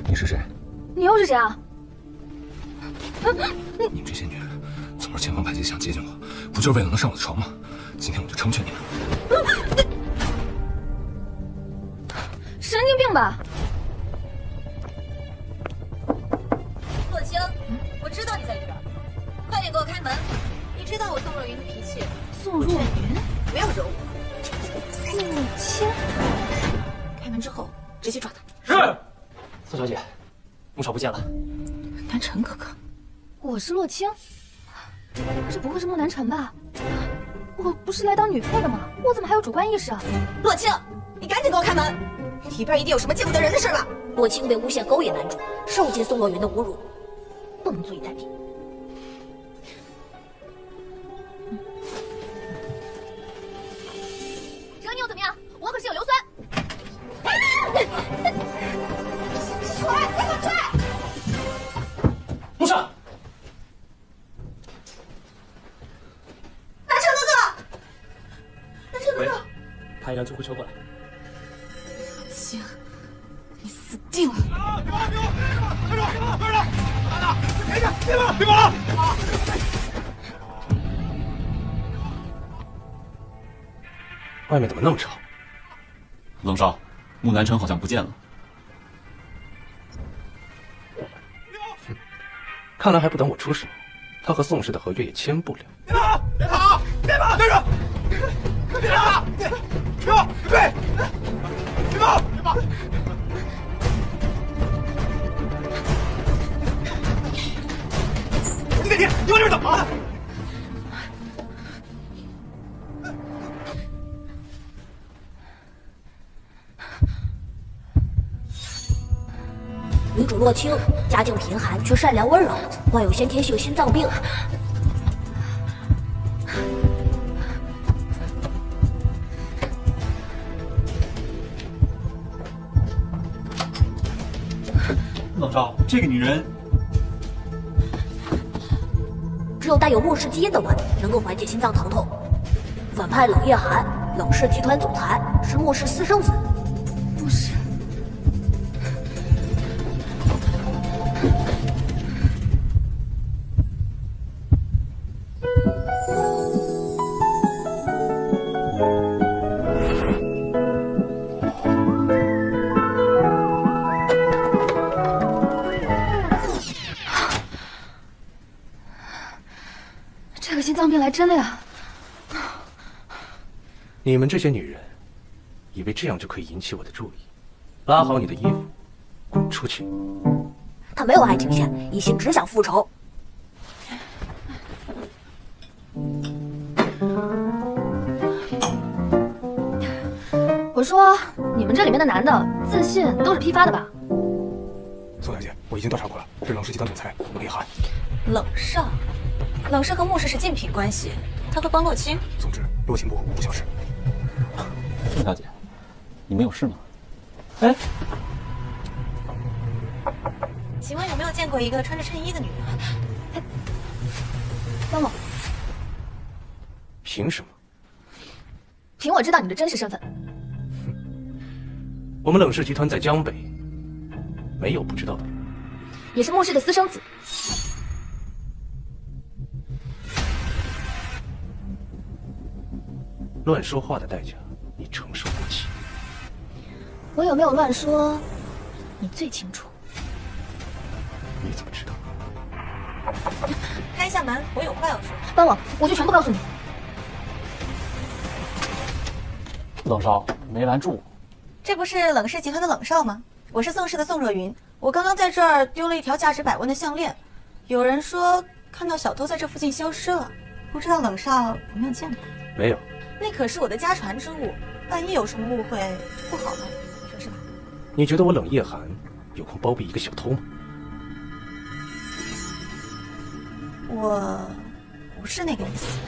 你是谁？你又是谁啊？你们这些女人，总是千方百计想接近我，不就是为了能上我的床吗？今天我就成全你们。神经病吧！洛清，我知道你在里边，快点给我开门！你知道我宋若云的脾气。宋若云，不要惹我。洛清，开门之后直接抓他。是。宋小姐，穆少不见了。南辰哥哥，我是洛清，这不会是穆南辰吧？我不是来当女配的吗？我怎么还有主观意识啊？洛清，你赶紧给我开门！里边一定有什么见不得人的事吧？洛清被诬陷勾引男主，受尽宋若云的侮辱，不能坐以待毙。惹你又怎么样？我可是有硫酸。出来，快给我出来！穆少，南辰哥哥，南辰哥哥，派一辆救护车过来。行，你死定了！别跑了！外面怎么那么吵？冷少，穆南辰好像不见了。看来还不等我出手，他和宋氏的合约也签不了。别跑！别跑！别跑！站住！别跑！别跑！对！别跑！别跑！你别停！你往这边走啊！女主洛清家境贫寒，却善良温柔，患有先天性心脏病。冷少，这个女人只有带有穆氏基因的我能够缓解心脏疼痛。反派冷夜寒，冷氏集团总裁，是穆氏私生子。不是。这个心脏病来真的呀！你们这些女人，以为这样就可以引起我的注意？拉好你的衣服，滚出去！他没有爱情线，一心只想复仇。我说，你们这里面的男的自信都是批发的吧？宋小姐，我已经调查过了，是冷氏集团总裁冷夜寒。冷少，冷氏和穆氏是竞品关系，他会帮洛清。总之，洛清不会无故消失。宋小姐，你没有事吗？哎，请问有没有见过一个穿着衬衣的女人？帮我，凭什么？凭我知道你的真实身份。我们冷氏集团在江北，没有不知道的人。也是穆氏的私生子。乱说话的代价，你承受不起。我有没有乱说，你最清楚。你怎么知道？开一下门，我有话要说。帮我，我就全部告诉你。冷少，没拦住我。这不是冷氏集团的冷少吗？我是宋氏的宋若云。我刚刚在这儿丢了一条价值100万的项链，有人说看到小偷在这附近消失了，不知道冷少有没有见过？没有。那可是我的家传之物，万一有什么误会就不好了，你说是吧？你觉得我冷夜寒有空包庇一个小偷吗？我不是那个意思。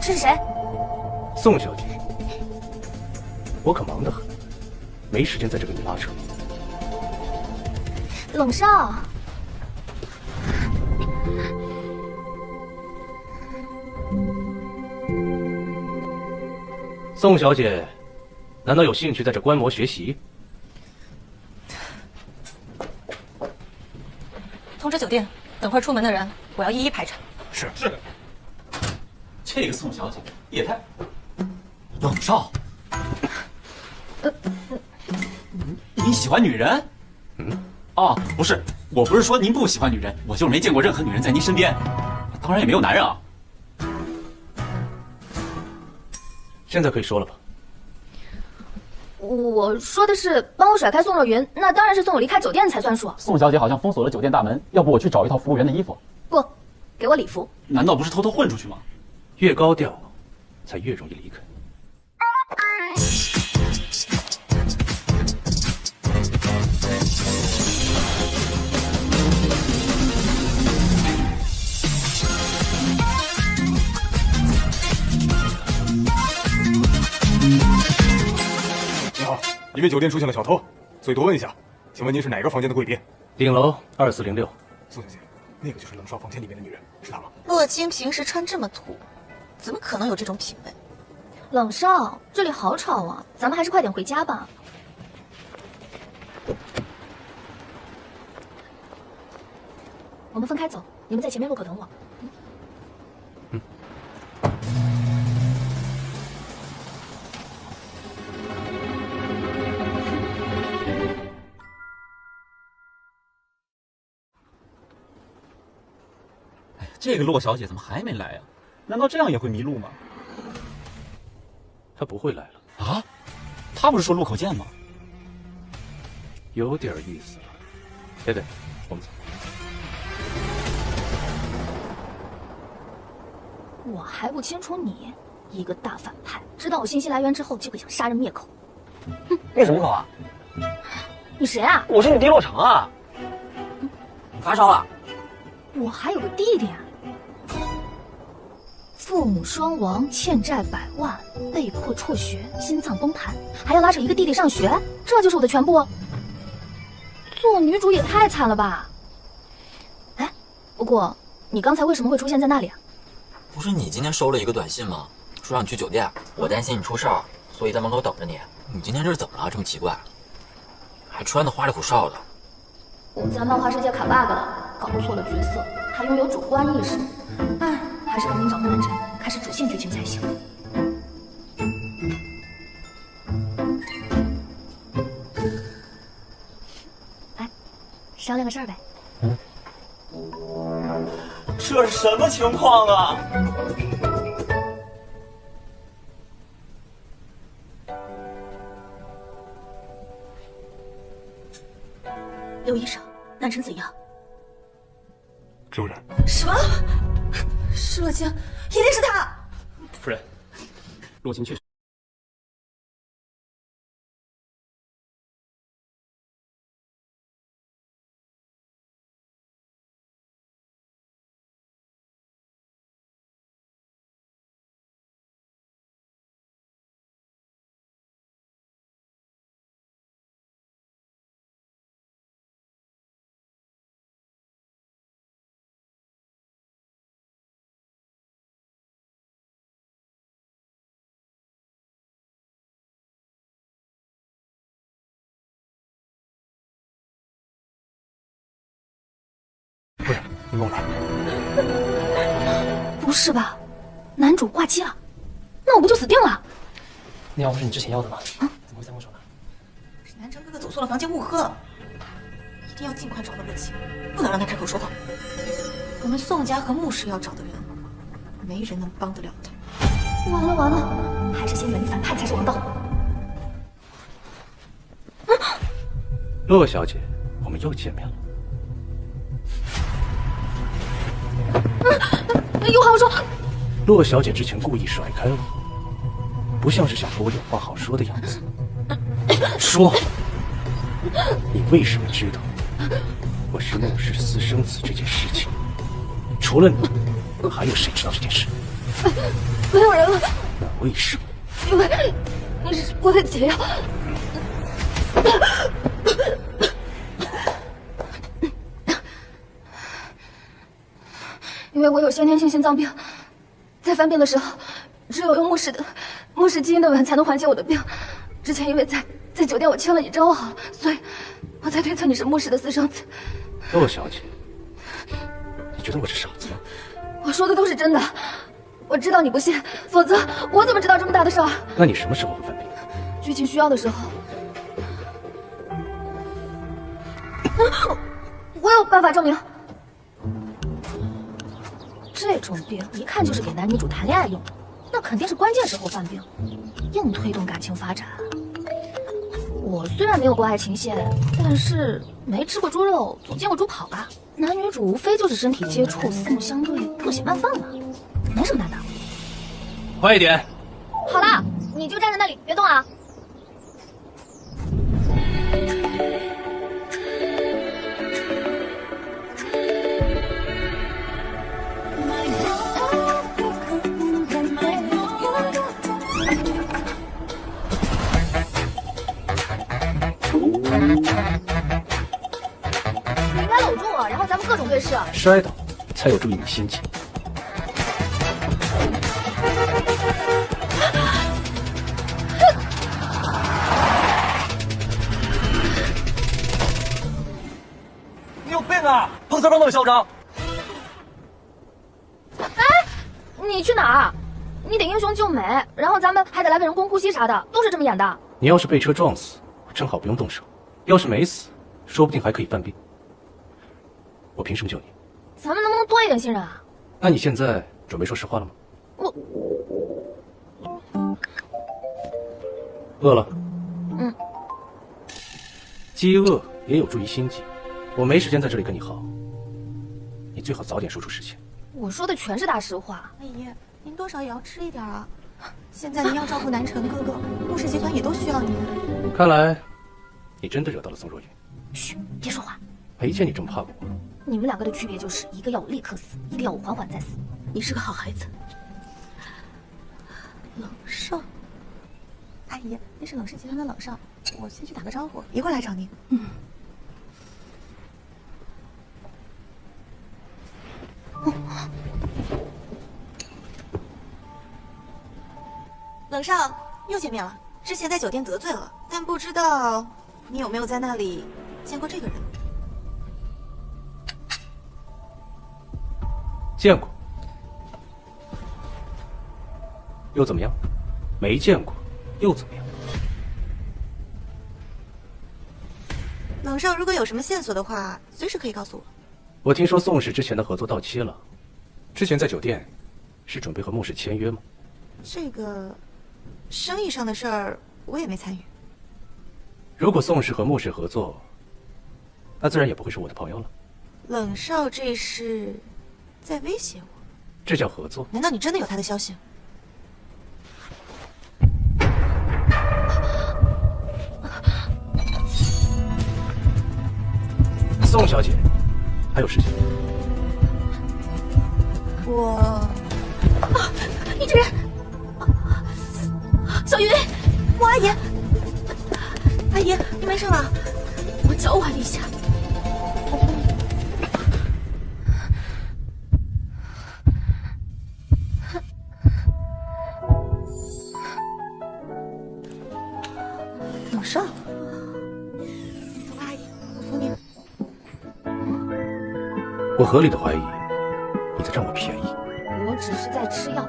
这是谁？宋小姐，我可忙得很，没时间在这跟你拉扯。冷少，宋小姐，难道有兴趣在这观摩学习？酒店，等会儿出门的人我要一一排查。是。这个宋小姐也太……冷少，你喜欢女人？哦，不是，我不是说您不喜欢女人，我就是没见过任何女人在您身边，当然也没有男人啊。现在可以说了吧？我说的是帮我甩开宋若云，那当然是送我离开酒店才算数。宋小姐好像封锁了酒店大门，要不我去找一套服务员的衣服？不，给我礼服。难道不是偷偷混出去吗？越高调，才越容易离开。你好，因为酒店出现了小偷，所以多问一下，请问您是哪个房间的贵宾？顶楼2406。宋小姐，那个就是冷少房间里面的女人，是她吗？洛清平时穿这么土，怎么可能有这种品味？冷少，这里好吵啊，咱们还是快点回家吧。我们分开走，你们在前面路口等我。这个洛小姐怎么还没来呀？难道这样也会迷路吗？她不会来了。啊？她不是说路口见吗？有点意思了。对，我们走。我还不清楚你，一个大反派，知道我信息来源之后就会想杀人灭口。灭什么口啊？你谁啊？我是你狄洛成啊！你发烧了？我还有个弟弟啊！父母双亡，欠债100万，被迫辍学，心脏崩盘，还要拉扯一个弟弟上学，这就是我的全部。做女主也太惨了吧！哎，不过你刚才为什么会出现在那里啊？不是你今天收了一个短信吗？说让你去酒店，我担心你出事儿，所以在门口等着你。你今天这是怎么了？这么奇怪，还穿的花里胡哨的。我在漫画世界卡 bug 了，搞错了角色，还拥有主观意识。哎，还是赶紧找个认真，开始主线剧情才行。哎，商量个事儿呗。这是什么情况啊？刘医生，南辰怎样？救人。什么？是洛清，一定是他！夫人，洛清确实。夫人，您跟我来。不是吧？男主挂机了，那我不就死定了？那药不是你之前要的吗？怎么会在我手呢？是南辰哥哥走错了房间误喝，一定要尽快找到洛清，不能让他开口说谎。我们宋家和穆氏要找的人，没人能帮得了他。完了完了，还是先远离反派才是王道。洛小姐，我们又见面了。有话好说。洛小姐之前故意甩开我，不像是想和我有话好说的样子。说，你为什么知道我是孟氏私生子这件事情？除了你，还有谁知道这件事？没有人了。那为什么？因为你是我的解药。因为我有先天性心脏病，在犯病的时候，只有用穆氏基因的吻才能缓解我的病。之前因为在酒店我签了你治我好，所以我才推测你是穆氏的私生子。洛小姐，觉得我是傻子吗？我说的都是真的，我知道你不信，否则我怎么知道这么大的事儿？那你什么时候会犯病？剧情需要的时候，我有办法证明。这种病一看就是给男女主谈恋爱用的，那肯定是关键时候犯病，硬推动感情发展。我虽然没有过爱情线，但是没吃过猪肉，总见过猪跑吧？男女主无非就是身体接触、四目相对、特写慢放嘛，没什么难的。快一点！好啦，你就站在那里，别动啊！你应该搂住我，然后咱们各种对视。摔倒才有助于你心情。你有病啊！碰瓷儿碰那么嚣张！你去哪儿？你得英雄救美，然后咱们还得来个人工呼吸啥的，都是这么演的。你要是被车撞死，我正好不用动手；要是没死，说不定还可以犯病。我凭什么救你？咱们能不能多一点信任啊？那你现在准备说实话了吗？我饿了？嗯。饥饿也有助于心计。我没时间在这里跟你耗，你最好早点说出实情。我说的全是大实话。阿姨，您多少也要吃一点啊！现在您要照顾南辰哥哥，陆氏集团也都需要您。看来，你真的惹到了宋若云。嘘，别说话。没见你这么怕过我。你们两个的区别就是，一个要我立刻死，一个要我缓缓再死。你是个好孩子。冷少，阿姨，那是冷氏集团的冷少，我先去打个招呼，一会儿来找您。冷少，又见面了。之前在酒店得罪了，但不知道你有没有在那里见过这个人？见过。又怎么样？没见过，又怎么样？冷少，如果有什么线索的话，随时可以告诉我。我听说宋氏之前的合作到期了，之前在酒店是准备和穆氏签约吗？这个生意上的事儿我也没参与。如果宋氏和穆氏合作，那自然也不会是我的朋友了。冷少这是在威胁我？这叫合作？难道你真的有他的消息？宋小姐，还有事情？你这人，小云，莫阿姨，阿姨，你没事吧？我脚崴了一下。冷少，走吧，阿姨，我扶你。我合理的怀疑你在占我便宜。我只是在吃药。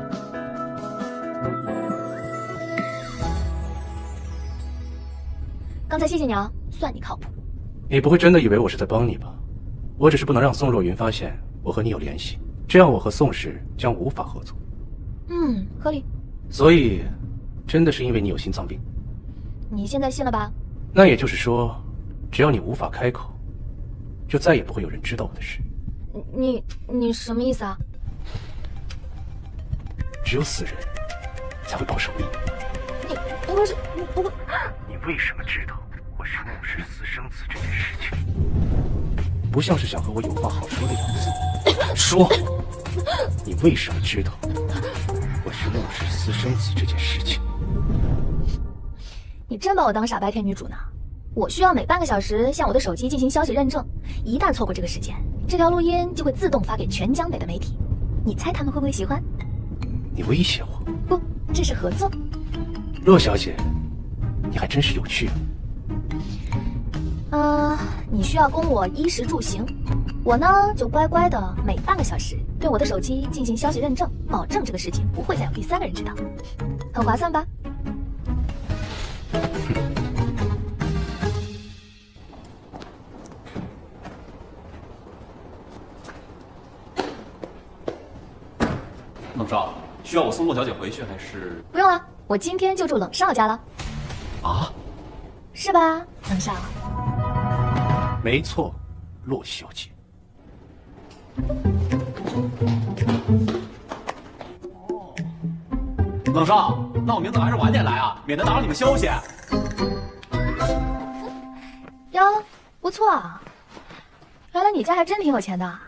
刚才谢谢你啊，算你靠谱。你不会真的以为我是在帮你吧？我只是不能让宋若云发现我和你有联系，这样我和宋氏将无法合作。合理。所以，真的是因为你有心脏病？你现在信了吧？那也就是说，只要你无法开口，就再也不会有人知道我的事。你什么意思啊？只有死人才会保守秘密。你不会是不会？你为什么知道我是穆氏私生子这件事情？不像是想和我有话好说的样子。说，你为什么知道我是穆氏私生子这件事情？你真把我当傻白甜女主呢？我需要每半个小时向我的手机进行消息认证，一旦错过这个时间，这条录音就会自动发给全江北的媒体。你猜他们会不会喜欢？你威胁我？不，这是合作。洛小姐，你还真是有趣。你需要供我衣食住行，我呢就乖乖的每半个小时对我的手机进行消息认证，保证这个事情不会再有第三个人知道，很划算吧？冷少，需要我送洛小姐回去还是？不用了，我今天就住冷少家了。啊？是吧，冷少？没错，洛小姐。冷少，那我明早还是晚点来啊，免得打扰你们休息。哟，不错啊，原来你家还真挺有钱的。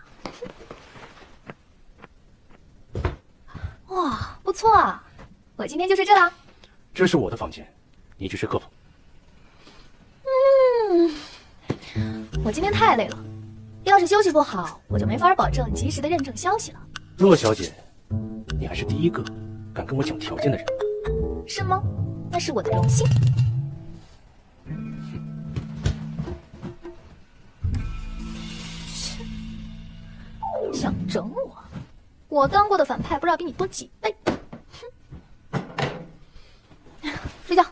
哇，不错啊，我今天就睡这了。这是我的房间，你去睡客房。我今天太累了，要是休息不好，我就没法保证及时的认证消息了。洛小姐，你还是第一个敢跟我讲条件的人。是吗？那是我的荣幸。想整我？我当过的反派不知道比你多几倍。睡觉。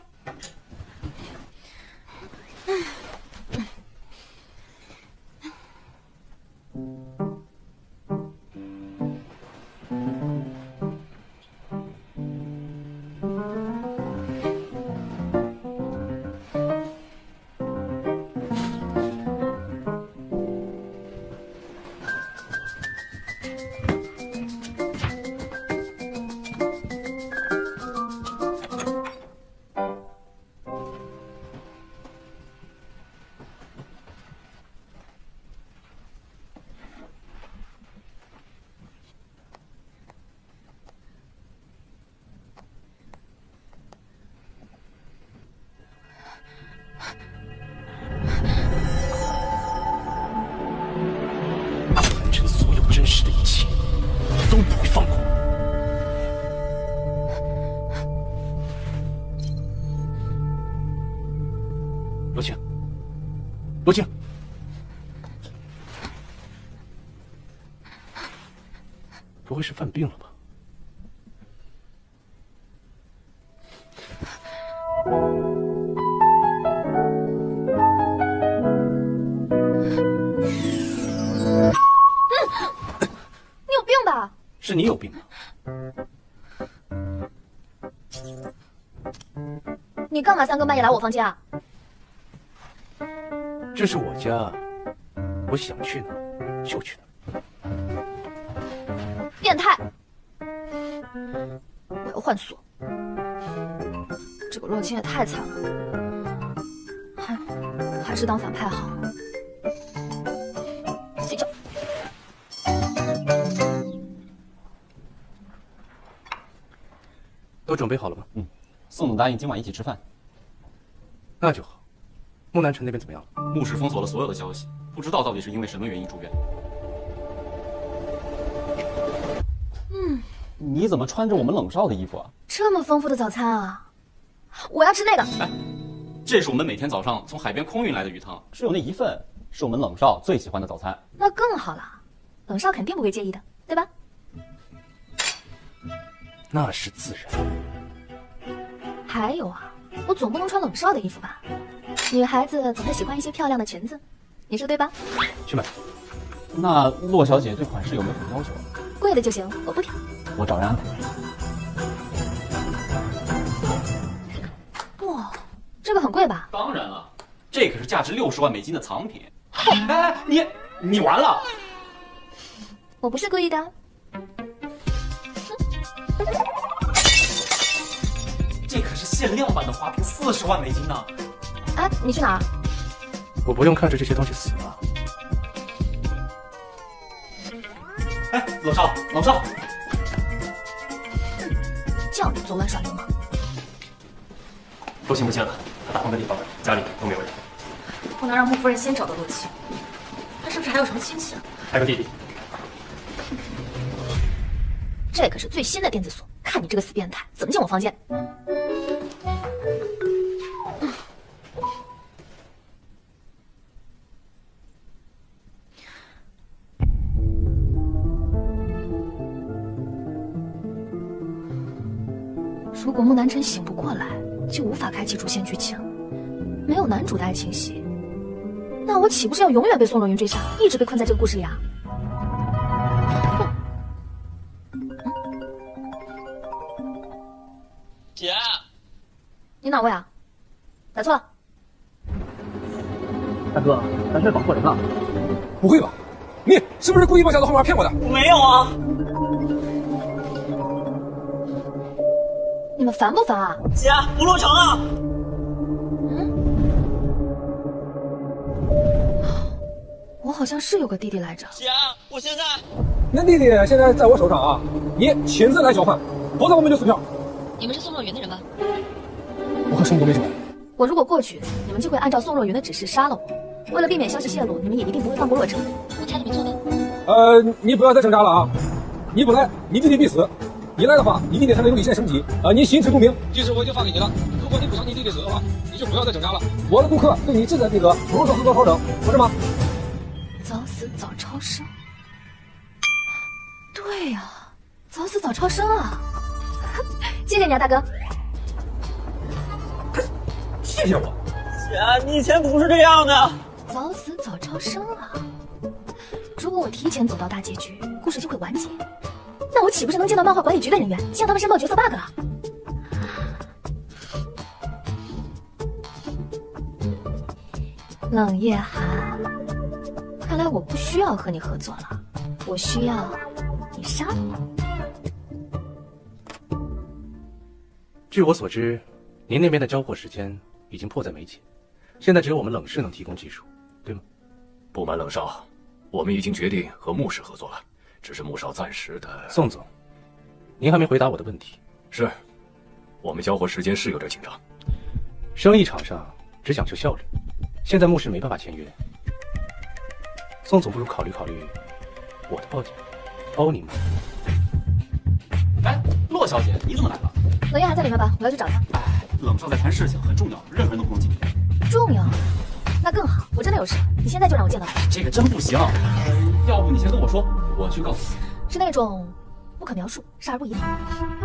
完成所有真实的一切，我都不会放过。罗青，罗青，不会是犯病了吧？你有病吧？是你有病吧？你干嘛三更半夜来我房间啊？这是我家，我想去哪儿就去哪儿。变态！我要换锁。这个若清也太惨了，还是当反派好。睡觉。都准备好了吗？宋总答应今晚一起吃饭。那就好。木南辰那边怎么样了？牧师封锁了所有的消息，不知道到底是因为什么原因住院。你怎么穿着我们冷少的衣服啊？这么丰富的早餐啊！我要吃那个。哎，这是我们每天早上从海边空运来的鱼汤，只有那一份是我们冷少最喜欢的早餐。那更好了，冷少肯定不会介意的，对吧？那是自然。还有啊，我总不能穿冷少的衣服吧？女孩子总是喜欢一些漂亮的裙子，你说对吧？去买。那洛小姐对款式有没有什么要求？贵的就行，我不挑。我找人安排。哇，这个很贵吧？当然了，这可是价值60万美金的藏品。哎，你完了！我不是故意的。这可是限量版的花瓶，40万美金呢！哎，你去哪儿？我不用看着这些东西死了。哎，冷少，冷少，叫你昨晚耍流氓！不行了，他打工的地方家里都没有人，不能让穆夫人先找到洛奇。他是不是还有什么亲戚啊？还有弟弟。这可是最新的电子锁，看你这个死变态怎么进我房间！果木南辰醒不过来，就无法开启主线剧情，没有男主的爱情戏，那我岂不是要永远被宋若云追杀，一直被困在这个故事里啊？姐，你哪位啊？打错了。大哥，咱这绑错人了。不会吧？你是不是故意把小子号码骗我的？我没有啊。你们烦不烦啊？姐，不落成啊！我好像是有个弟弟来着。姐，我现在……恁弟弟现在在我手上啊，你亲自来交换，否则我们就撕票。你们是宋若云的人吧？我可什么都没说。我如果过去，你们就会按照宋若云的指示杀了我。为了避免消息泄露，你们也一定不会放过洛城。我猜的没错吧？你不要再挣扎了啊！你不来，你弟弟必死。你来的话，你弟弟才能有一线生机。你心知肚明。地址我已经发给你了。如果你不想你弟弟死的话，你就不要再挣扎了。我的顾客对你志在必得，不是说自作超生，不是吗？早死早超生。对呀、早死早超生啊！谢谢你啊，大哥。谢谢我。姐，你以前不是这样的。早死早超生啊！如果我提前走到大结局，故事就会完结。那我岂不是能见到漫画管理局的人员，向他们申报角色 bug 啊？冷夜寒，看来我不需要和你合作了，我需要你杀我。据我所知，您那边的交货时间已经迫在眉睫，现在只有我们冷氏能提供技术，对吗？不瞒冷少，我们已经决定和穆氏合作了，只是穆少暂时的。宋总，您还没回答我的问题。是，我们交货时间是有点紧张。生意场上只讲究效率，现在穆氏没办法签约。宋总不如考虑考虑我的报价，包您吗？哎，洛小姐，你怎么来了？冷夜寒在里面吧，我要去找他。哎，冷少在谈事情，很重要，任何人都不能进去。重要？那更好，我真的有事，你现在就让我见到他。这个真不行，要不你先跟我说，我去告诉你。是那种不可描述、少儿不宜的，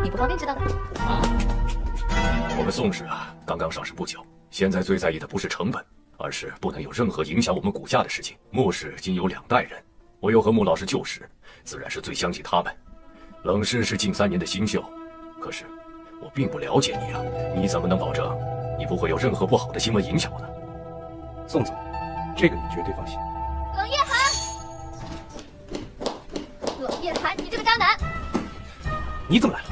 你不方便知道的。啊，我们宋氏啊，刚刚上市不久，现在最在意的不是成本，而是不能有任何影响我们股价的事情。穆氏仅有2代人，我又和穆老师旧识，自然是最相信他们。冷氏是近3年的新秀，可是我并不了解你啊，你怎么能保证你不会有任何不好的新闻影响我呢？宋总，这个你绝对放心。冷夜寒，冷夜寒，你这个渣男！你怎么来了？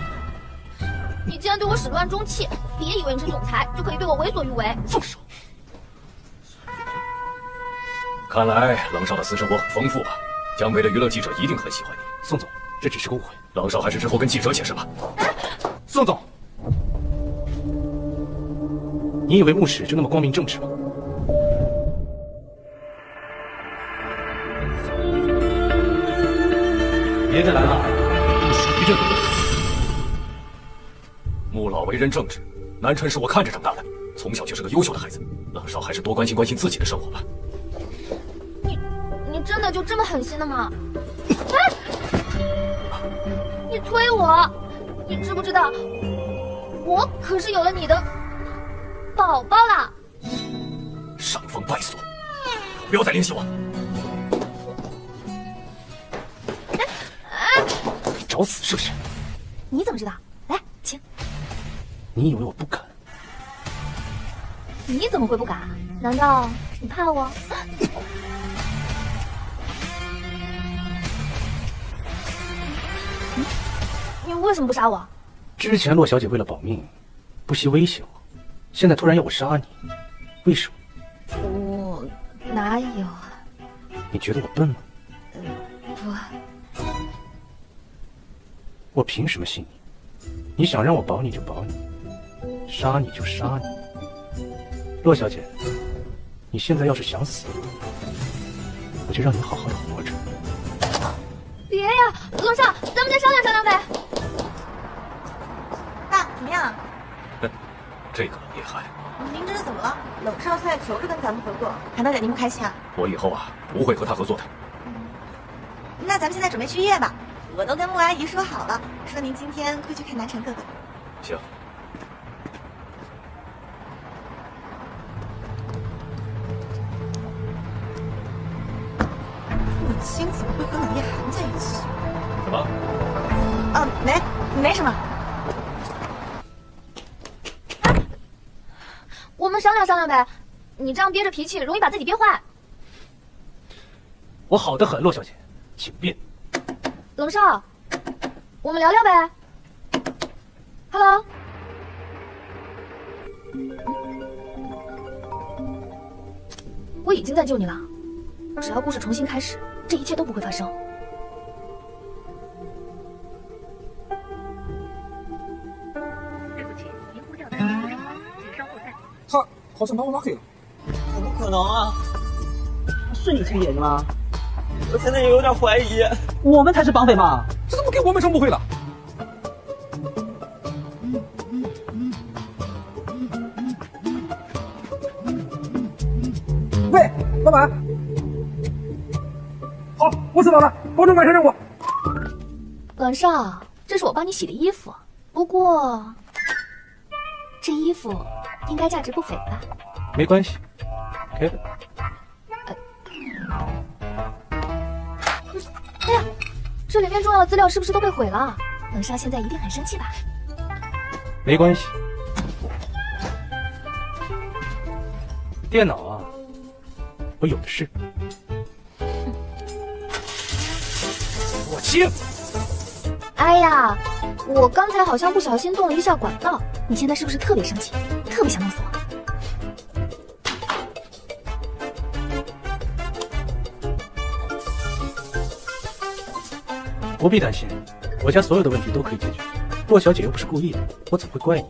你竟然对我始乱终弃！别以为你是总裁就可以对我为所欲为！放手！看来冷少的私生活很丰富啊，江北的娱乐记者一定很喜欢你。宋总，这只是个误会，冷少还是之后跟记者解释吧。宋总，你以为穆氏就那么光明正直吗？别再来了，属于这个。穆老为人正直，南辰是我看着长大的，从小就是个优秀的孩子。冷少还是多关心关心自己的生活吧。你真的就这么狠心的吗？哎，你推我，你知不知道，我可是有了你的宝宝啦！伤风败俗，不要再联系我。你找死是不是？你怎么知道？来，请。你以为我不敢？你怎么会不敢？难道你怕我？你为什么不杀我？之前洛小姐为了保命，不惜威胁我，现在突然要我杀你，为什么？我哪有？你觉得我笨吗？不，我凭什么信你？你想让我保你就保你，杀你就杀你。洛小姐，你现在要是想死，我就让你好好的活着。别呀，冷少，咱们再商量商量呗。爸，怎么样？这个也还。您这是怎么了？冷少菜求着跟咱们合作，还能惹您不开心啊？我以后啊不会和他合作的。那咱们现在准备去医院吧。我都跟穆阿姨说好了，说您今天会去看南辰哥哥。行，青怎么会和冷夜寒在一起？什么？没什么。我们商量商量呗，你这样憋着脾气，容易把自己憋坏。我好得很，洛小姐，请便。冷少，我们聊聊呗。Hello。我已经在救你了，只要故事重新开始，这一切都不会发生。对不起，您呼叫的人不成功，请稍后再。他好像把我拉黑了。怎么可能啊？是你亲姐姐吗？我现在也有点怀疑，我们才是绑匪嘛！这怎么给我们成误会了？喂，老板。好，我知道了，保证完成任务。冷少，这是我帮你洗的衣服，不过这衣服应该价值不菲吧？没关系 ，Kevin。哎呀，这里面重要的资料是不是都被毁了？冷少现在一定很生气吧？没关系，电脑啊，我有的是。我清。哎呀，我刚才好像不小心动了一下管道，你现在是不是特别生气，特别想弄死我？不必担心，我家所有的问题都可以解决。洛小姐又不是故意的，我怎么会怪你？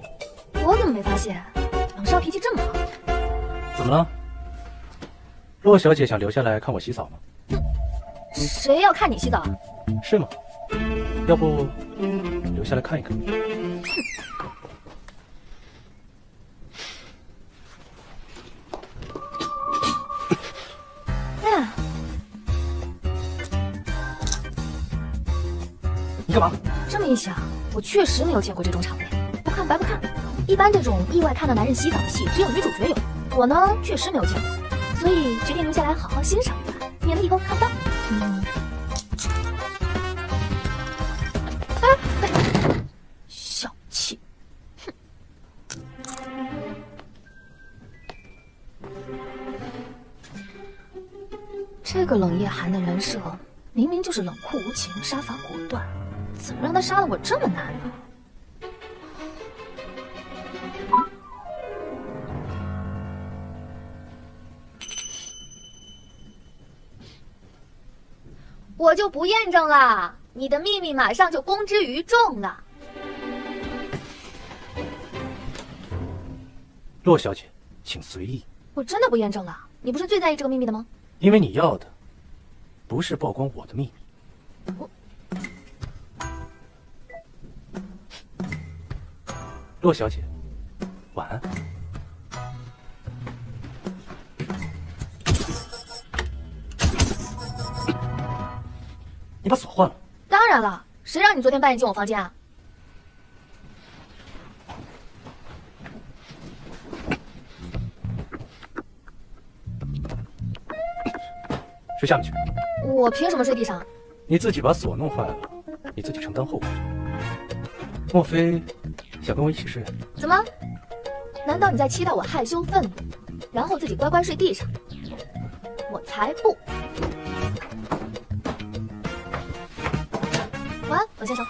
我怎么没发现？冷少脾气这么好。怎么了？洛小姐想留下来看我洗澡吗？谁要看你洗澡？是吗？要不留下来看一看？哎呀，你干嘛？这么一想，我确实没有见过这种场面，不看白不看。一般这种意外看到男人洗澡的戏，只有女主角有，我呢确实没有见过，所以决定留下来好好欣赏一番，免得以后看不到。小气，哼。这个冷夜寒的人设，明明就是冷酷无情、杀伐果断，怎么让他杀了我这么难呢？我就不验证了，你的秘密马上就公之于众了。洛小姐，请随意。我真的不验证了，你不是最在意这个秘密的吗？因为你要的不是曝光我的秘密。洛小姐，晚安。你把锁换了？当然了，谁让你昨天半夜进我房间啊？睡下面去。我凭什么睡地上？你自己把锁弄坏了，你自己承担后果。莫非想跟我一起睡？怎么？难道你在期待我害羞愤怒，然后自己乖乖睡地上？我才不！晚安，冷先生。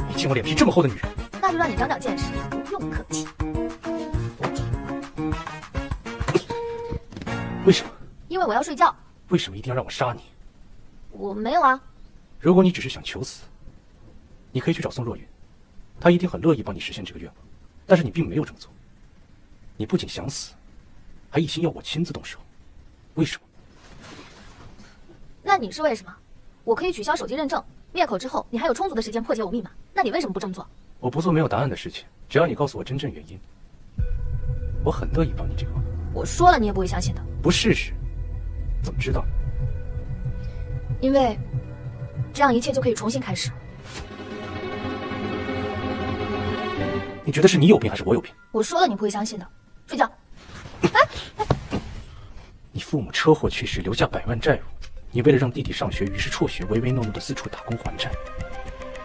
你见过脸皮这么厚的女人？那就让你长长见识，不用客气。为什么？因为我要睡觉。为什么一定要让我杀你？我没有啊。如果你只是想求死，你可以去找宋若云，她一定很乐意帮你实现这个愿望。但是你并没有这么做，你不仅想死，还一心要我亲自动手。为什么？那你是为什么？我可以取消手机认证，灭口之后，你还有充足的时间破解我密码。那你为什么不这么做？我不做没有答案的事情，只要你告诉我真正原因，我很乐意帮你这个忙。我说了，你也不会相信的。不试试，怎么知道？因为这样一切就可以重新开始。你觉得是你有病还是我有病？我说了，你不会相信的。睡觉。你父母车祸去世，留下100万债务，你为了让弟弟上学，于是辍学，唯唯诺诺的四处打工还债。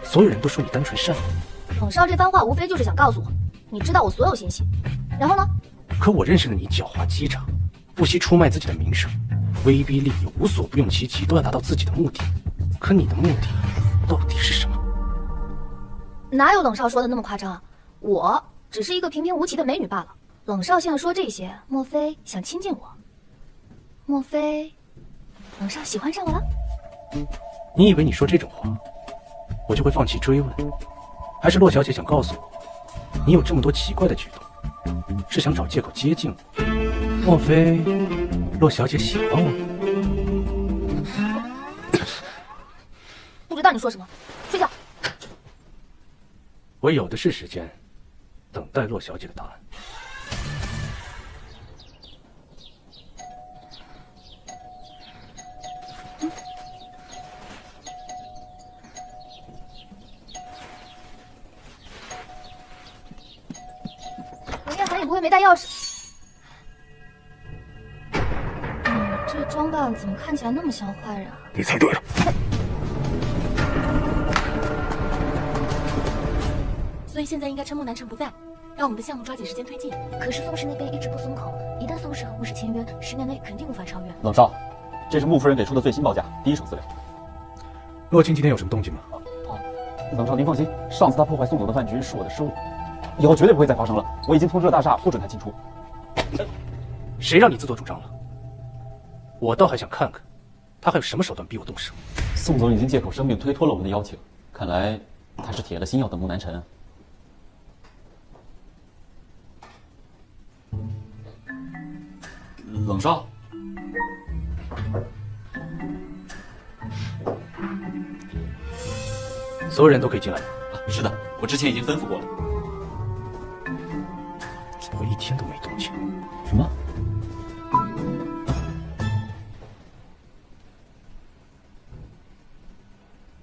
所有人都说你单纯善良。冷少这番话无非就是想告诉我，你知道我所有信息。然后呢？可我认识的你狡猾机长，不惜出卖自己的名声，威逼利诱，无所不用其极，都要达到自己的目的。可你的目的到底是什么？哪有冷少说的那么夸张啊？我只是一个平平无奇的美女罢了。冷少现在说这些，莫非想亲近我？莫非冷少喜欢上我了？你以为你说这种话，我就会放弃追问？还是洛小姐想告诉我，你有这么多奇怪的举动，是想找借口接近我？莫非洛小姐喜欢我？不知道你说什么，睡觉。我有的是时间，等待洛小姐的答案。林月涵也不会没带钥匙。这装扮怎么看起来那么像坏人啊？你猜对了。所以现在应该趁木南辰不在，让我们的项目抓紧时间推进。可是宋氏那边一直不松口，一旦宋氏和穆氏签约，10年内肯定无法超越。冷少，这是穆夫人给出的最新报价，第一手资料。洛青今天有什么动静吗？冷少您放心，上次他破坏宋总的饭局是我的失误，以后绝对不会再发生了。我已经通知了大厦，不准他进出。谁让你自作主张了？我倒还想看看，他还有什么手段逼我动手。宋总已经借口生病推脱了我们的邀请，看来他是铁了心要等穆南辰。冷少，所有人都可以进来吗？是的，我之前已经吩咐过了。我一天都没动静。什么？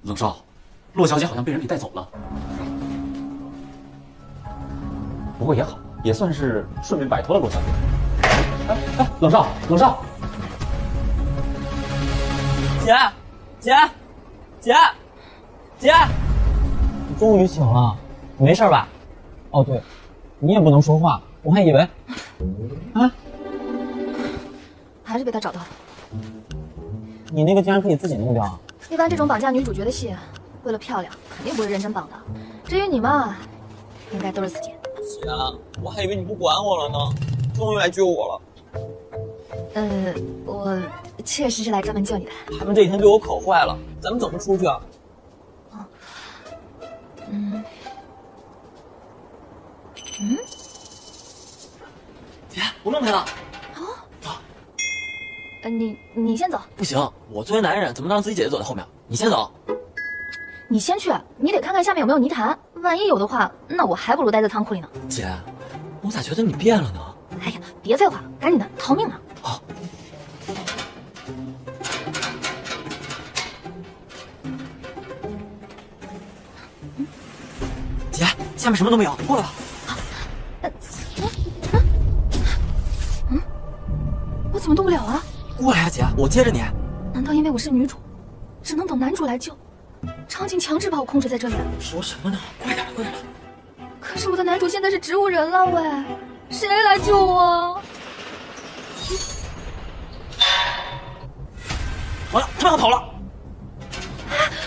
冷少，洛小姐好像被人给带走了。不过也好，也算是顺便摆脱了洛小姐。哎，冷少，冷少，姐，姐，姐，姐，你终于醒了，你没事吧？哦对，你也不能说话，我还以为，啊，还是被他找到了。你那个竟然可以自己弄掉啊？一般这种绑架女主角的戏，为了漂亮，肯定不会认真绑的。至于你嘛，应该都是死结。姐，我还以为你不管我了呢，终于来救我了。我确实是来专门救你的。他们这几天对我可坏了，咱们怎么出去啊？姐，我弄开了。你先走。不行，我作为男人怎么能让自己姐姐走在后面？你先走。你先去，你得看看下面有没有泥潭，万一有的话，那我还不如待在仓库里呢。姐，我咋觉得你变了呢？哎呀，别废话了，赶紧的，逃命呢！好。姐，下面什么都没有，过来吧。我怎么动不了啊？过来呀，姐，我接着你。难道因为我是女主，只能等男主来救？场景强制把我控制在这里。说什么呢？快点，快点！可是我的男主现在是植物人了喂，谁来救我？完了，他们要跑了！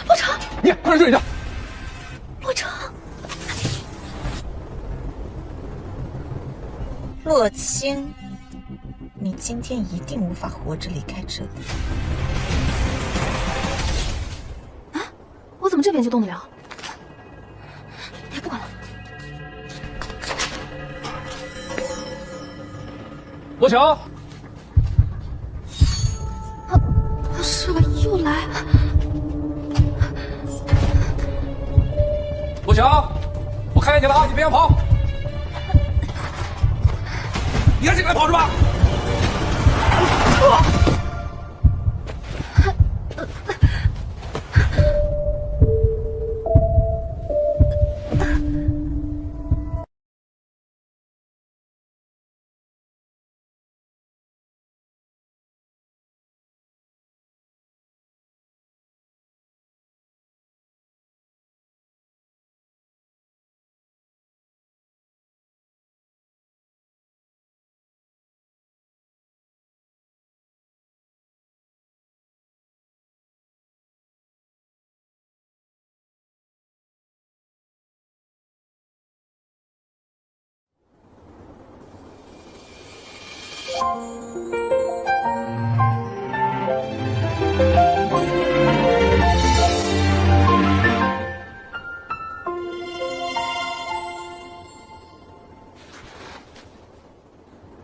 洛城，你快点这里去！洛城，洛青，你今天一定无法活着离开这里。我怎么这边就动得了？哎，不管了。罗乔，是吧？又来。罗乔，我看见你了啊！你别想跑！你看这个还跑是吧？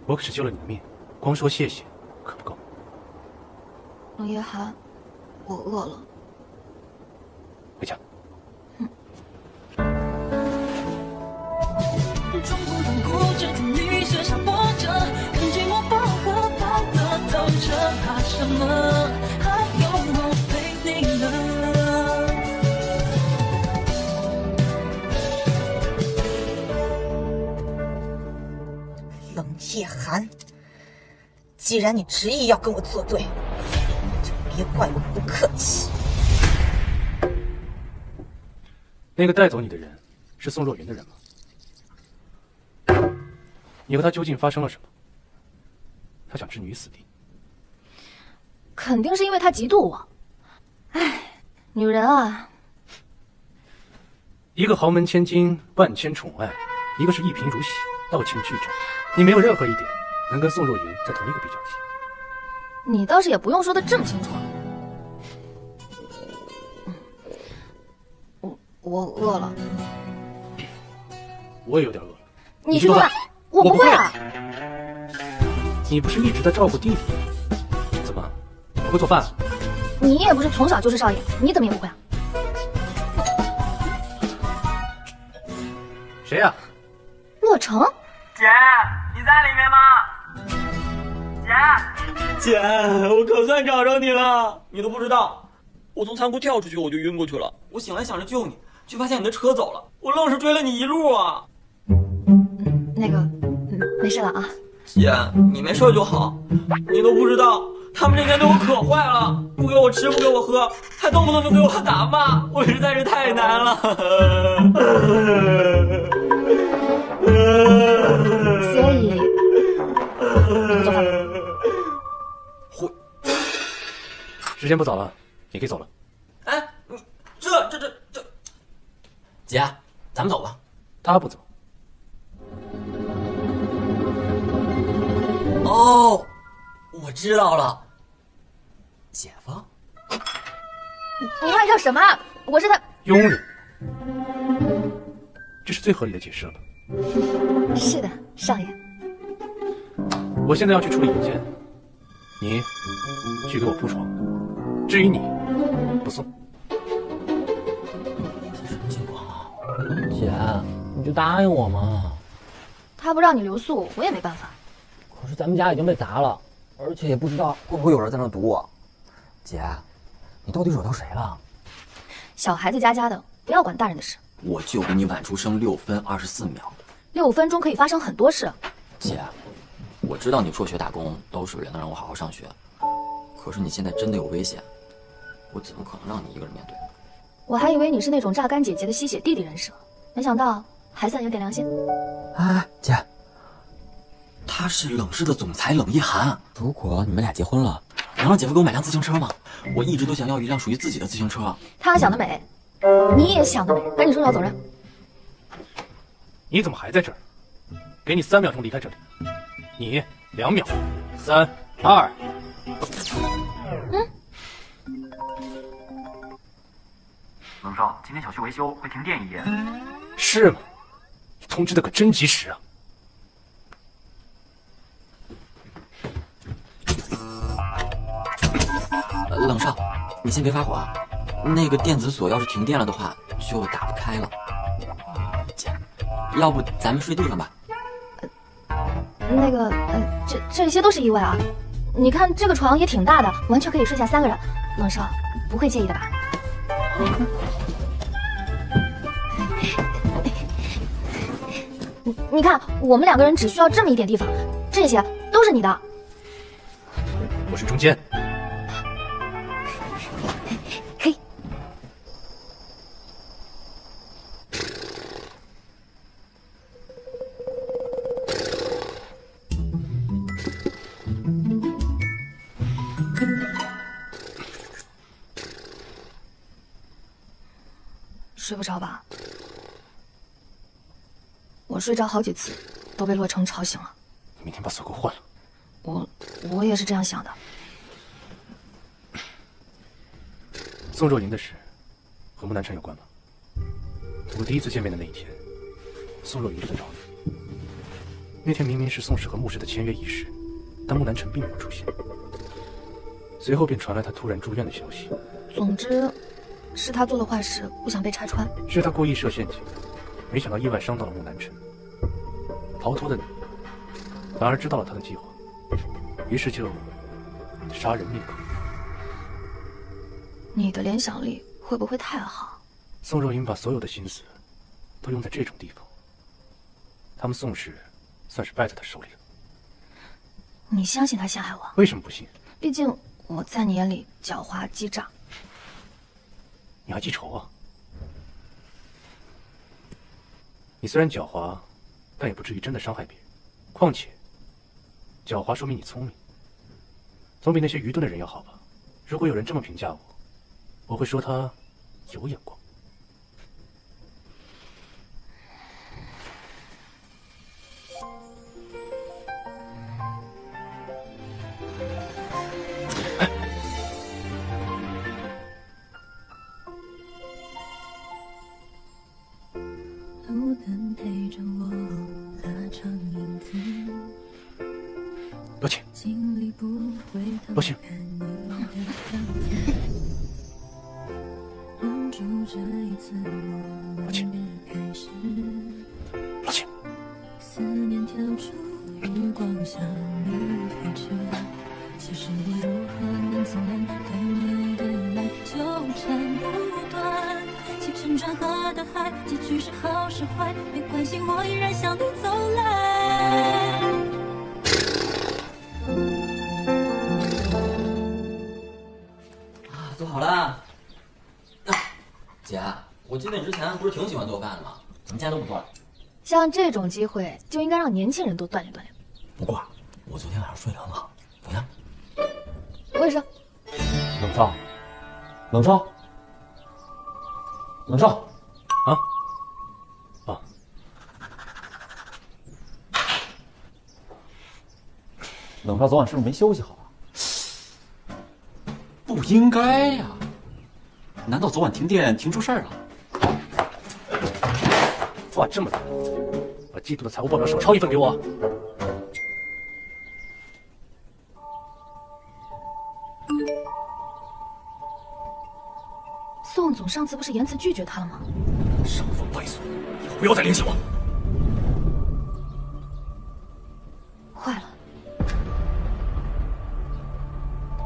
我可是救了你的命，光说谢谢可不够。冷夜寒，我饿了。回家。中不当固执的你写下波折，看寂寞薄荷跑得透彻，怕什么？还有我陪你呢。冷夜寒，既然你执意要跟我作对，就别怪我不客气。那个带走你的人是宋若云的人吗？你和他究竟发生了什么？他想置你于死地。肯定是因为他嫉妒我。唉，女人啊，一个豪门千金，万千宠爱，一个是一贫如洗，道歉俱展。你没有任何一点能跟宋若云在同一个比较级。你倒是也不用说的这么清楚。我饿了。我也有点饿了。你去做饭。我不会啊。你不是一直在照顾弟弟？怎么不会做饭？你也不是从小就是少爷，你怎么也不会啊？谁呀？洛城。姐，你在里面吗？姐，我可算找着你了！你都不知道，我从仓库跳出去我就晕过去了。我醒来想着救你，却发现你的车走了，我愣是追了你一路啊！那个，没事了啊。姐，你没事就好。你都不知道，他们这天对我可坏了，不给我吃，不给我喝，还动不动就对我打骂，我实在是太难了。所以，你会做饭吗？会。时间不早了，你可以走了。哎，你这，姐，咱们走吧。他不走。哦，我知道了，姐夫。你害臊什么？我是他佣人，这是最合理的解释了吧？是的，少爷。我现在要去处理邮件，你去给我铺床。至于你，不送。姐，你就答应我嘛。他不让你留宿，我也没办法。可是咱们家已经被砸了，而且也不知道会不会有人在那堵我。姐，你到底惹到谁了？小孩子家家的，不要管大人的事。我就给你晚出生6分24秒。6分钟可以发生很多事。姐，我知道你辍学打工都是为了能让我好好上学，可是你现在真的有危险，我怎么可能让你一个人面对？我还以为你是那种榨干姐姐的吸血弟弟人设，没想到还算有点良心。哎，姐，他是冷氏的总裁冷一寒。如果你们俩结婚了，能让姐夫给我买辆自行车吗？我一直都想要一辆属于自己的自行车。他想得美，你也想得美，赶紧收脚走人。你怎么还在这儿？给你3秒钟离开这里。你2秒，3、2。冷少，今天小区维修会停电1夜。是吗？你通知的可真及时啊！冷少，你先别发火啊。那个电子锁要是停电了的话，就打不开了。姐，要不咱们睡地上吧？那个，这些都是意外啊。你看这个床也挺大的，完全可以睡下3个人。冷少，不会介意的吧？你看，我们2个人只需要这么一点地方，这些都是你的。我睡中间。可以。睡不着吧？我睡着好几次，都被洛城吵醒了。明天把锁给我换了。我也是这样想的。宋若云的事和穆南辰有关吗？我第一次见面的那一天，宋若云就在找你。那天明明是宋氏和穆氏的签约仪式，但穆南辰并没有出现。随后便传来他突然住院的消息。总之，是他做了坏事，不想被拆穿。是他故意设陷阱，没想到意外伤到了穆南辰。逃脱的你，反而知道了他的计划，于是就杀人灭口。你的联想力会不会太好？宋若云把所有的心思都用在这种地方，他们宋氏算是败在他手里了。你相信他陷害我？为什么不信？毕竟我在你眼里狡猾机诈。你还记仇啊？你虽然狡猾，但也不至于真的伤害别人。况且，狡猾说明你聪明，总比那些愚钝的人要好吧？如果有人这么评价我，我会说他有眼光。路灯陪着我拉长影子，罗晴，尽力不回头罗晴，看你的样子，忍住这一次我们的开始。罗晴，思念跳出余光向你飞驰，其实我如何能从来对你的爱纠缠不断？起承转合的海，结局是好是坏，没关系，我依然向你走来。啊，做好了。姐，我记得你之前不是挺喜欢做饭的吗？怎么现在都不做了？像这种机会就应该让年轻人多锻炼锻炼。不过我昨天晚上睡得很好，怎么样？我也是。冷少，冷少，冷少，啊，啊，冷少昨晚是不是没休息好啊？不应该呀！难道昨晚停电停出事儿了？话这么多，把季度的财务报表手抄一份给我。宋总上次不是严词拒绝他了吗？伤风败俗，以后不要再联系我。坏了，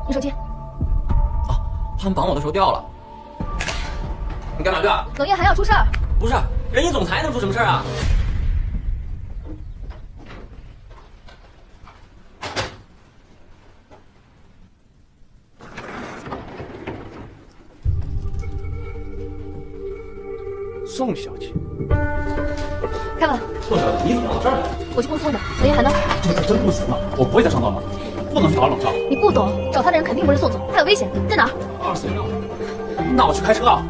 你手机。他们绑我的时候掉了。你干嘛去啊？冷夜还要出事儿。不是，人家总裁能出什么事儿啊？宋小姐，开门。宋小姐，你怎么到这儿来？我去公司问的。冷夜寒呢？这次真不行了，我不会再上当了，不能去找冷少。你不懂，找他的人肯定不是宋总，他有危险，在哪儿？246。那我去开车啊。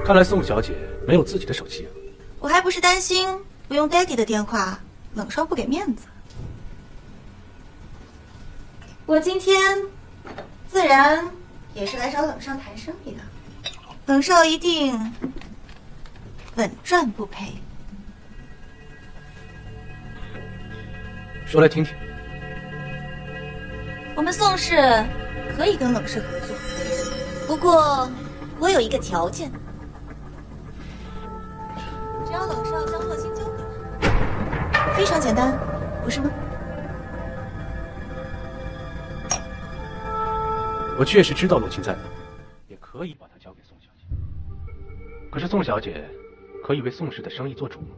看来宋小姐没有自己的手机啊。我还不是担心不用 Daddy 的电话，冷少不给面子。我今天自然也是来找冷少谈生意的，冷少一定稳赚不赔。说来听听。我们宋氏可以跟冷氏合作，不过我有一个条件。只要冷少将洛星交给我，非常简单，不是吗？我确实知道洛青在哪，也可以把他交给宋小姐。可是宋小姐可以为宋氏的生意做主吗？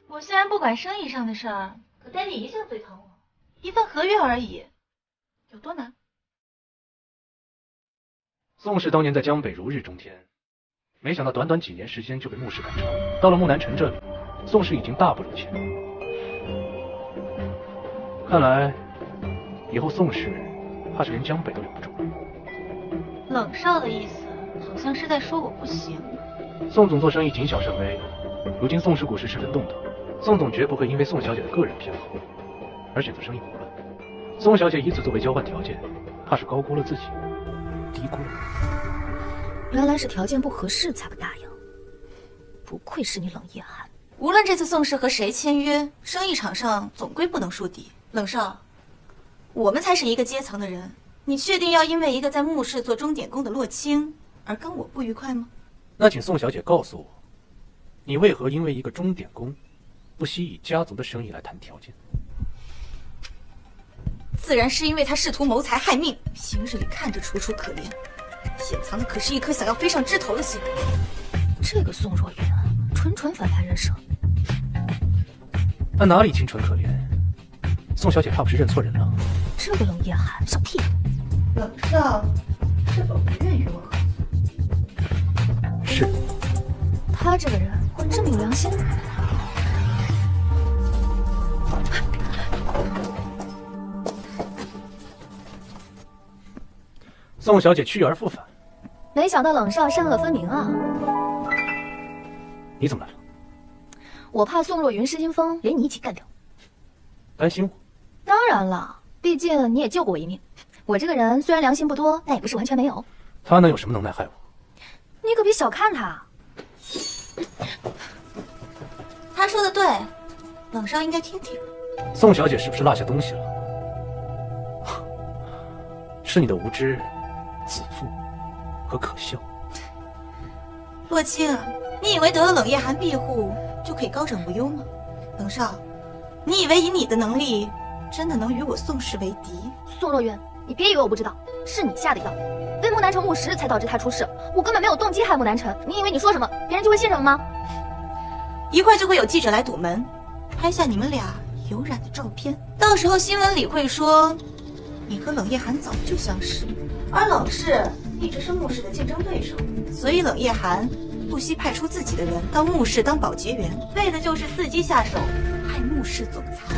我虽然不管生意上的事儿，可Daddy一向最疼我，一份合约而已，有多难？宋氏当年在江北如日中天。没想到短短几年时间就被穆氏赶超，到了穆南辰这里，宋氏已经大不如前。看来，以后宋氏怕是连江北都留不住了。冷少的意思好像是在说我不行。宋总做生意谨小慎微，如今宋氏股市十分动荡，宋总绝不会因为宋小姐的个人偏好而选择生意不论。宋小姐以此作为交换条件，怕是高估了自己，低估了我。原来是条件不合适才不答应，不愧是你冷夜寒。无论这次宋氏和谁签约，生意场上总归不能树敌。冷少，我们才是一个阶层的人，你确定要因为一个在穆氏做钟点工的洛清而跟我不愉快吗？那请宋小姐告诉我，你为何因为一个钟点工，不惜以家族的生意来谈条件？自然是因为他试图谋财害命，平日里看着楚楚可怜，潜藏的可是一颗想要飞上枝头的心。这个宋若云，纯反派人设。他哪里清纯可怜？宋小姐怕不是认错人了？这个冷夜寒小屁，冷少是否不愿与我合作？是。他这个人会这么有良心？宋小姐去而复返，没想到冷少善恶分明啊！你怎么来了？我怕宋若云失心疯，连你一起干掉。担心我？当然了，毕竟你也救过我一命。我这个人虽然良心不多，但也不是完全没有。他能有什么能耐害我？你可别小看他。他说的对，冷少应该听听。宋小姐是不是落下东西了？是你的无知、自负和可笑。洛清，你以为得了冷夜寒庇护就可以高枕无忧吗？冷少，你以为以你的能力真的能与我宋氏为敌？宋若云，你别以为我不知道，是你下的药，为木南城误食才导致他出事。我根本没有动机害木南城，你以为你说什么别人就会信什么吗？一会儿就会有记者来堵门，拍下你们俩有染的照片，到时候新闻里会说你和冷夜寒早就相识，而冷氏一直是穆氏的竞争对手，所以冷夜寒不惜派出自己的人到穆氏当保洁员，为的就是伺机下手害穆氏总裁。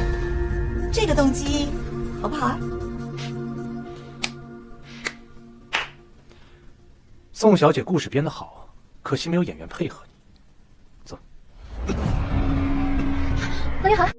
这个动机好不好啊？宋小姐故事编得好，可惜没有演员配合你。走。冷夜寒。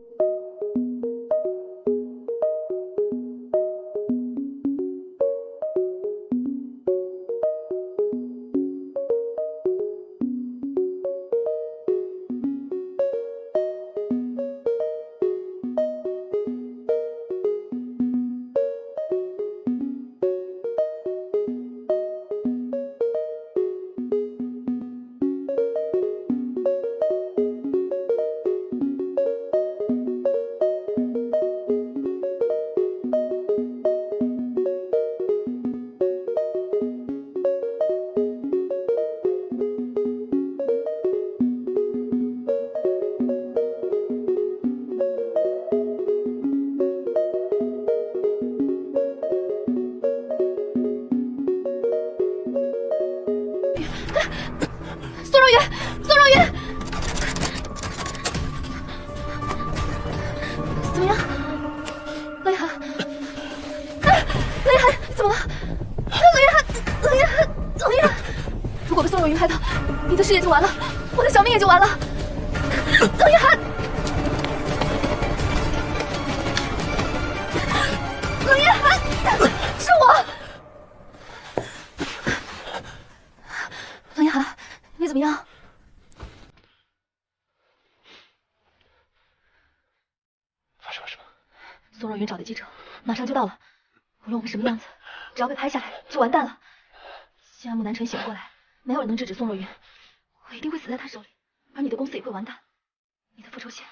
怎么样，冷夜寒？冷夜寒怎么了？冷夜寒！如果被宋若云拍到，你的事业就完了，我的小命也就完了。冷夜寒！冷夜寒，是我。冷夜寒，你怎么样？宋若云找的记者马上就到了，无论我们什么样子，只要被拍下来就完蛋了。现在木南城醒过来，没有人能制止宋若云，我一定会死在他手里，而你的公司也会完蛋，你的复仇线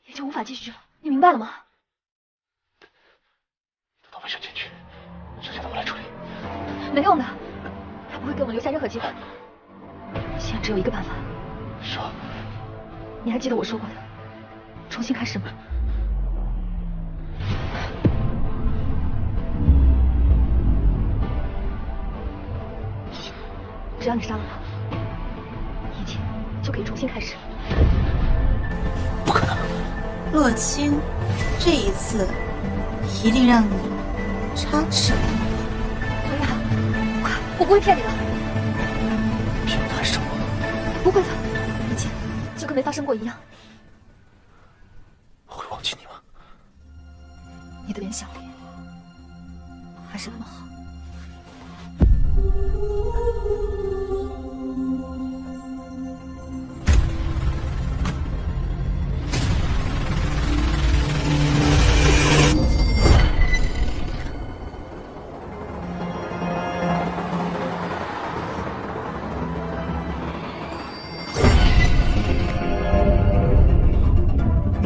也就无法继续了，你明白了吗？都到卫生间去，剩下的我来处理。没用的，他不会给我们留下任何机会。现在只有一个办法。说，你还记得我说过的，重新开始吗？只要你杀了他，一切就可以重新开始。不可能！洛清，这一次一定让你插翅。冷夜寒，快，我不会骗你的。骗我的还是我？不会的，一切就跟没发生过一样。我会忘记你吗？你的脸小脸还是那么好。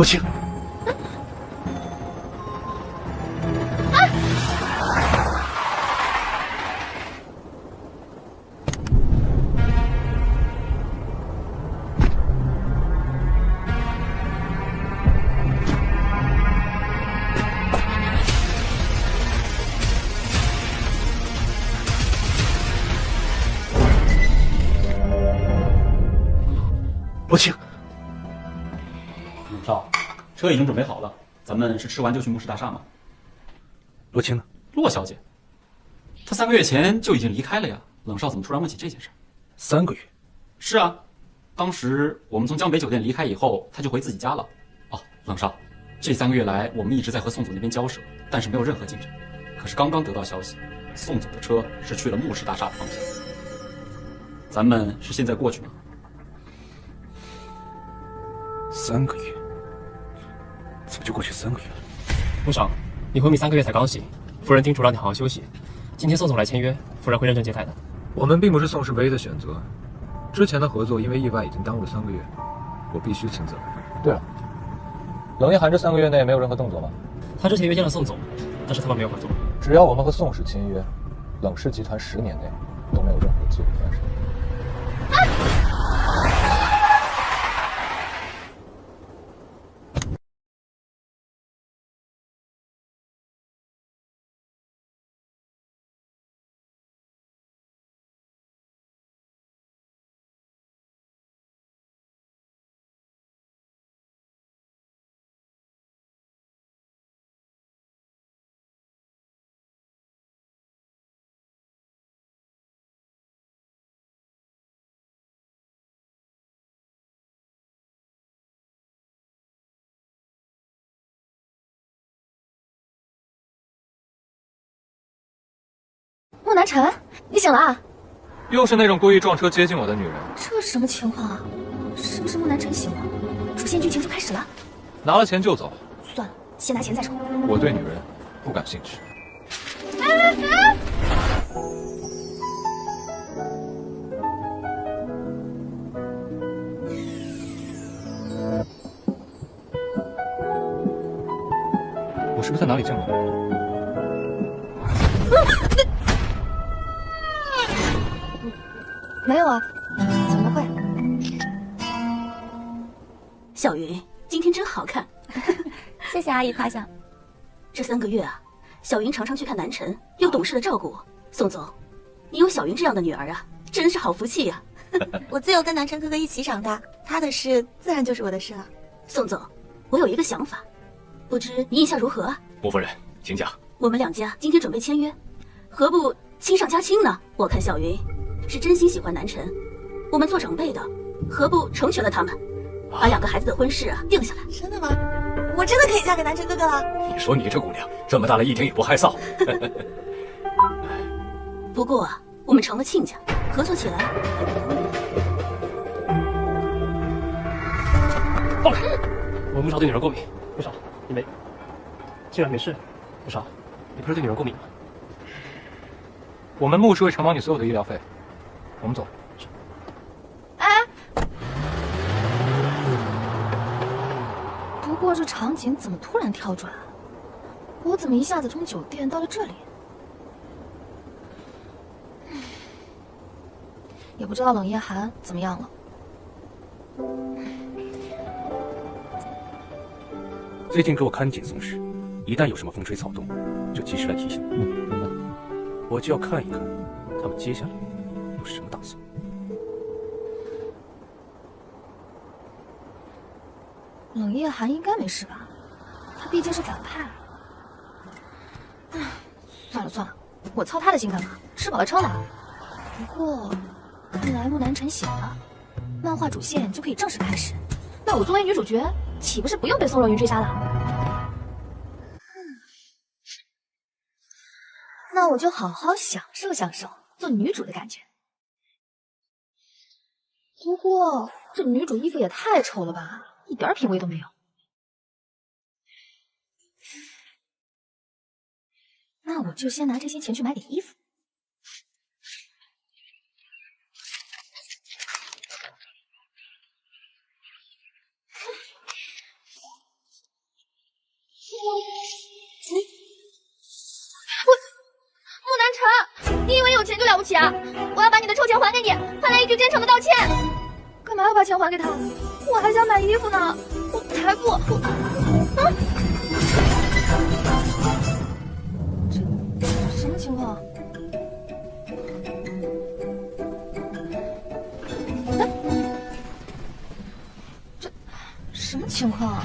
陆青，陆青，冷少，车已经准备好了，咱们是吃完就去慕氏大厦吗？陆青呢？洛小姐，她3个月前就已经离开了呀。冷少怎么突然问起这件事？3个月？是啊，当时我们从江北酒店离开以后，她就回自己家了。哦，冷少，这3个月来，我们一直在和宋总那边交涉，但是没有任何进展。可是刚刚得到消息，宋总的车是去了慕氏大厦的方向。咱们是现在过去吗？3个月？怎么就过去3个月了？陆少，你昏迷3个月才刚醒，夫人叮嘱让你好好休息。今天宋总来签约，夫人会认真接待的。我们并不是宋氏唯一的选择，之前的合作因为意外已经耽误了3个月，我必须亲自来。对了，冷夜寒这3个月内没有任何动作吗？他之前约见了宋总，但是他们没有合作。只要我们和宋氏签约，冷氏集团10年内都没有任何机会翻身。穆南辰，你醒了啊？又是那种故意撞车接近我的女人，这什么情况啊？是不是穆南辰醒了，主线剧情就开始了？拿了钱就走。算了，先拿钱再说。我对女人不感兴趣。我是不是在哪里见过你？没有啊，怎么会？小云今天真好看，谢谢阿姨夸奖。这3个月啊，小云常常去看南辰，又懂事的照顾我。宋总，你有小云这样的女儿啊，真是好福气呀！我自幼跟南辰哥哥一起长大，他的事自然就是我的事了。宋总，我有一个想法，不知你意下如何啊？穆夫人，请讲。我们2家今天准备签约，何不亲上加亲呢？我看小云是真心喜欢南辰，我们做长辈的，何不成全了他们，把2个孩子的婚事啊定下来？真的吗？我真的可以嫁给南辰哥哥了？你说你这姑娘这么大了，一点也不害臊。不过啊，我们成了亲家，合作起来还不方便。放开！我穆少对女人过敏。穆少，你没，竟然没事？穆少，你不是对女人过敏吗？我们穆氏会承包你所有的医疗费，我们走。哎，不过这场景怎么突然跳转？我怎么一下子从酒店到了这里？也不知道冷夜寒怎么样了。最近给我看紧宋氏，一旦有什么风吹草动，就及时来提醒我。明白。我就要看一看他们接下来又是什么打算。冷夜寒应该没事吧？他毕竟是反派。唉，算了算了，我操他的心干嘛？吃饱了撑的。不过，看来穆南辰醒了，漫画主线就可以正式开始。那我作为女主角，岂不是不用被宋若云追杀了？那我就好好享受享受做女主的感觉。不过这女主衣服也太丑了吧，一点品味都没有。那我就先拿这些钱去买点衣服。不起啊！我要把你的臭钱还给你，换来一句真诚的道歉。干嘛要把钱还给他？我还想买衣服呢，我才不……这什么情况？这什么情况啊？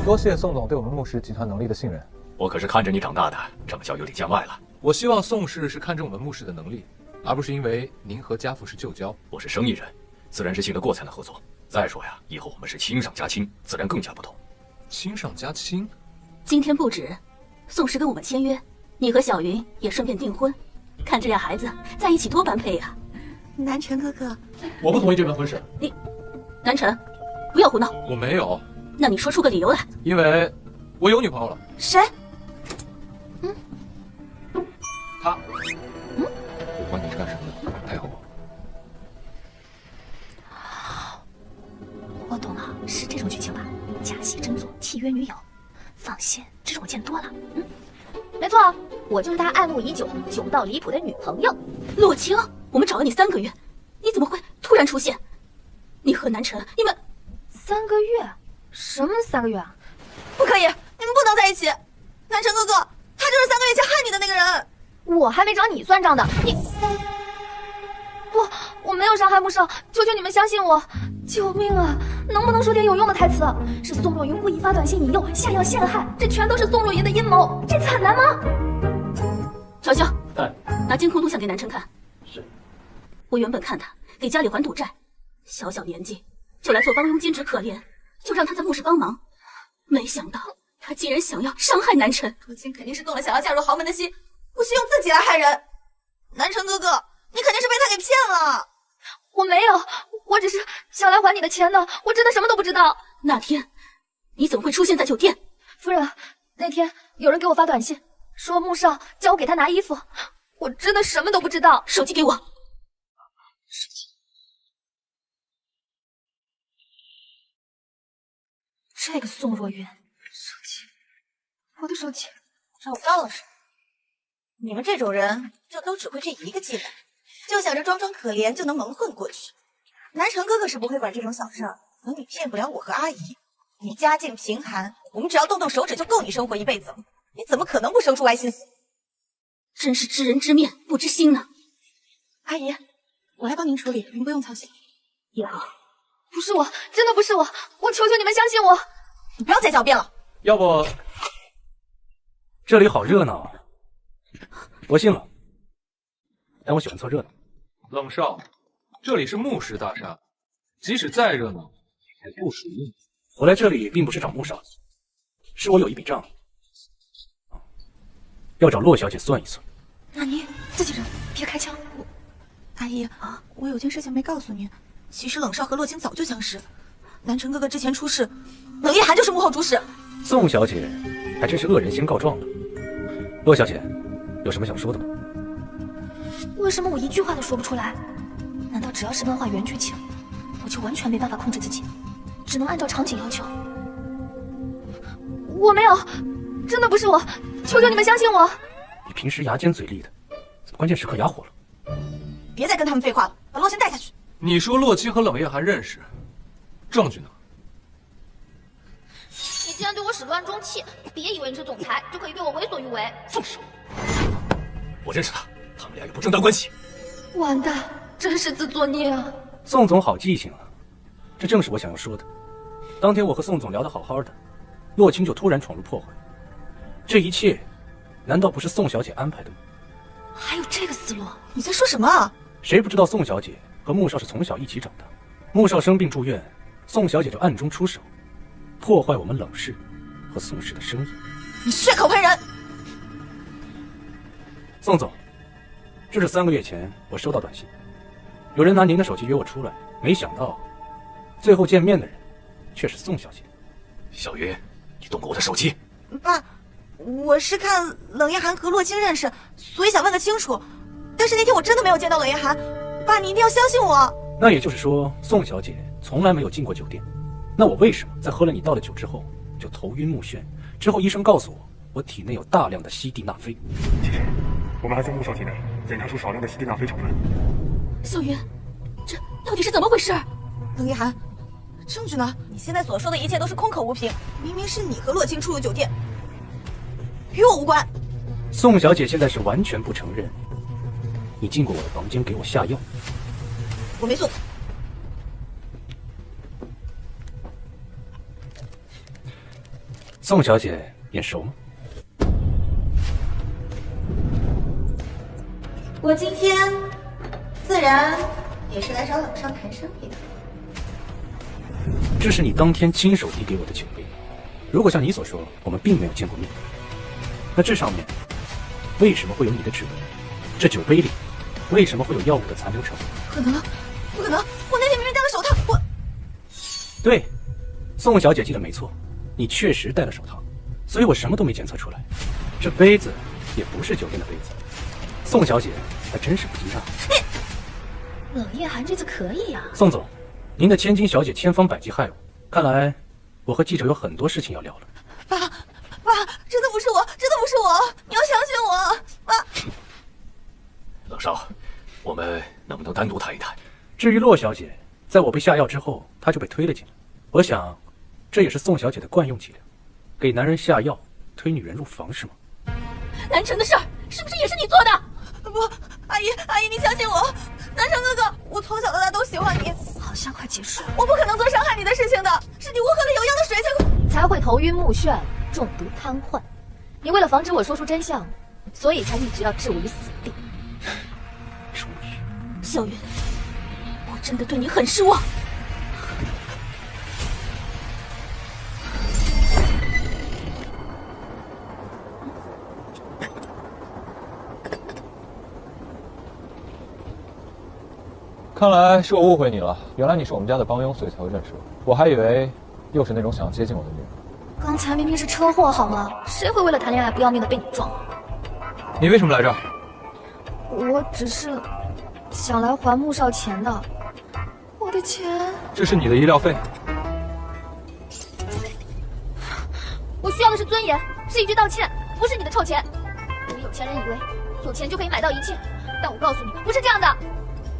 多谢宋总对我们穆氏集团能力的信任。我可是看着你长大的，这么小有点见外了。我希望宋氏是看中我们穆氏的能力，而不是因为您和家父是旧交。我是生意人，自然是信得过才能合作。再说呀，以后我们是亲上加亲，自然更加不同。亲上加亲？今天不止，宋氏跟我们签约，你和小云也顺便订婚，看这俩孩子在一起多般配呀！南辰哥哥，我不同意这门婚事。你，南辰，不要胡闹！我没有。那你说出个理由来。因为我有女朋友了。谁？她。我管你是干什么的，太后。我懂了，是这种剧情吧？假戏真做，契约女友。放心，这种我见多了。没错，我就是他爱慕已久、久到离谱的女朋友洛清。我们找了你3个月，你怎么会突然出现？你和南辰，你们3个月？什么3个月啊？不可以，你们不能在一起。南辰哥哥，他就是3个月前害你的那个人。我还没找你算账的，你不，我没有伤害穆少，求求你们相信我！救命啊！能不能说点有用的台词？是宋若云故意发短信引诱、下药陷害，这全都是宋若云的阴谋，这次很难吗？乔潇，拿监控录像给南辰看。是。我原本看他给家里还赌债，小小年纪就来做帮佣兼职，可怜，就让他在穆氏帮忙。没想到他竟然想要伤害南辰。若清肯定是动了想要嫁入豪门的心，不惜用自己来害人。南辰哥哥，你肯定是被他给骗了。我没有，我只是想来还你的钱的，我真的什么都不知道。那天你怎么会出现在酒店？夫人，那天有人给我发短信，说穆少叫我给他拿衣服，我真的什么都不知道。手机给我。手机。这个宋若云，手机，我的手机找不到了是吗？你们这种人就都只会这一个技能，就想着装装可怜就能蒙混过去。南辰哥哥是不会管这种小事儿，可你骗不了我和阿姨。你家境贫寒，我们只要动动手指就够你生活一辈子了，你怎么可能不生出歪心思？真是知人知面不知心呢。阿姨，我来帮您处理，您不用操心。也好。不是我，真的不是我，我求求你们相信我。你不要再狡辩了。要不，这里好热闹啊！我信了，但我喜欢凑热闹。冷少，这里是穆氏大厦，即使再热闹，也不属于你。我来这里并不是找穆少，是我有一笔账，要找洛小姐算一算。那你自己人，别开枪。阿姨啊，我有件事情没告诉您。其实冷少和洛清早就相识，南辰哥哥之前出事，冷夜寒就是幕后主使。宋小姐还真是恶人先告状了。洛小姐，有什么想说的吗？为什么我一句话都说不出来？难道只要是漫画原剧情，我就完全没办法控制自己，只能按照场景要求？我没有，真的不是我，求求你们相信我。你平时牙尖嘴利的，怎么关键时刻哑火了？别再跟他们废话了，把洛清带下去。你说洛清和冷夜寒认识，证据呢？你既然对我始乱终弃，别以为你是总裁就可以对我为所欲为。放手！我认识他，他们俩有不正当关系。完蛋，真是自作孽啊！宋总好记性啊，这正是我想要说的。当天我和宋总聊得好好的，洛清就突然闯入破坏，这一切难道不是宋小姐安排的吗？还有这个思路？你在说什么啊？谁不知道宋小姐和穆少是从小一起长大，穆少生病住院，宋小姐就暗中出手，破坏我们冷氏和宋氏的生意。你血口喷人！宋总，这是3个月前我收到短信，有人拿您的手机约我出来，没想到最后见面的人却是宋小姐。小云，你动过我的手机？爸，我是看冷夜寒和洛清认识，所以想问个清楚。但是那天我真的没有见到冷夜寒，爸，你一定要相信我。那也就是说，宋小姐从来没有进过酒店。那我为什么在喝了你倒的酒之后就头晕目眩？之后医生告诉我，我体内有大量的西地那非。姐姐，我们还在穆少体内。检查出少量的西地那非成分。小云，这到底是怎么回事？冷一涵，证据呢？你现在所说的一切都是空口无凭，明明是你和洛清出入酒店，与我无关。宋小姐现在是完全不承认你进过我的房间给我下药。我没做。宋小姐眼熟吗？我今天自然也是来找冷少谈生意的。这是你当天亲手递给我的酒杯。如果像你所说，我们并没有见过面，那这上面为什么会有你的指纹？这酒杯里为什么会有药物的残留成分？不可能，不可能！我那天明明戴了手套，我……对，宋小姐记得没错，你确实戴了手套，所以我什么都没检测出来。这杯子也不是酒店的杯子，宋小姐还真是不经账。冷夜寒这次可以呀。宋总，您的千金小姐千方百计害我，看来我和记者有很多事情要聊了。爸，真的不是我，真的不是我，你要相信我，爸。冷少，我们能不能单独谈一谈？至于洛小姐，在我被下药之后，她就被推了进来。我想，这也是宋小姐的惯用伎俩，给男人下药，推女人入房是吗？南城的事儿是不是也是你做的？不，阿姨，你相信我，南城哥哥，我从小到大都喜欢你。好像快结束了，我不可能做伤害你的事情的，是你误喝了有药的水才会头晕目眩、中毒瘫痪。你为了防止我说出真相，所以才一直要置我于死地。终于，小云，我真的对你很失望。看来是我误会你了，原来你是我们家的帮佣，所以才会认识我。我还以为又是那种想要接近我的女人。刚才明明是车祸好吗？谁会为了谈恋爱不要命的被你撞？你为什么来这儿？我只是想来还穆少钱的。我的钱，这是你的医疗费。我需要的是尊严，是一句道歉，不是你的臭钱。我有钱人以为有钱就可以买到一切，但我告诉你，不是这样的。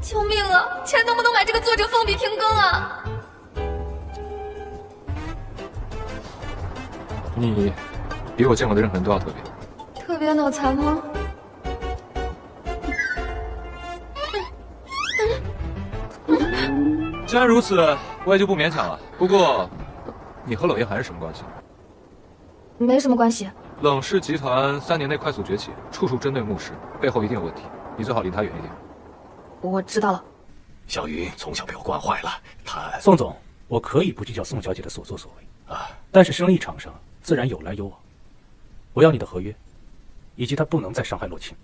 救命啊！钱能不能买这个作者封笔停更啊？你比我见过的任何人都要特别。特别脑残吗？既然如此，我也就不勉强了。不过，你和冷夜寒是什么关系？没什么关系。冷氏集团3年内快速崛起，处处针对穆氏，背后一定有问题。你最好离他远一点。我知道了。小云从小被我惯坏了，她……宋总，我可以不计较宋小姐的所作所为啊，但是生意场上自然有来有往。我要你的合约，以及她不能再伤害洛清。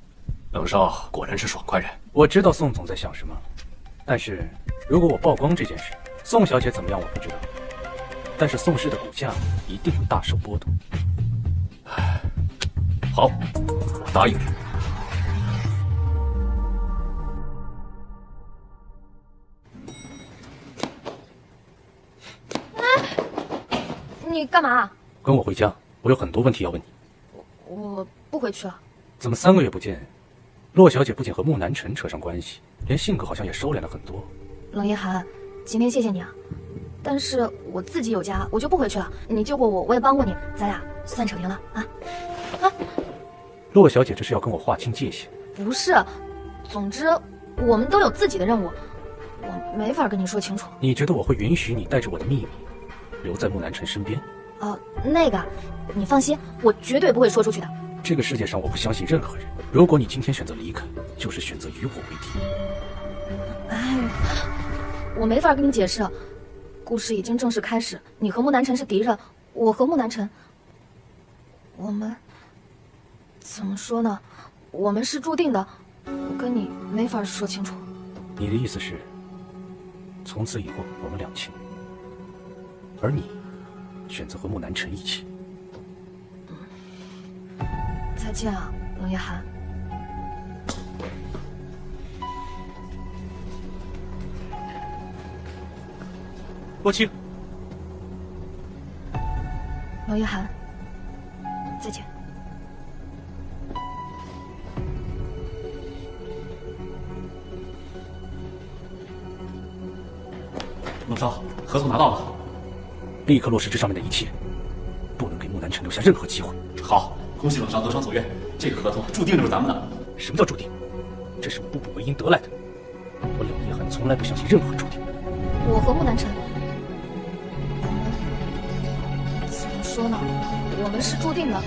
冷少果然是爽快人。我知道宋总在想什么，但是如果我曝光这件事，宋小姐怎么样我不知道，但是宋氏的股价一定会大受波动。好，我答应你。你干嘛？跟我回家，我有很多问题要问你。我不回去了。怎么3个月不见，洛小姐不仅和穆南辰扯上关系，连性格好像也收敛了很多。冷夜寒，今天谢谢你啊，但是我自己有家，我就不回去了。你救过我，我也帮过你，咱俩算扯平了啊！洛小姐这是要跟我划清界限？不是，总之我们都有自己的任务，我没法跟你说清楚。你觉得我会允许你带着我的秘密留在穆南辰身边？那个，你放心，我绝对不会说出去的。这个世界上我不相信任何人。如果你今天选择离开，就是选择与我为敌。我没法跟你解释，故事已经正式开始。你和穆南辰是敌人，我和穆南辰，我们怎么说呢？我们是注定的，我跟你没法说清楚。你的意思是，从此以后我们两清，而你选择和穆南辰一起？再见啊，冷夜寒。洛清，冷夜寒，再见。少，合同拿到了，立刻落实这上面的一切，不能给木南辰留下任何机会。好，恭喜冷少得偿所愿，这个合同注定就是咱们的。什么叫注定？这是我步步为营得来的。我冷夜寒从来不相信任何注定。我和木南辰，怎么说呢？我们是注定的。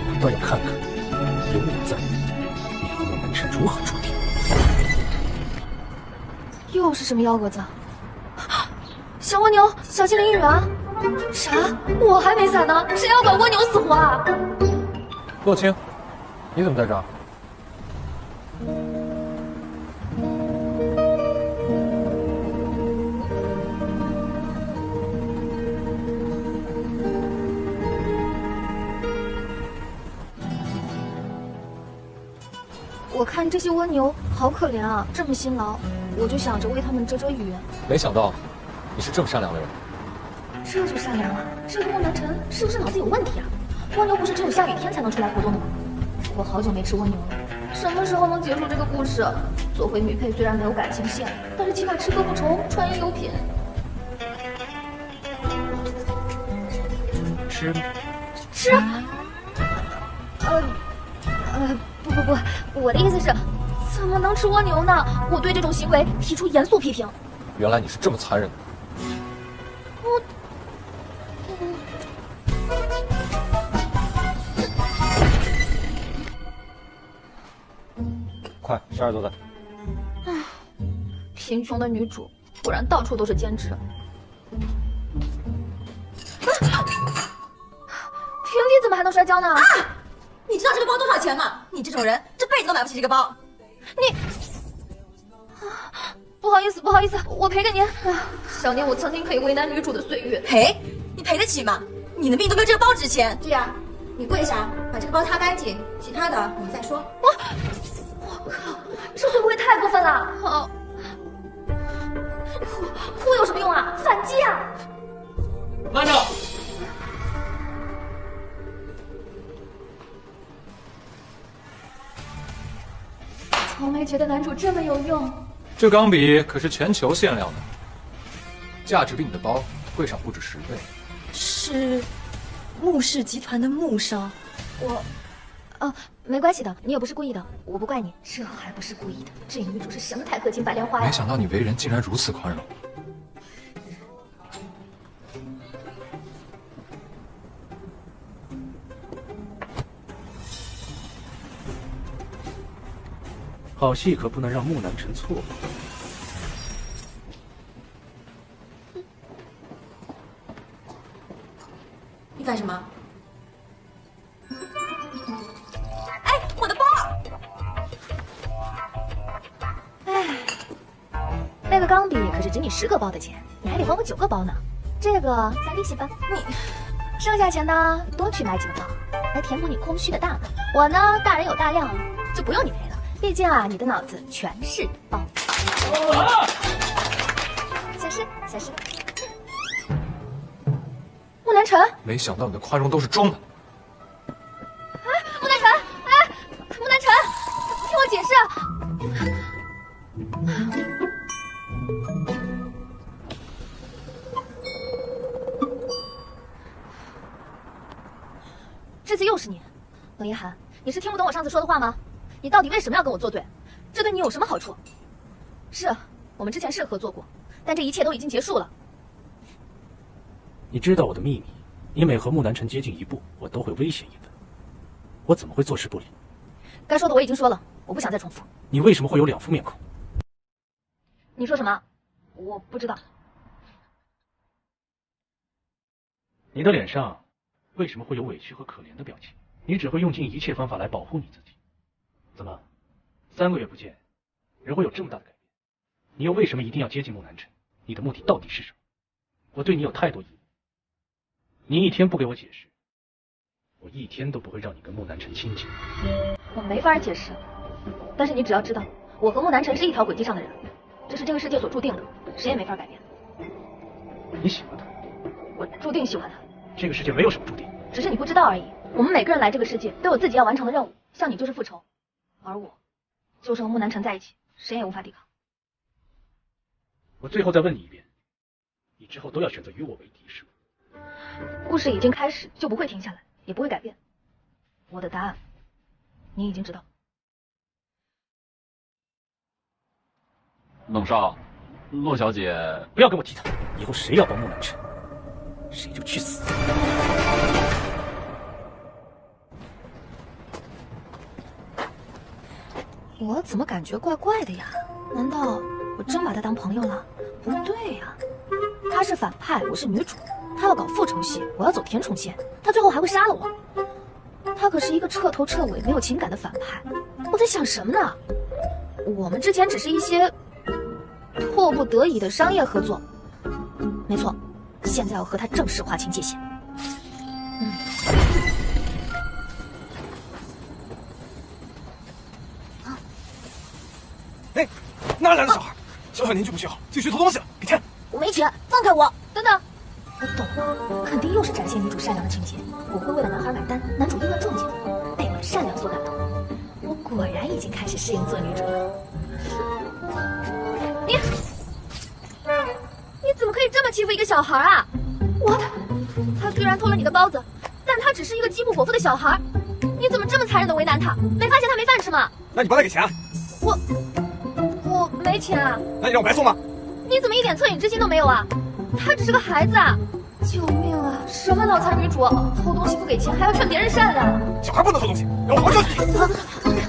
我倒要看看，有我在，你和木南辰如何注定。又是什么幺蛾子？小蜗牛，小精灵一员。啥？我还没死呢，谁要管蜗牛死活啊？洛清，你怎么在这儿？我看这些蜗牛好可怜啊，这么辛劳，我就想着为他们遮遮雨。没想到你是这么善良的人。这就善良了？这个木南辰是不是脑子有问题啊？蜗牛不是只有下雨天才能出来活动的吗？我好久没吃蜗牛了，什么时候能结束这个故事？做回女配虽然没有感情线，但是起码吃喝不愁，穿衣有品。吃吗？吃。不，我的意思是，怎么能吃蜗牛呢？我对这种行为提出严肃批评。原来你是这么残忍的。快，12都在。贫穷的女主果然到处都是兼职。平底怎么还能摔跤呢？啊！你知道这个包多少钱吗？你这种人这辈子都买不起这个包。你，不好意思，我赔给您。想念我曾经可以为难女主的岁月。赔？你赔得起吗？你的命都没有这个包值钱。这样，你跪下，把这个包擦干净，其他的我们再说。我靠，这会不会太过分了？好，哭有什么用啊？反击啊！慢着！从没觉得男主这么有用。这钢笔可是全球限量的，价值比你的包贵上不止10倍。是穆氏集团的穆少。没关系的，你也不是故意的，我不怪你。这还不是故意的，这女主是什么太客气白莲花呀？没想到你为人竟然如此宽容。好戏可不能让木南辰错过。你干什么？哎，我的包！哎，那个钢笔可是值你10个包的钱，你还得还我9个包呢。这个算利息吧。你剩下钱呢，多去买几个包，来填补你空虚的大脑。我呢，大人有大量，就不用你赔了。毕竟啊，你的脑子全是包。小事。木南辰，没想到你的宽容都是装的。木南辰，木南辰，听我解释。这次又是你，冷夜寒，你是听不懂我上次说的话吗？你到底为什么要跟我作对？这对你有什么好处？是我们之前是合作过，但这一切都已经结束了。你知道我的秘密，你每和木南辰接近一步，我都会危险一分。我怎么会坐视不理？该说的我已经说了，我不想再重复。你为什么会有2副面孔？你说什么？我不知道。你的脸上为什么会有委屈和可怜的表情？你只会用尽一切方法来保护你自己。怎么，3个月不见，人会有这么大的改变？你又为什么一定要接近木南辰？你的目的到底是什么？我对你有太多疑问，你一天不给我解释，我一天都不会让你跟木南辰亲近。我没法解释，但是你只要知道，我和木南辰是一条轨迹上的人，这是这个世界所注定的，谁也没法改变。你喜欢他？我注定喜欢他。这个世界没有什么注定，只是你不知道而已。我们每个人来这个世界都有自己要完成的任务，像你就是复仇，而我就是和木南辰在一起，谁也无法抵抗。我最后再问你一遍，你之后都要选择与我为敌是吗？故事已经开始，就不会停下来，也不会改变。我的答案，你已经知道。冷少，洛小姐，不要跟我提他，以后谁要帮穆南辰，谁就去死。我怎么感觉怪怪的呀？难道我真把他当朋友了？不对呀，他是反派，我是女主，他要搞复仇戏，我要走甜宠线，他最后还会杀了我。他可是一个彻头彻尾没有情感的反派。我在想什么呢？我们之前只是一些迫不得已的商业合作。没错，现在要和他正式划清界限。哎，哪来的小孩？小小年纪不学好，就学偷东西了，给钱！我没钱，放开我！等等，我懂了，肯定又是展现女主善良的情节。我会为了男孩买单，男主意乱撞见，被我善良所感动。我果然已经开始适应做女主了。你怎么可以这么欺负一个小孩啊？他虽然偷了你的包子，但他只是一个鸡不果腹的小孩。你怎么这么残忍的为难他？没发现他没饭吃吗？那你帮他给钱啊？我没钱啊。那你让我白送吗？你怎么一点恻隐之心都没有啊？他只是个孩子啊！救命啊！什么脑残女主，偷东西不给钱，还要劝别人善良。小孩不能偷东西，让我活救你！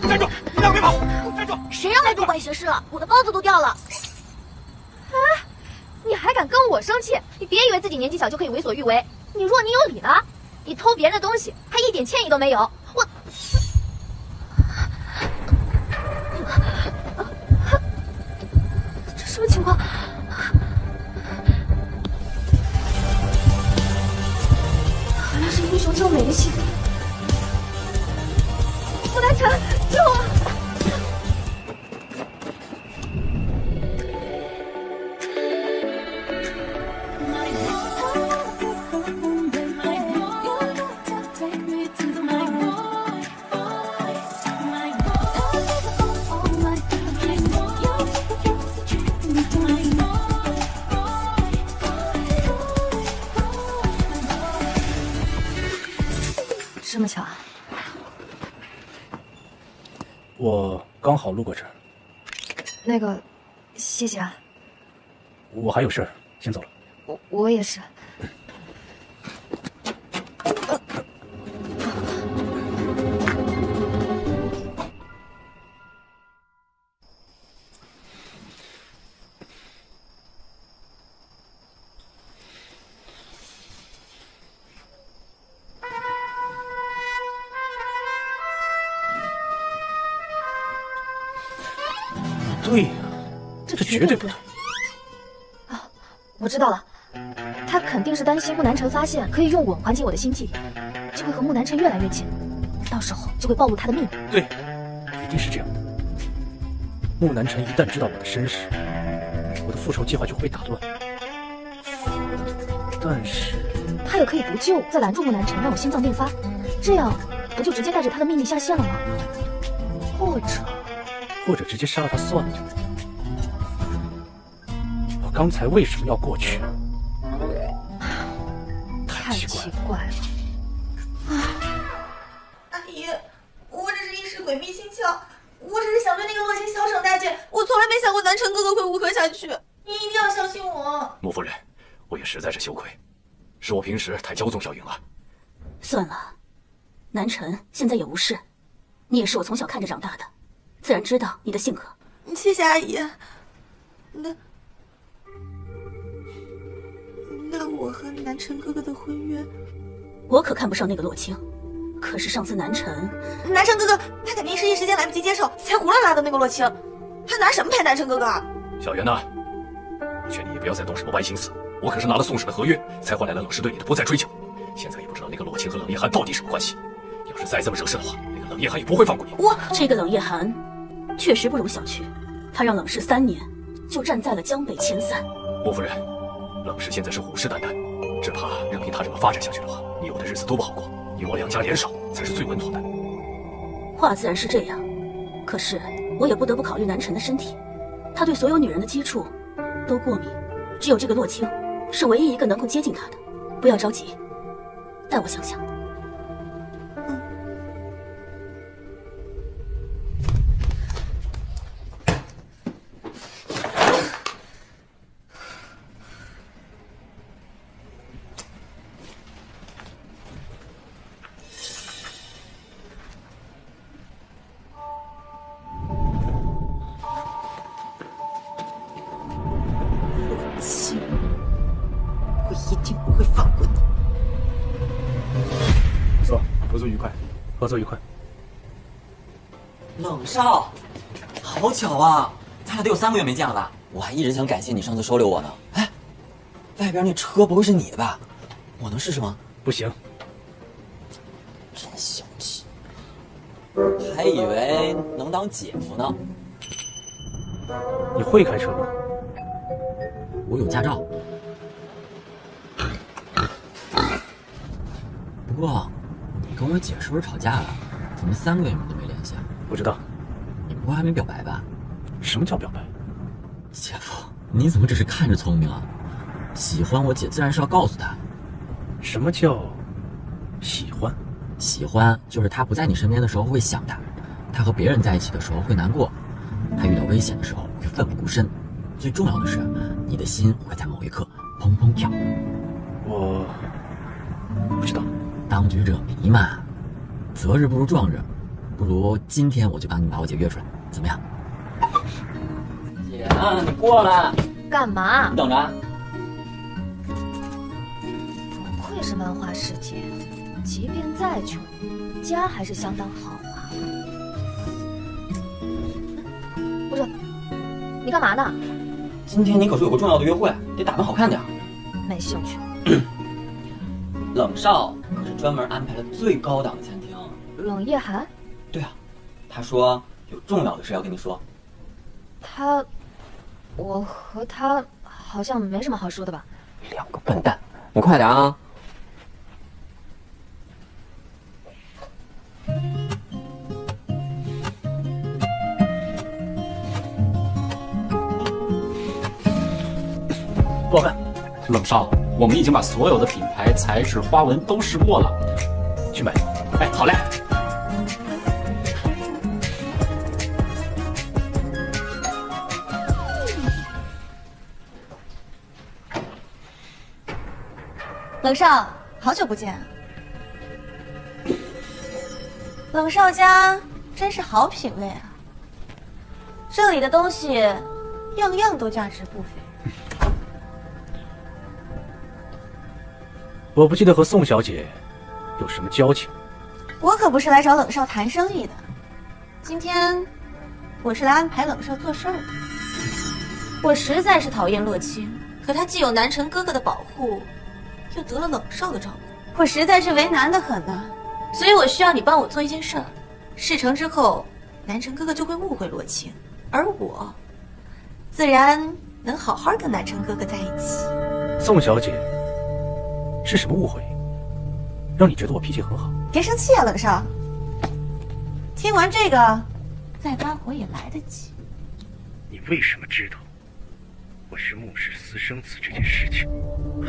站住！你两个别跑！站住！谁让他多管闲事了？我的包子都掉了。啊！你还敢跟我生气？你别以为自己年纪小就可以为所欲为。你若你有理了，你偷别人的东西，还一点歉意都没有。我。这什么情况？好像是英雄救美的戏。穆南辰，救我！这么巧啊！我刚好路过这儿。那个，谢谢啊。我还有事儿，先走了。我也是。对呀，这绝对不对。啊，我知道了，他肯定是担心穆南辰发现可以用吻缓解我的心悸，就会和穆南辰越来越近，到时候就会暴露他的秘密。对，一定是这样的。穆南辰一旦知道我的身世，我的复仇计划就会被打乱。但是他也可以不救，再拦住穆南辰，让我心脏病发，这样不就直接带着他的秘密下线了吗？或者直接杀了他算了。我刚才为什么要过去？太奇怪了。阿姨，我只是一时鬼迷心窍，我只是想对那个洛星小省大姐，我从来没想过南辰哥哥会无可下去。你一定要相信我。穆夫人，我也实在是羞愧，是我平时太骄纵小云了。算了，南辰现在也无事，你也是我从小看着长大的，自然知道你的性格。谢谢阿姨。那我和南辰哥哥的婚约，我可看不上那个洛青。可是上次南辰哥哥，他肯定是一时间来不及接受，才胡乱拉的那个洛青。他拿什么陪南辰哥哥啊？小袁呐，我劝你也不要再动什么歪心思。我可是拿了宋氏的合约，才换来了冷氏对你的不再追求。现在也不知道那个洛青和冷夜寒到底什么关系。要是再这么惹事的话，那个冷夜寒也不会放过你。这个冷夜寒确实不容小觑，他让冷氏3年就站在了江北前3。穆夫人，冷氏现在是虎视眈眈，只怕任凭他这么发展下去的话，你我的日子都不好过。你我2家联手才是最稳妥的。话自然是这样，可是我也不得不考虑南辰的身体，他对所有女人的接触都过敏，只有这个洛清是唯一一个能够接近他的。不要着急，待我想想。我一定不会放过你。说，合作愉快，合作愉快。冷少，好巧啊，咱俩得有3个月没见了吧？我还一直想感谢你上次收留我呢。哎，外边那车不会是你的吧？我能试试吗？不行。真小气，还以为能当姐夫呢。你会开车吗？我有驾照。不过，你跟我姐是不是吵架了？怎么3个月你们都没联系啊？不知道。你不会还没表白吧？什么叫表白？姐夫，你怎么只是看着聪明啊？喜欢我姐自然是要告诉她。什么叫喜欢？喜欢就是他不在你身边的时候会想他，他和别人在一起的时候会难过，他遇到危险的时候会奋不顾身。最重要的是，你的心会在某一刻砰砰跳。我不知道。当局者迷嘛，择日不如撞日，不如今天我就帮你把我姐约出来，怎么样？姐啊，你过来。干嘛？你等着。不愧是漫画世界，即便再穷，家还是相当好啊。不是，你干嘛呢？今天你可是有个重要的约会，得打扮好看点。没兴趣。冷少可是专门安排了最高档的餐厅。冷夜寒？对啊，他说有重要的事要跟你说。我和他好像没什么好说的吧？2个笨蛋，你快点啊！不好看。冷少，我们已经把所有的品牌、材质、花纹都试过了，去买。哎，好嘞。冷少，好久不见。冷少家真是好品味啊，这里的东西样样都价值不菲。我不记得和宋小姐有什么交情。我可不是来找冷少谈生意的，今天我是来安排冷少做事儿的。我实在是讨厌洛清，可他既有南城哥哥的保护，又得了冷少的照顾，我实在是为难得很呐。所以我需要你帮我做一件事儿，事成之后，南城哥哥就会误会洛清，而我自然能好好跟南城哥哥在一起。宋小姐是什么误会，让你觉得我脾气很好？别生气啊，冷少。听完这个，再发火也来得及。你为什么知道我是牧师私生子这件事情？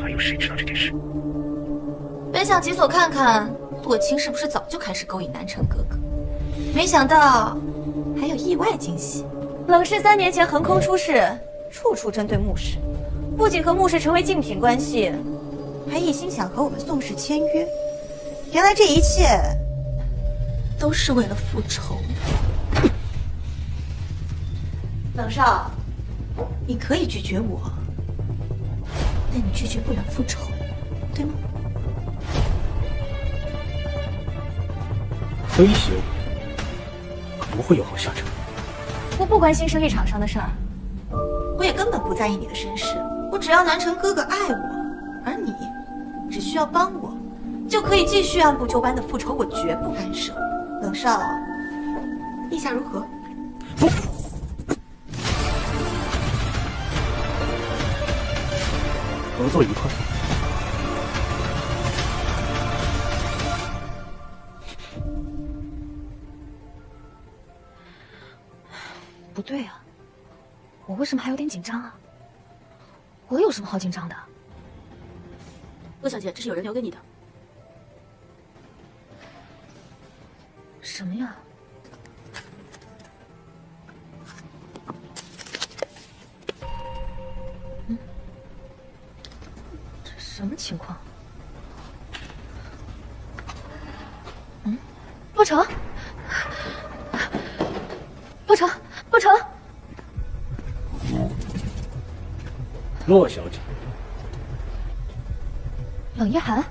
还有谁知道这件事？本想解锁看看洛清是不是早就开始勾引南城哥哥，没想到还有意外惊喜。冷氏3年前横空出世，处处针对牧氏，不仅和牧氏成为竞品关系，还一心想和我们宋氏签约。原来这一切都是为了复仇。冷少，你可以拒绝我，但你拒绝不了复仇，对吗？威胁我，不会有好下场。我不关心生意场上的事儿，我也根本不在意你的身世。我只要南城哥哥爱我，而你只需要帮我，就可以继续按部就班的复仇，我绝不干涉。冷少，意下如何？不，合作愉快。不对啊，我为什么还有点紧张啊？我有什么好紧张的？陆小姐，这是有人留给你的。什么呀？这什么情况？洛城，洛城，洛城，洛小姐，冷夜寒。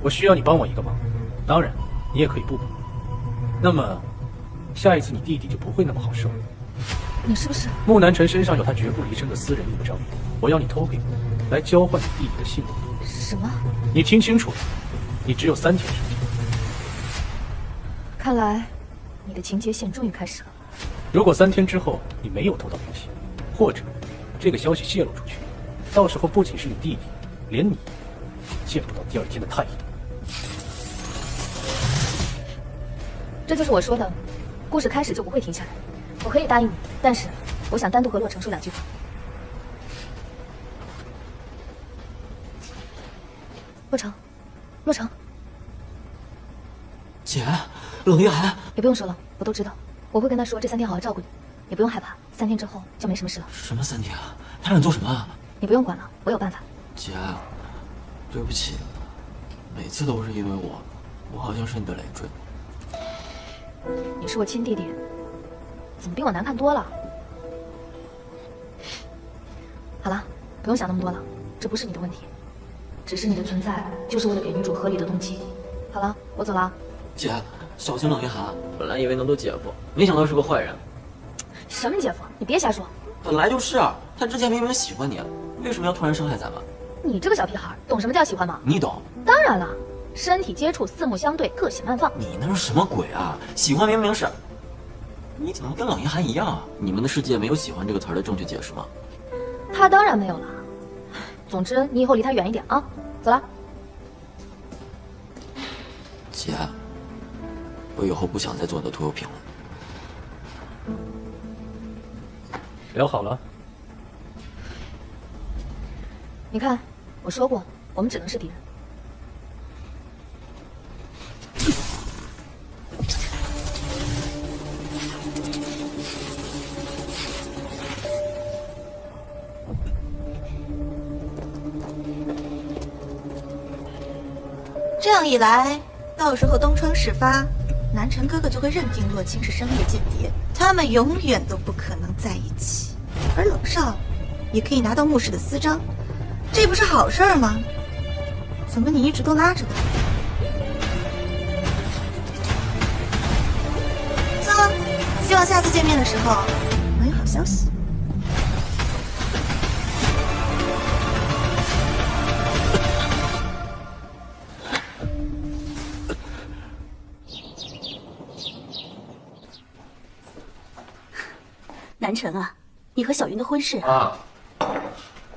我需要你帮我一个忙，当然，你也可以不帮。那么，下一次你弟弟就不会那么好受了。你是不是？木南辰身上有他绝不离身的私人印章，我要你偷给我，来交换你弟弟的性命。什么？你听清楚了，你只有3天时间。看来，你的情节线终于开始了。如果3天之后你没有偷到东西，或者这个消息泄露出去，到时候不仅是你弟弟，连你见不到第2天的太阳。这就是我说的，故事开始就不会停下来。我可以答应你，但是我想单独和洛城说2句话。洛城，洛城，姐，冷夜寒，也不用说了，我都知道。我会跟他说这3天好好照顾你，也不用害怕，3天之后就没什么事了。什么3天啊？他让你做什么啊？你不用管了，我有办法。姐，对不起，每次都是因为我好像是你的累赘。你是我亲弟弟，怎么比我难看多了？好了，不用想那么多了，这不是你的问题，只是你的存在就是为了给女主合理的动机。好了，我走了。姐，小心冷夜寒。本来以为能做姐夫，没想到是个坏人。什么姐夫？你别瞎说。本来就是，他之前明明喜欢你，为什么要突然伤害咱们？你这个小屁孩，懂什么叫喜欢吗？你懂。当然了，身体接触，四目相对，特写慢放。你那是什么鬼啊？喜欢明明是……你怎么跟冷夜寒一样啊？你们的世界没有喜欢这个词儿的正确解释吗？他当然没有了。总之，你以后离他远一点啊。走了。姐，我以后不想再做你的拖油瓶了。聊好了。你看，我说过，我们只能是敌人。这样一来，到时候东窗事发，南辰哥哥就会认定洛清是商业间谍，他们永远都不可能在一起。而冷少也可以拿到穆氏的私章，这不是好事吗？怎么你一直都拉着我？算了，希望下次见面的时候能有好消息。南辰啊，你和小云的婚事啊，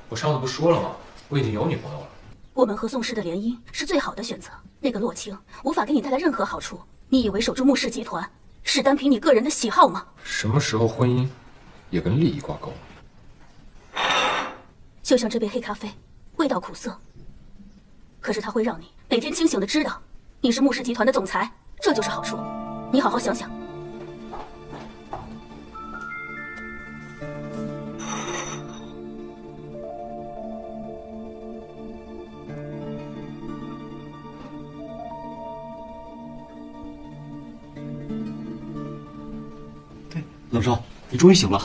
我上次不说了吗？我已经有女朋友了。我们和宋氏的联姻是最好的选择。那个洛清无法给你带来任何好处。你以为守住穆氏集团是单凭你个人的喜好吗？什么时候婚姻也跟利益挂钩？就像这杯黑咖啡，味道苦涩，可是它会让你每天清醒的知道你是穆氏集团的总裁，这就是好处。你好好想想。冷少，你终于醒了。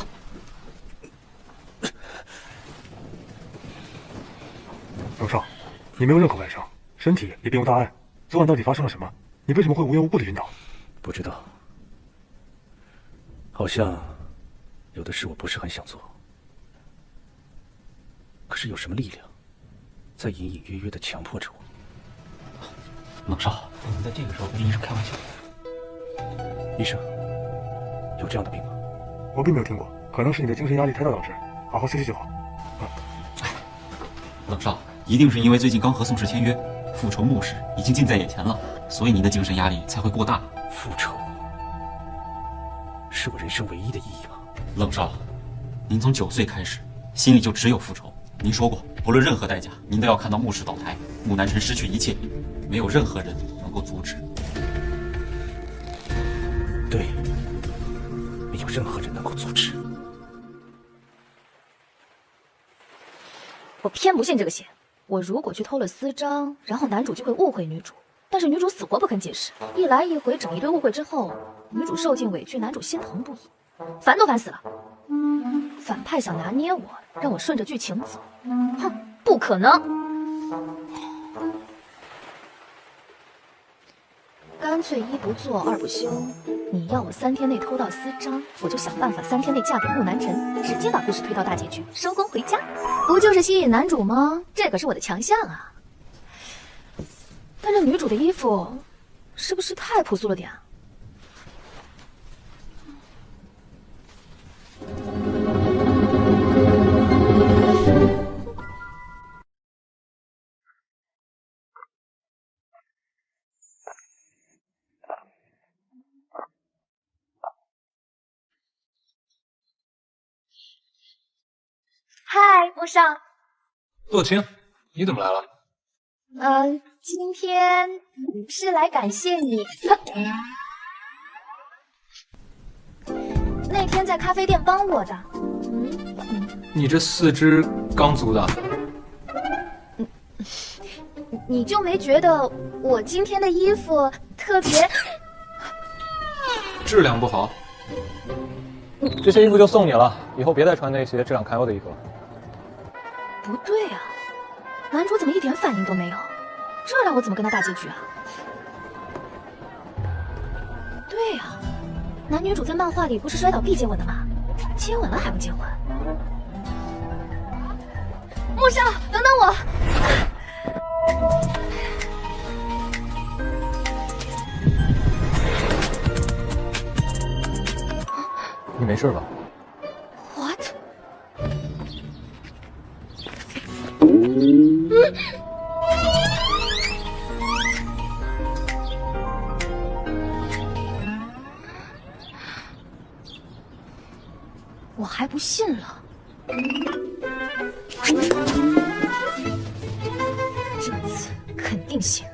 冷少，你没有任何外伤，身体也并无大碍。昨晚到底发生了什么？你为什么会无缘无故的晕倒？不知道，好像有的事我不是很想做，可是有什么力量在隐隐约约的强迫着我。冷少，不能在这个时候跟医生开玩笑。医生，有这样的病吗？我并没有听过，可能是你的精神压力太大导致。好好休息就好。冷少，一定是因为最近刚和宋氏签约，复仇穆氏已经近在眼前了，所以你的精神压力才会过大。复仇是是我人生唯一的意义吗？冷少，您从9岁开始，心里就只有复仇。您说过，不论任何代价，您都要看到穆氏倒台，穆南辰失去一切，没有任何人能够阻止。对，没有任何人能够阻止。我偏不信这个邪。我如果去偷了私章，然后男主就会误会女主，但是女主死活不肯解释，一来一回整一堆误会之后，女主受尽委屈，男主心疼不已，烦都烦死了。反派想拿捏我，让我顺着剧情走，哼，不可能。干脆一不做二不休，你要我3天内偷到私章，我就想办法3天内嫁给穆南辰，直接把故事推到大结局，收工回家。不就是吸引男主吗？这可是我的强项啊。但这女主的衣服是不是太朴素了点啊？嗨，穆少。洛清，你怎么来了？今天是来感谢你。那天在咖啡店帮我的。你这4肢刚租的？你就没觉得我今天的衣服特别？质量不好。这些衣服就送你了，以后别再穿那些质量堪忧的衣服了。不对啊，男主怎么一点反应都没有？这让我怎么跟他大结局啊？对啊，男女主在漫画里不是摔倒必接吻的吗？接吻了还不结婚？穆少，等等我！你没事吧 ？What？我还不信了。这次肯定行。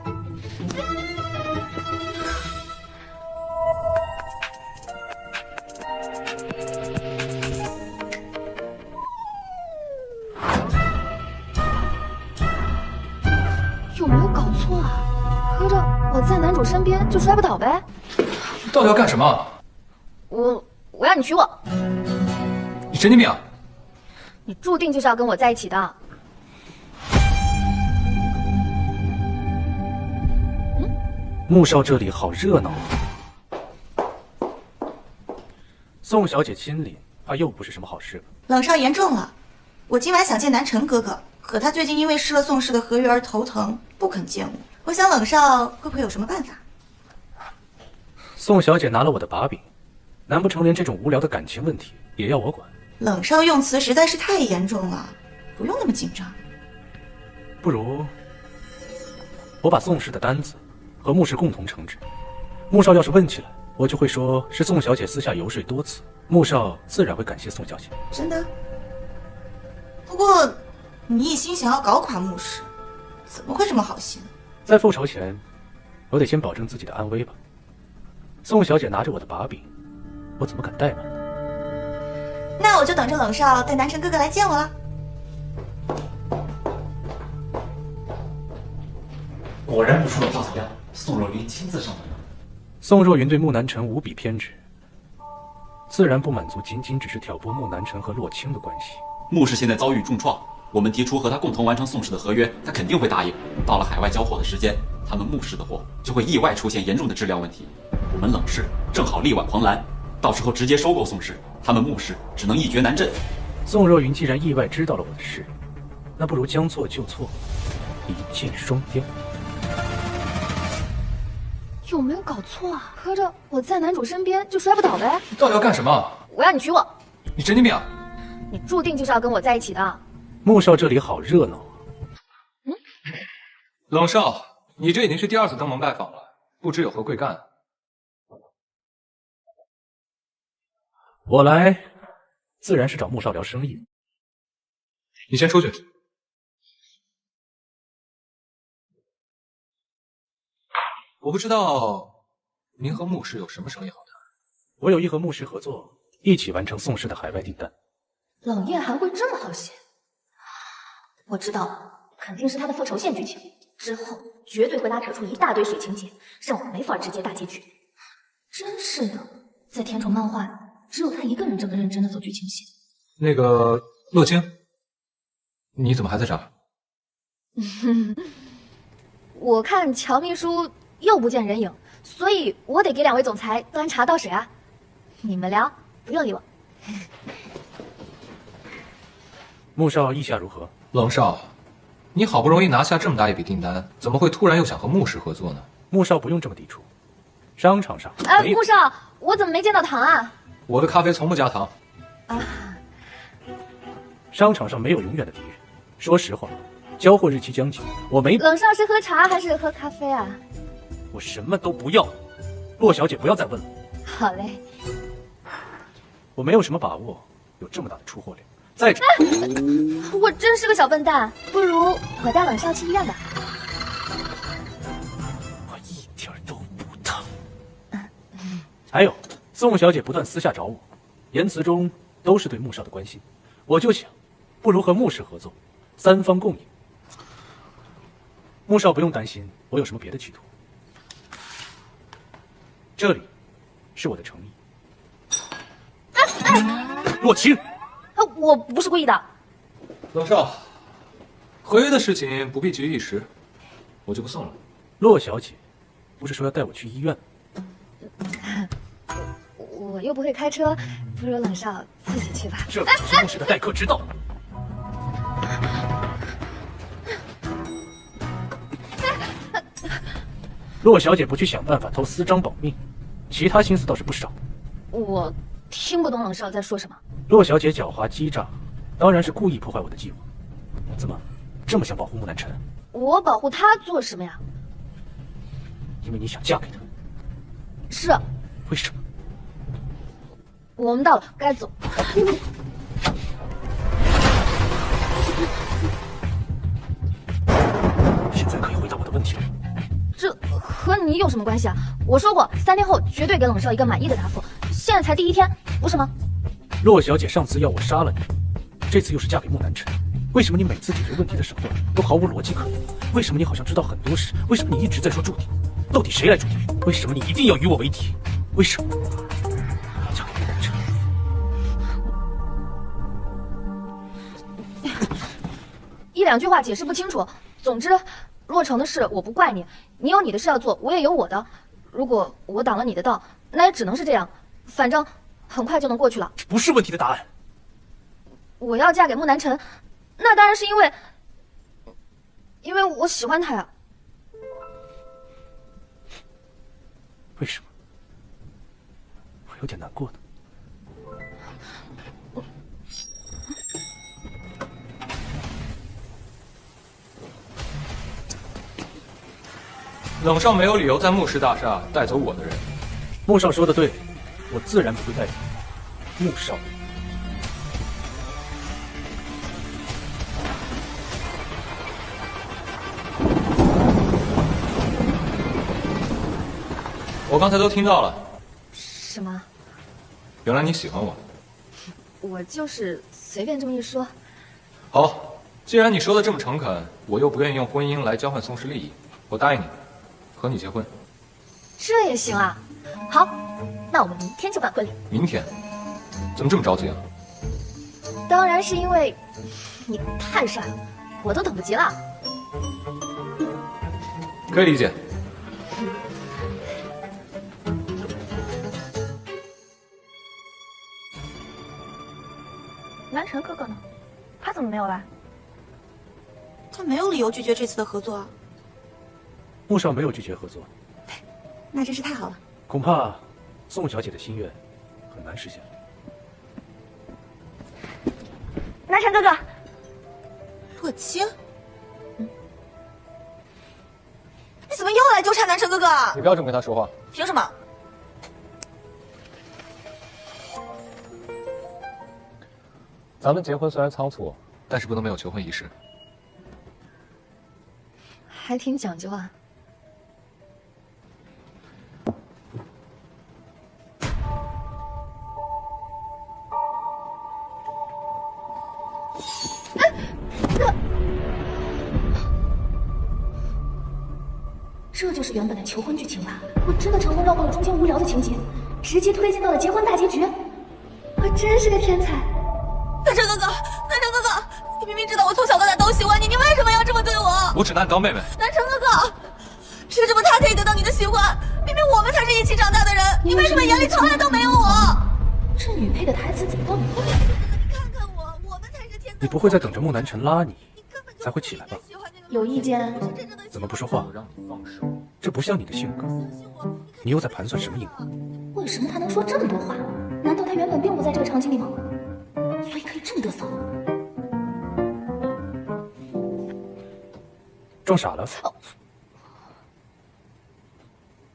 有没有搞错啊？合着我在男主身边就摔不倒呗？你到底要干什么？我要你娶我。你神经病啊！你注定就是要跟我在一起的。穆少这里好热闹啊！宋小姐亲临，怕又不是什么好事吧？冷少严重了，我今晚想见南辰哥哥，可他最近因为失了宋氏的合约而头疼，不肯见我。我想冷少会不会有什么办法？宋小姐拿了我的把柄，难不成连这种无聊的感情问题也要我管？冷少用词实在是太严重了，不用那么紧张。不如我把宋氏的单子和穆氏共同承制，穆少要是问起来，我就会说是宋小姐私下游说多次，穆少自然会感谢宋小姐。真的？不过你一心想要搞垮穆氏，怎么会这么好心？在复仇前，我得先保证自己的安危吧。宋小姐拿着我的把柄，我怎么敢怠慢？那我就等着冷少带南辰哥哥来见我了。果然不出冷少所料，宋若云亲自上门了。宋若云对穆南辰无比偏执，自然不满足仅仅只是挑拨穆南辰和洛清的关系。穆氏现在遭遇重创，我们提出和他共同完成宋氏的合约，他肯定会答应。到了海外交货的时间，他们穆氏的货就会意外出现严重的质量问题，我们冷氏正好力挽狂澜，到时候直接收购宋氏，他们穆氏只能一蹶难振。宋若云既然意外知道了我的事，那不如将错就错，一箭双雕。有没有搞错啊？合着我在男主身边就摔不倒呗？你到底要干什么？我要你娶我。你神经病啊！你注定就是要跟我在一起的。穆少这里好热闹啊！冷少，你这已经是第2次登门拜访了，不知有何贵干？我来自然是找穆少聊生意。你先出去。我不知道您和穆氏有什么生意好谈。我有意和穆氏合作，一起完成宋氏的海外订单。冷夜还会这么好写？我知道了，肯定是他的复仇线剧情，之后绝对会拉扯出一大堆水情节，让我没法直接大结局。真是的，在甜宠漫画只有他一个人这么认真的走剧情线。那个乐清，你怎么还在这儿？我看乔秘书又不见人影，所以我得给2位总裁端茶倒水啊。你们聊，不用理我。穆少意下如何？冷少，你好不容易拿下这么大一笔订单，怎么会突然又想和穆氏合作呢？穆少不用这么抵触，商场上穆少，我怎么没见到糖啊？我的咖啡从不加糖。啊，商场上没有永远的敌人。说实话，交货日期将近，我没。冷少是喝茶还是喝咖啡啊？我什么都不要。洛小姐，不要再问了。好嘞。我没有什么把握有这么大的出货量。再者，我真是个小笨蛋，不如我带冷少去医院吧。我一点都不疼。还有，宋小姐不断私下找我，言辞中都是对穆少的关心。我就想，不如和穆氏合作，3方共赢。穆少不用担心我有什么别的企图。这里是我的诚意。洛清。我不是故意的。冷少，合约的事情不必急于一时，我就不送了。洛小姐，不是说要带我去医院吗？我又不会开车，不如冷少自己去吧。这可是穆氏的待客之道。洛小姐不去想办法偷私章保命，其他心思倒是不少。我听不懂冷少在说什么。洛小姐狡猾机诈，当然是故意破坏我的计划。怎么这么想保护穆南辰？我保护他做什么呀？因为你想嫁给他。是。为什么？我们到了，该走。现在可以回答我的问题了。这和你有什么关系啊？我说过3天后绝对给冷少一个满意的答复，现在才第1天，不是吗？洛小姐上次要我杀了你，这次又是嫁给穆南辰，为什么你每次解决问题的手段都毫无逻辑可言？为什么你好像知道很多事？为什么你一直在说注定？到底谁来注定？为什么你一定要与我为敌？为什么要嫁给穆南辰？1、2句话解释不清楚。总之，洛城的事我不怪你，你有你的事要做，我也有我的。如果我挡了你的道，那也只能是这样。反正很快就能过去了。这不是问题的答案。我要嫁给穆南辰，那当然是因为我喜欢他呀。为什么？我有点难过呢。冷少没有理由在穆氏大厦带走我的人。穆少说的对，我自然不会带走穆少。我刚才都听到了。什么？原来你喜欢我。我就是随便这么一说。好，既然你说的这么诚恳，我又不愿意用婚姻来交换宋氏利益，我答应你，和你结婚。这也行啊。好，那我们明天就办婚礼。明天？怎么这么着急啊？当然是因为你太帅了，我都等不及了。可以理解。南辰哥哥呢？他怎么没有来？他没有理由拒绝这次的合作啊。穆少没有拒绝合作，那真是太好了。恐怕宋小姐的心愿很难实现。南辰哥哥，洛清，你怎么又来纠缠南辰哥哥啊？你不要这么跟他说话。凭什么？咱们结婚虽然仓促，但是不能没有求婚仪式。还挺讲究啊。这就是原本的求婚剧情吧？我真的成功绕过了中间无聊的情节，直接推进到了结婚大结局。我真是个天才！南辰哥哥，南辰哥哥，你明明知道我从小到大都喜欢你，你为什么要这么对我？我只拿你当妹妹。南辰哥哥，凭什么他可以得到你的喜欢？明明我们才是一起长大的人，你为什么眼里从来都没有我？这女配的台词怎么都没有？你不会在等着穆南辰拉你，才会起来吧？有意见？怎么不说话？这不像你的性格。你又在盘算什么阴谋？为什么他能说这么多话？难道他原本并不在这个场景里吗？所以可以这么得瑟？装傻了？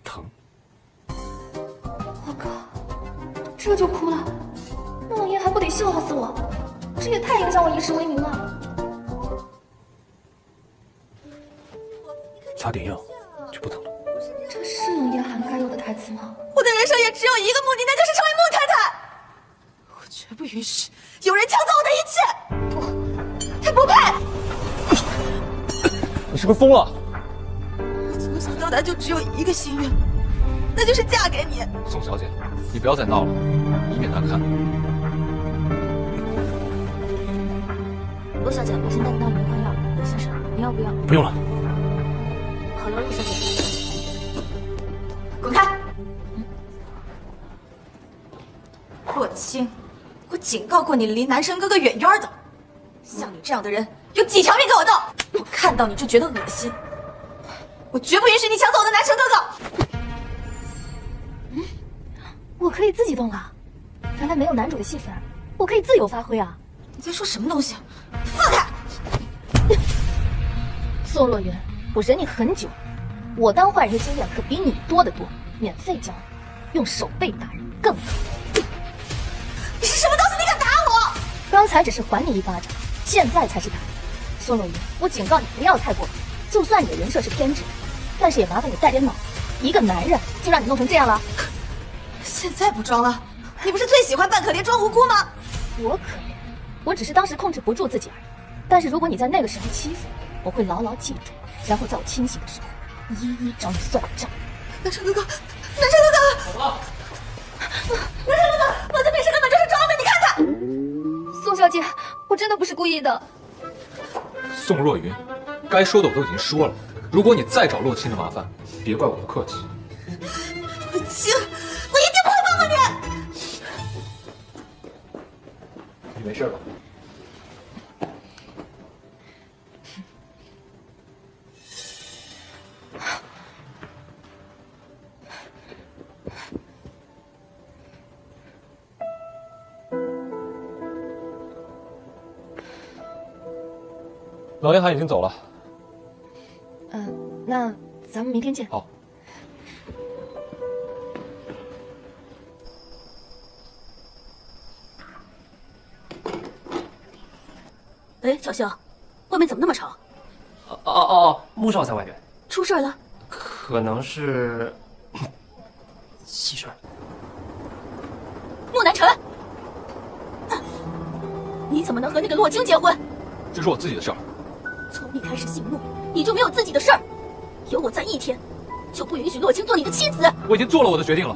疼？我靠，这就哭了？那冷夜还不得笑话死我？这也太影响我以史为名了。擦点药就不疼了。这是冷夜涵该有的台词吗？我的人生也只有一个目的，那就是成为穆太太。我绝不允许有人抢走我的一切。不，他不配。你是不是疯了？我从小到大就只有一个心愿，那就是嫁给你。宋小姐，你不要再闹了，以免难看。陆小姐，我先带你到梅花药。刘先生，你要不要？不用了。好了，陆小姐。滚开！洛清，我警告过你，离南辰哥哥远远的。像你这样的人，有几条命给我斗！我看到你就觉得恶心。我绝不允许你抢走我的南辰哥哥。我可以自己动了。原来没有男主的戏份，我可以自由发挥啊！你在说什么东西？放开！宋若云，我忍你很久，我当坏人的经验可比你多得多，免费教你，用手背打人更好。你是什么东西？你敢打我？刚才只是还你一巴掌，现在才是打人。宋若云，我警告你不要太过分。就算你的人设是偏执，但是也麻烦你带点脑子。一个男人就让你弄成这样了？现在不装了？你不是最喜欢扮可怜装无辜吗？我可怜，我只是当时控制不住自己而已。但是如果你在那个时候欺负我，会牢牢记住，然后在我清醒的时候，一一找你算账。南辰哥哥，南辰哥哥，怎么了？南辰哥哥，我在平时根本就是装的，你看看。宋小姐，我真的不是故意的。宋若云，该说的我都已经说了，如果你再找洛清的麻烦，别怪我不客气。洛清，我一定不会放过你。你没事吧？冷夜涵已经走了。那咱们明天见。好。哎，小秀，外面怎么那么吵？穆少在外面。出事了？可能是喜事儿。穆南辰，你怎么能和那个洛清结婚？这是我自己的事儿。从你开始姓穆，你就没有自己的事儿。有我在一天，就不允许洛清做你的妻子。我已经做了我的决定了。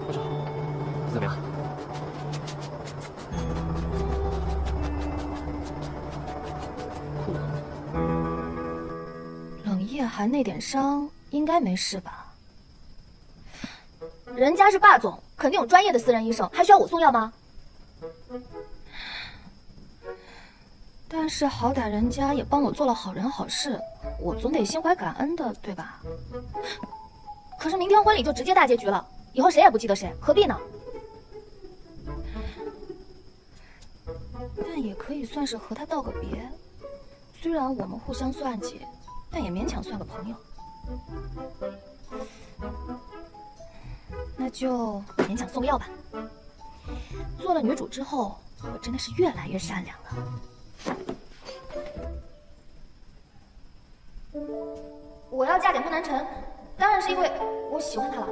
部长，怎么样？冷夜涵那点伤应该没事吧？人家是霸总，肯定有专业的私人医生，还需要我送药吗？但是好歹人家也帮我做了好人好事，我总得心怀感恩的，对吧？可是明天婚礼就直接大结局了，以后谁也不记得谁，何必呢？但也可以算是和他道个别，虽然我们互相算计，但也勉强算个朋友。那就勉强送个药吧。做了女主之后，我真的是越来越善良了。我要嫁给木南辰，当然是因为我喜欢他了。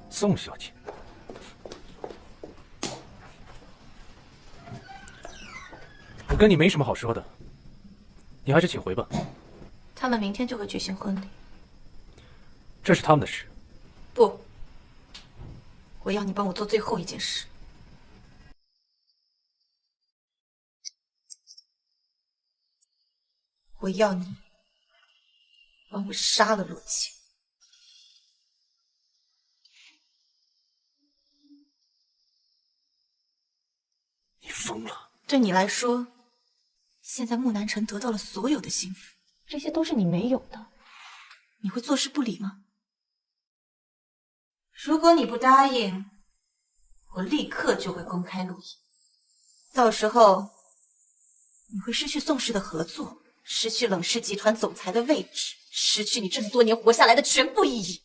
宋小姐，我跟你没什么好说的，你还是请回吧。他们明天就会举行婚礼。这是他们的事。不，我要你帮我做最后一件事。我要你帮我杀了洛清。你疯了！对你来说，现在木南辰得到了所有的幸福，这些都是你没有的。你会坐视不理吗？如果你不答应，我立刻就会公开录音。到时候，你会失去宋氏的合作，失去冷氏集团总裁的位置，失去你这么多年活下来的全部意义。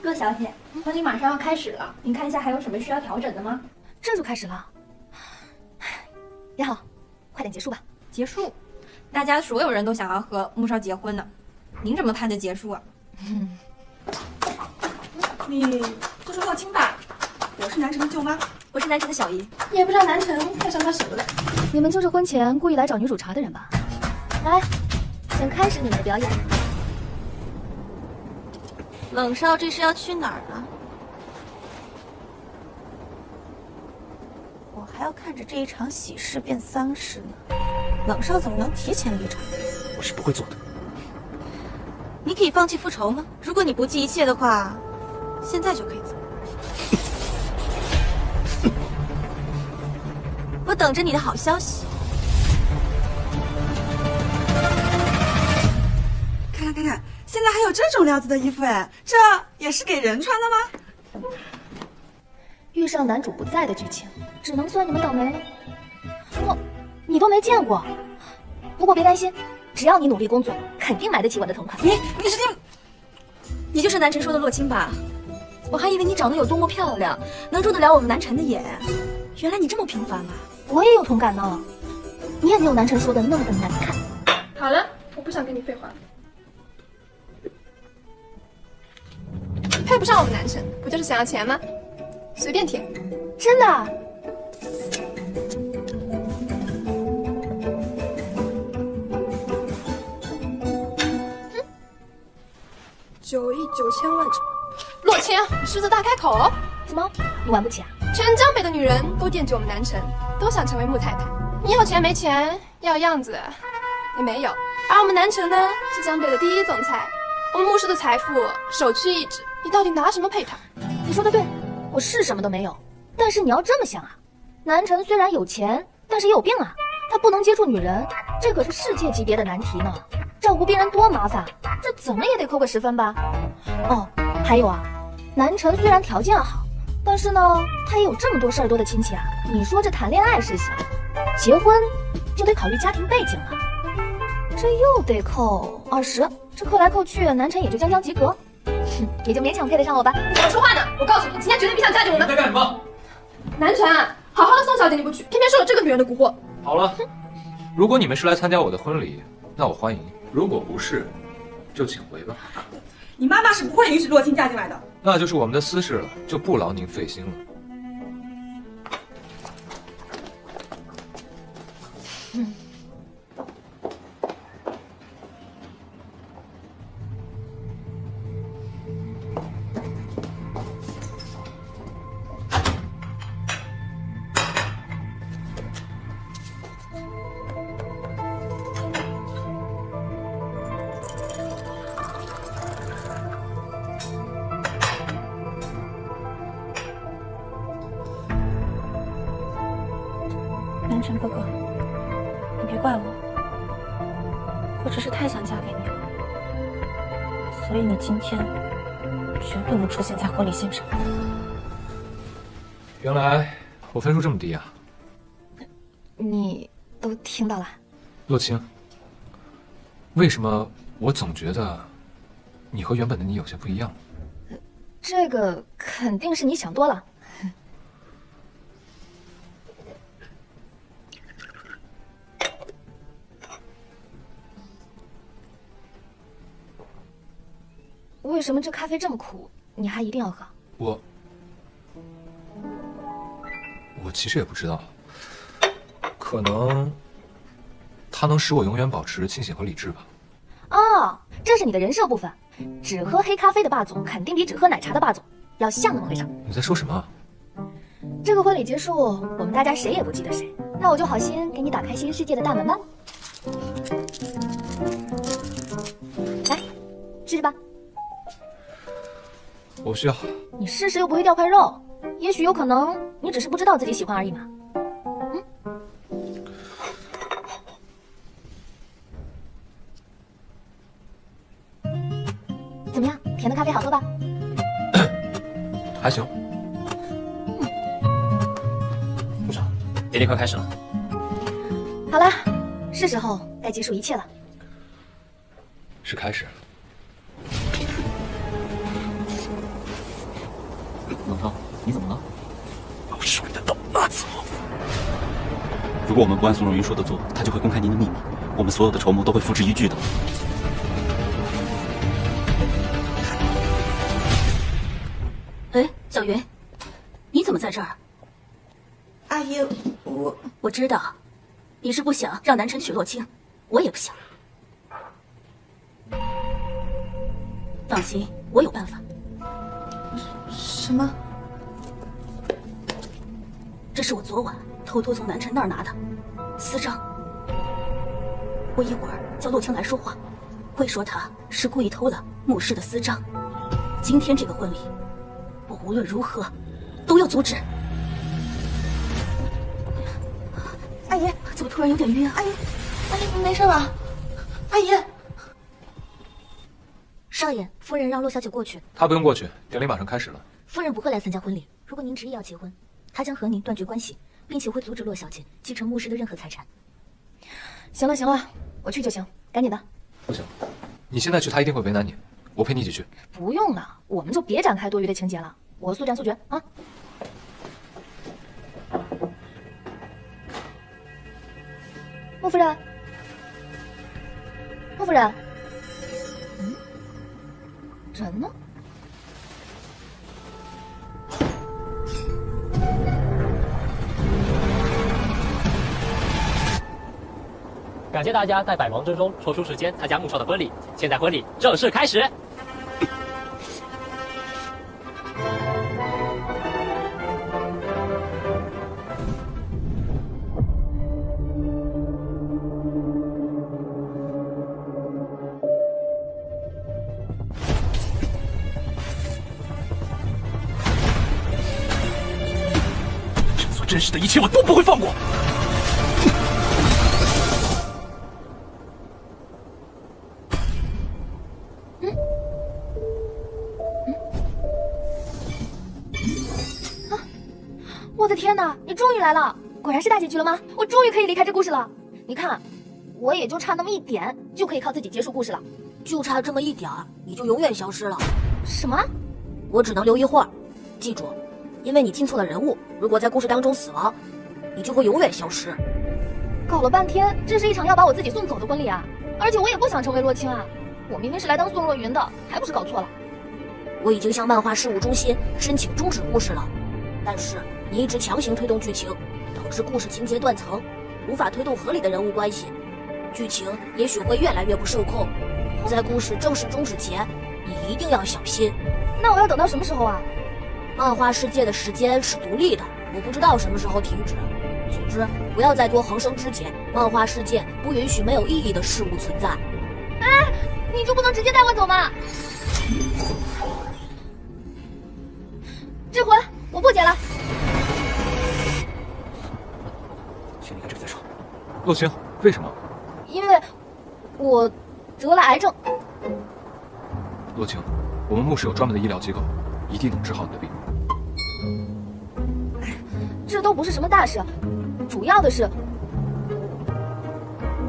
洛小姐，婚礼马上要开始了，您看一下还有什么需要调整的吗？这就开始了？也好，快点结束吧。结束？大家所有人都想要和穆少结婚呢，您怎么盼着结束啊？你就是洛清吧？我是南辰的舅妈，我是南辰的小姨。也不知道南辰看上他什么了。你们就是婚前故意来找女主茬的人吧？来，请开始你们的表演。冷少这是要去哪儿呢？我还要看着这一场喜事变丧事呢。冷少怎么能提前离场？我是不会做的。你可以放弃复仇吗？如果你不计一切的话，现在就可以走。我等着你的好消息。看看看看，现在还有这种料子的衣服哎，这也是给人穿的吗？遇上男主不在的剧情，只能算你们倒霉了。你都没见过，不过别担心，只要你努力工作，肯定买得起我的同款。你就是南辰说的洛清吧？我还以为你长得有多么漂亮，能入得了我们南辰的眼，原来你这么平凡啊！我也有同感呢，你也没有南辰说的那么的难看。好了，我不想跟你废话。配不上我们南辰，不就是想要钱吗？随便舔。真的？ 9亿9千万整，洛清，你狮子大开口了。怎么，你玩不起啊？全江北的女人都惦记我们南辰，都想成为穆太太。你要钱没钱，要样子也没有。而我们南辰呢，是江北的第一总裁，我们穆氏的财富首屈一指。你到底拿什么配他？你说的对，我是什么都没有。但是你要这么想啊，南辰虽然有钱，但是也有病啊，他不能接触女人，这可是世界级别的难题呢。 照顾病人多麻烦，这怎么也得扣个10分吧？哦，还有啊，南辰虽然条件好，但是呢，他也有这么多事儿多的亲戚啊。你说这谈恋爱是行，结婚就得考虑家庭背景了，这又得扣20，这扣来扣去，南辰也就将将及格，哼，也就勉强配得上我吧。你怎么说话呢？我告诉你，今天绝对别想嫁给我们。你在干什么？南辰，好好的宋小姐你不娶，偏偏受了这个女人的蛊惑。好了，如果你们是来参加我的婚礼，那我欢迎。 如果不是，就请回吧。你妈妈是不会允许洛清嫁进来的。那就是我们的私事了，就不劳您费心了。天哥哥，你别怪我，我只是太想嫁给你了，所以你今天绝对不出现在婚礼现场。原来我分数这么低啊！你都听到了？洛清，为什么我总觉得你和原本的你有些不一样？这个肯定是你想多了。为什么这咖啡这么苦，你还一定要喝？我其实也不知道，可能它能使我永远保持清醒和理智吧。哦，这是你的人设部分。只喝黑咖啡的霸总肯定比只喝奶茶的霸总要像那么回事。你在说什么？这个婚礼结束，我们大家谁也不记得谁，那我就好心给你打开新世界的大门吧。来，试试吧。我不需要。你试试又不会掉块肉，也许有可能你只是不知道自己喜欢而已嘛。怎么样，甜的咖啡好喝吧？还行。部长，典礼快开始了。好了，是时候该结束一切了。是开始。冷少，你怎么了？把我手里的刀拿走。如果我们不按宋若云说的做，他就会公开您的秘密，我们所有的筹谋都会付之一炬的。哎，小云，你怎么在这儿？阿姨，我知道，你是不想让南辰娶洛清，我也不想。放心，我有办法。什么？这是我昨晚偷偷从南辰那儿拿的私章。我一会儿叫洛清来说话，会说他是故意偷了牧师的私章。今天这个婚礼，我无论如何都要阻止。阿姨，怎么突然有点晕啊？阿姨，你没事吧？阿姨，少爷，夫人让洛小姐过去。她不用过去，典礼马上开始了。夫人不会来参加婚礼。如果您执意要结婚，她将和您断绝关系，并且会阻止洛小姐继承牧师的任何财产。行了行了，我去就行，赶紧的。不行，你现在去，她一定会为难你。我陪你一起去。不用了，我们就别展开多余的情节了。我速战速决啊！穆夫人，穆夫人，人呢？感谢大家在百忙之中抽出时间参加穆少的婚礼。现在婚礼正式开始。朕所珍视的一切，我都不会放过。我的天哪，你终于来了！果然是大结局了吗？我终于可以离开这故事了。你看，我也就差那么一点，就可以靠自己结束故事了。就差这么一点儿，你就永远消失了。什么？我只能留一会儿。记住，因为你听错了人物，如果在故事当中死亡，你就会永远消失。搞了半天，这是一场要把我自己送走的婚礼啊！而且我也不想成为洛清啊，我明明是来当宋若云的，还不是搞错了？我已经向漫画事务中心申请终止故事了，但是你一直强行推动剧情，导致故事情节断层，无法推动合理的人物关系，剧情也许会越来越不受控。在故事正式终止前，你一定要小心。那我要等到什么时候啊？漫画世界的时间是独立的，我不知道什么时候停止。总之，不要在多横生之前，漫画世界不允许没有意义的事物存在。哎，你就不能直接带我走吗？这婚我不结了。先离开这里再说。洛青，为什么？因为我得了癌症。洛青，我们牧氏有专门的医疗机构，一定能治好你的病。这都不是什么大事，主要的是，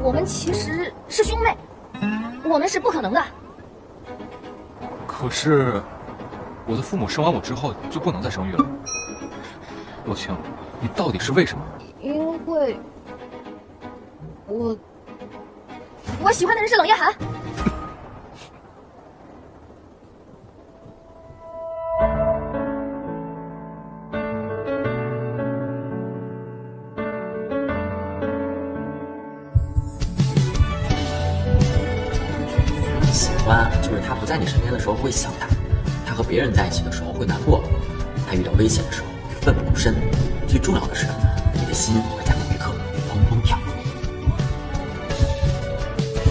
我们其实是兄妹，我们是不可能的。可是，我的父母生完我之后就不能再生育了。洛青，你到底是为什么？因为我喜欢的人是冷夜寒。喜欢就是他不在你身边的时候会想他，他和别人在一起的时候会难过，他遇到危险的时候会奋不顾身，最重要的是，你的心会在某一刻砰砰跳。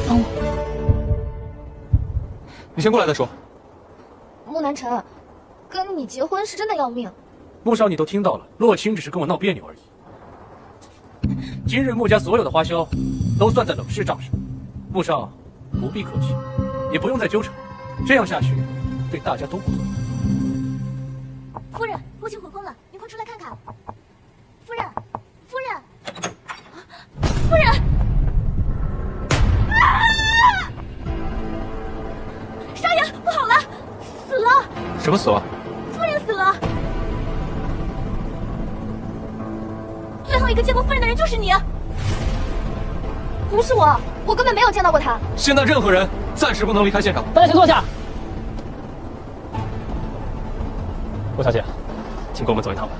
等我，你先过来再说。木南辰，跟你结婚是真的要命。穆少，你都听到了，洛青只是跟我闹别扭而已。今日穆家所有的花销都算在冷氏账上，穆少不必客气，也不用再纠缠，这样下去对大家都不好。夫人，洛青悔婚了，您快出来看看。夫人，夫人，夫人！啊！少爷，不好了，死了！什么死了？夫人死了。最后一个见过夫人的人就是你。不是我，我根本没有见到过他。现在任何人暂时不能离开现场。大家请坐下。洛小姐，请跟我们走一趟吧。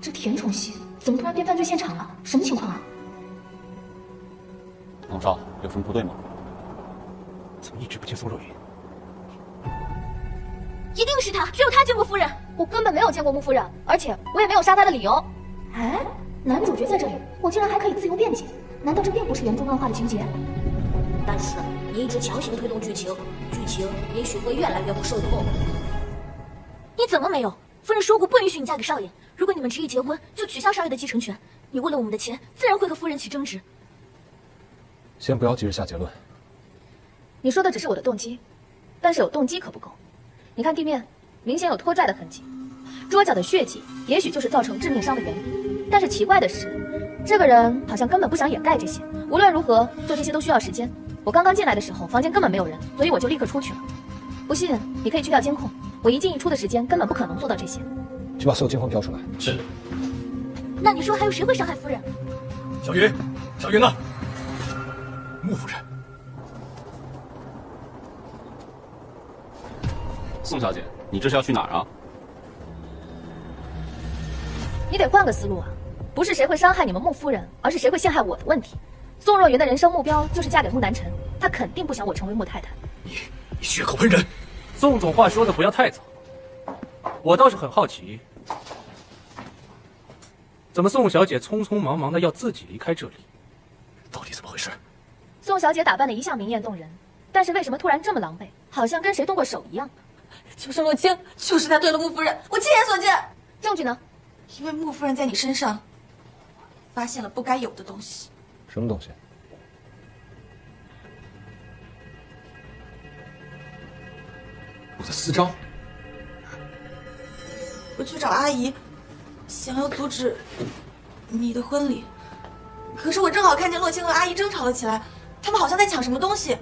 这甜宠戏怎么突然变犯罪现场了？什么情况啊？龙少，有什么不对吗？怎么一直不见宋若云？一定是他，只有他见过夫人。我根本没有见过穆夫人，而且我也没有杀她的理由。哎，男主角在这里，我竟然还可以自由辩解，难道这并不是原著漫画的情节？但是你一直强行推动剧情，剧情也许会越来越不受控。你怎么没有？夫人说过不允许你嫁给少爷，如果你们执意结婚，就取消少爷的继承权。你为了我们的钱，自然会和夫人起争执。先不要急着下结论。你说的只是我的动机，但是有动机可不够。你看地面明显有拖拽的痕迹，桌角的血迹也许就是造成致命伤的原因。但是奇怪的是，这个人好像根本不想掩盖这些。无论如何，做这些都需要时间。我刚刚进来的时候，房间根本没有人，所以我就立刻出去了。不信，你可以去调监控。我一进一出的时间根本不可能做到这些。去把所有监控调出来。是。那你说还有谁会伤害夫人？小云，小云呢？穆夫人。宋小姐，你这是要去哪儿啊？你得换个思路啊！不是谁会伤害你们穆夫人，而是谁会陷害我的问题。宋若云的人生目标就是嫁给穆南辰，她肯定不想我成为穆太太。你血口喷人！宋总话说的不要太早。我倒是很好奇，怎么宋小姐匆匆忙忙的要自己离开这里？到底怎么回事？宋小姐打扮的一向明艳动人，但是为什么突然这么狼狈，好像跟谁动过手一样？就是洛青，就是他对了穆夫人，我亲眼所见。证据呢？因为穆夫人在你身上发现了不该有的东西。什么东西？我的私章。我去找阿姨，想要阻止你的婚礼，可是我正好看见洛青和阿姨争吵了起来，他们好像在抢什么东西。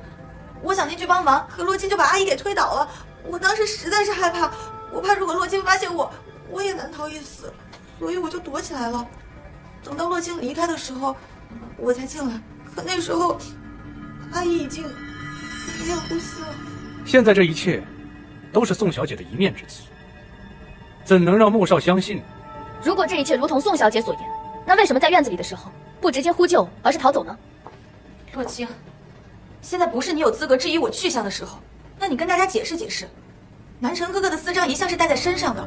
我想进去帮忙，可洛青就把阿姨给推倒了。我当时实在是害怕，我怕如果洛青发现我也难逃一死，所以我就躲起来了。等到洛青离开的时候，我才进来。可那时候，阿姨已经不见呼吸了。现在这一切都是宋小姐的一面之词，怎能让穆少相信？如果这一切如同宋小姐所言，那为什么在院子里的时候不直接呼救，而是逃走呢？洛青，现在不是你有资格质疑我去向的时候，那你跟大家解释解释。南辰哥哥的私章一向是带在身上的，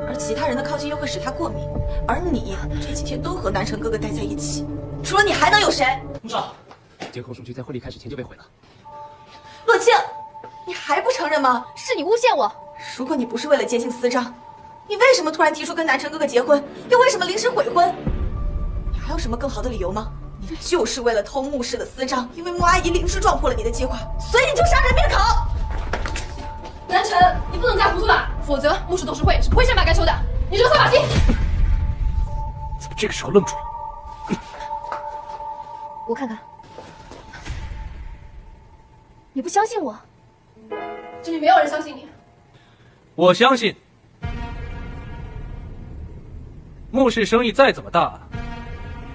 而其他人的靠近又会使他过敏，而你这几天都和南辰哥哥待在一起，除了你还能有谁？穆少，监控数据在婚礼开始前就被毁了。洛青，还不承认吗？是你诬陷我。如果你不是为了结清私章，你为什么突然提出跟南辰哥哥结婚？又为什么临时悔婚？你还有什么更好的理由吗？你就是为了偷穆氏的私章，因为穆阿姨临时撞破了你的计划，所以你就杀人灭口。南辰，你不能再糊涂了，否则穆氏董事会是不会善罢甘休的。你这个扫把星！怎么这个时候愣住了？我看看，你不相信我？这里没有人相信你。我相信，穆氏生意再怎么大，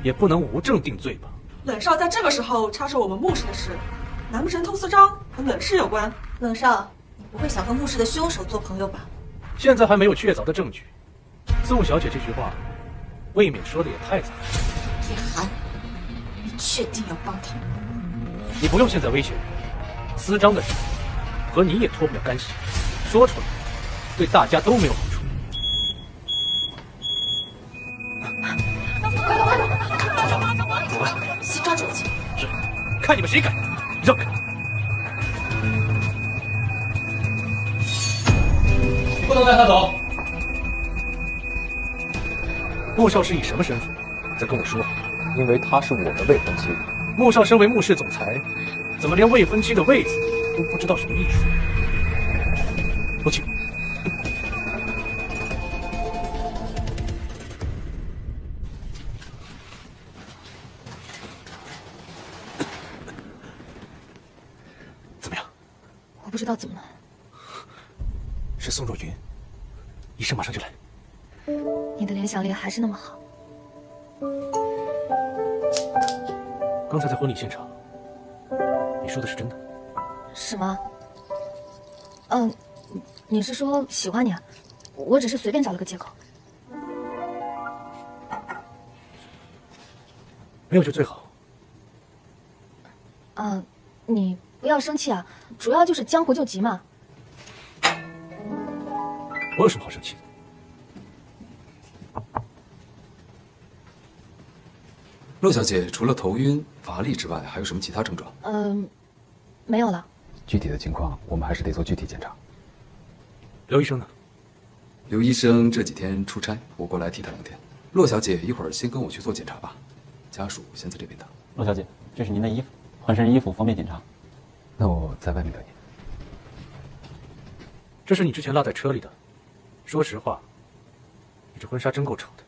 也不能无证定罪吧？冷少在这个时候插手我们穆氏的事，难不成偷私章和冷氏有关？冷少，你不会想和穆氏的凶手做朋友吧？现在还没有确凿的证据。宋小姐这句话，未免说的也太早了。叶寒，你确定要帮他？你不用现在威胁我，私章的事和你也脱不了干系，说出来对大家都没有好处。先抓住我去！是，看你们谁敢！让开！不能带他走。穆少是以什么身份在跟我说话？因为她是我的未婚妻。穆少身为穆氏总裁，怎么连未婚妻的位子都不知道什么意思？不请。怎么样？我不知道怎么了。是宋若云，医生马上就来。你的联想力还是那么好。刚才在婚礼现场，你说的是真的？什么？你是说喜欢你啊？我只是随便找了个借口。没有就最好。你不要生气啊，主要就是江湖救急嘛。我有什么好生气的？陆小姐除了头晕、乏力之外，还有什么其他症状？没有了。具体的情况，我们还是得做具体检查。刘医生呢？刘医生这几天出差，我过来替他2天。骆小姐一会儿先跟我去做检查吧，家属先在这边等。骆小姐，这是您的衣服，换身衣服方便检查。那我在外面等你。这是你之前落在车里的。说实话，你这婚纱真够丑的。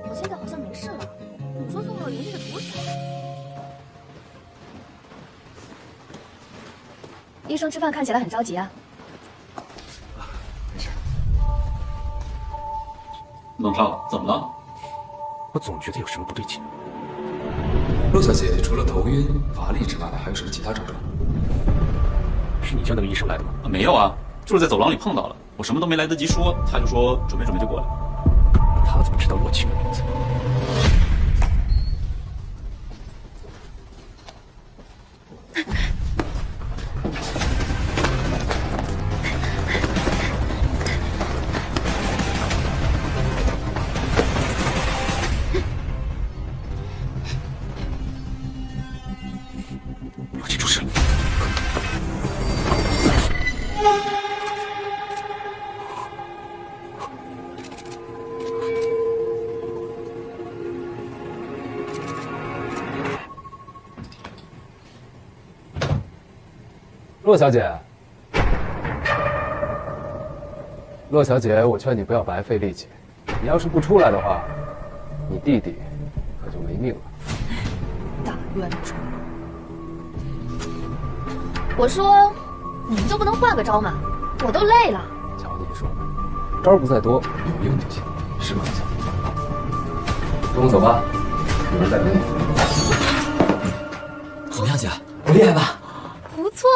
我现在好像没事了。你说宋若云这个毒手。医生吃饭看起来很着急啊。没事。冷少，怎么了？我总觉得有什么不对劲。陆小姐除了头晕、乏力之外，还有什么其他症状？是你叫那个医生来的吗？没有啊，就是在走廊里碰到了，我什么都没来得及说，他就说准备就过来。他怎么知道洛清的名字？骆小姐，骆小姐，我劝你不要白费力气。你要是不出来的话，你弟弟可就没命了。大冤种！我说，你们就不能换个招吗？我都累了。瞧你说的，招不在多，有用就行。是吗？跟我走吧，有人在等你。怎么样，姐？不厉害吧？不错，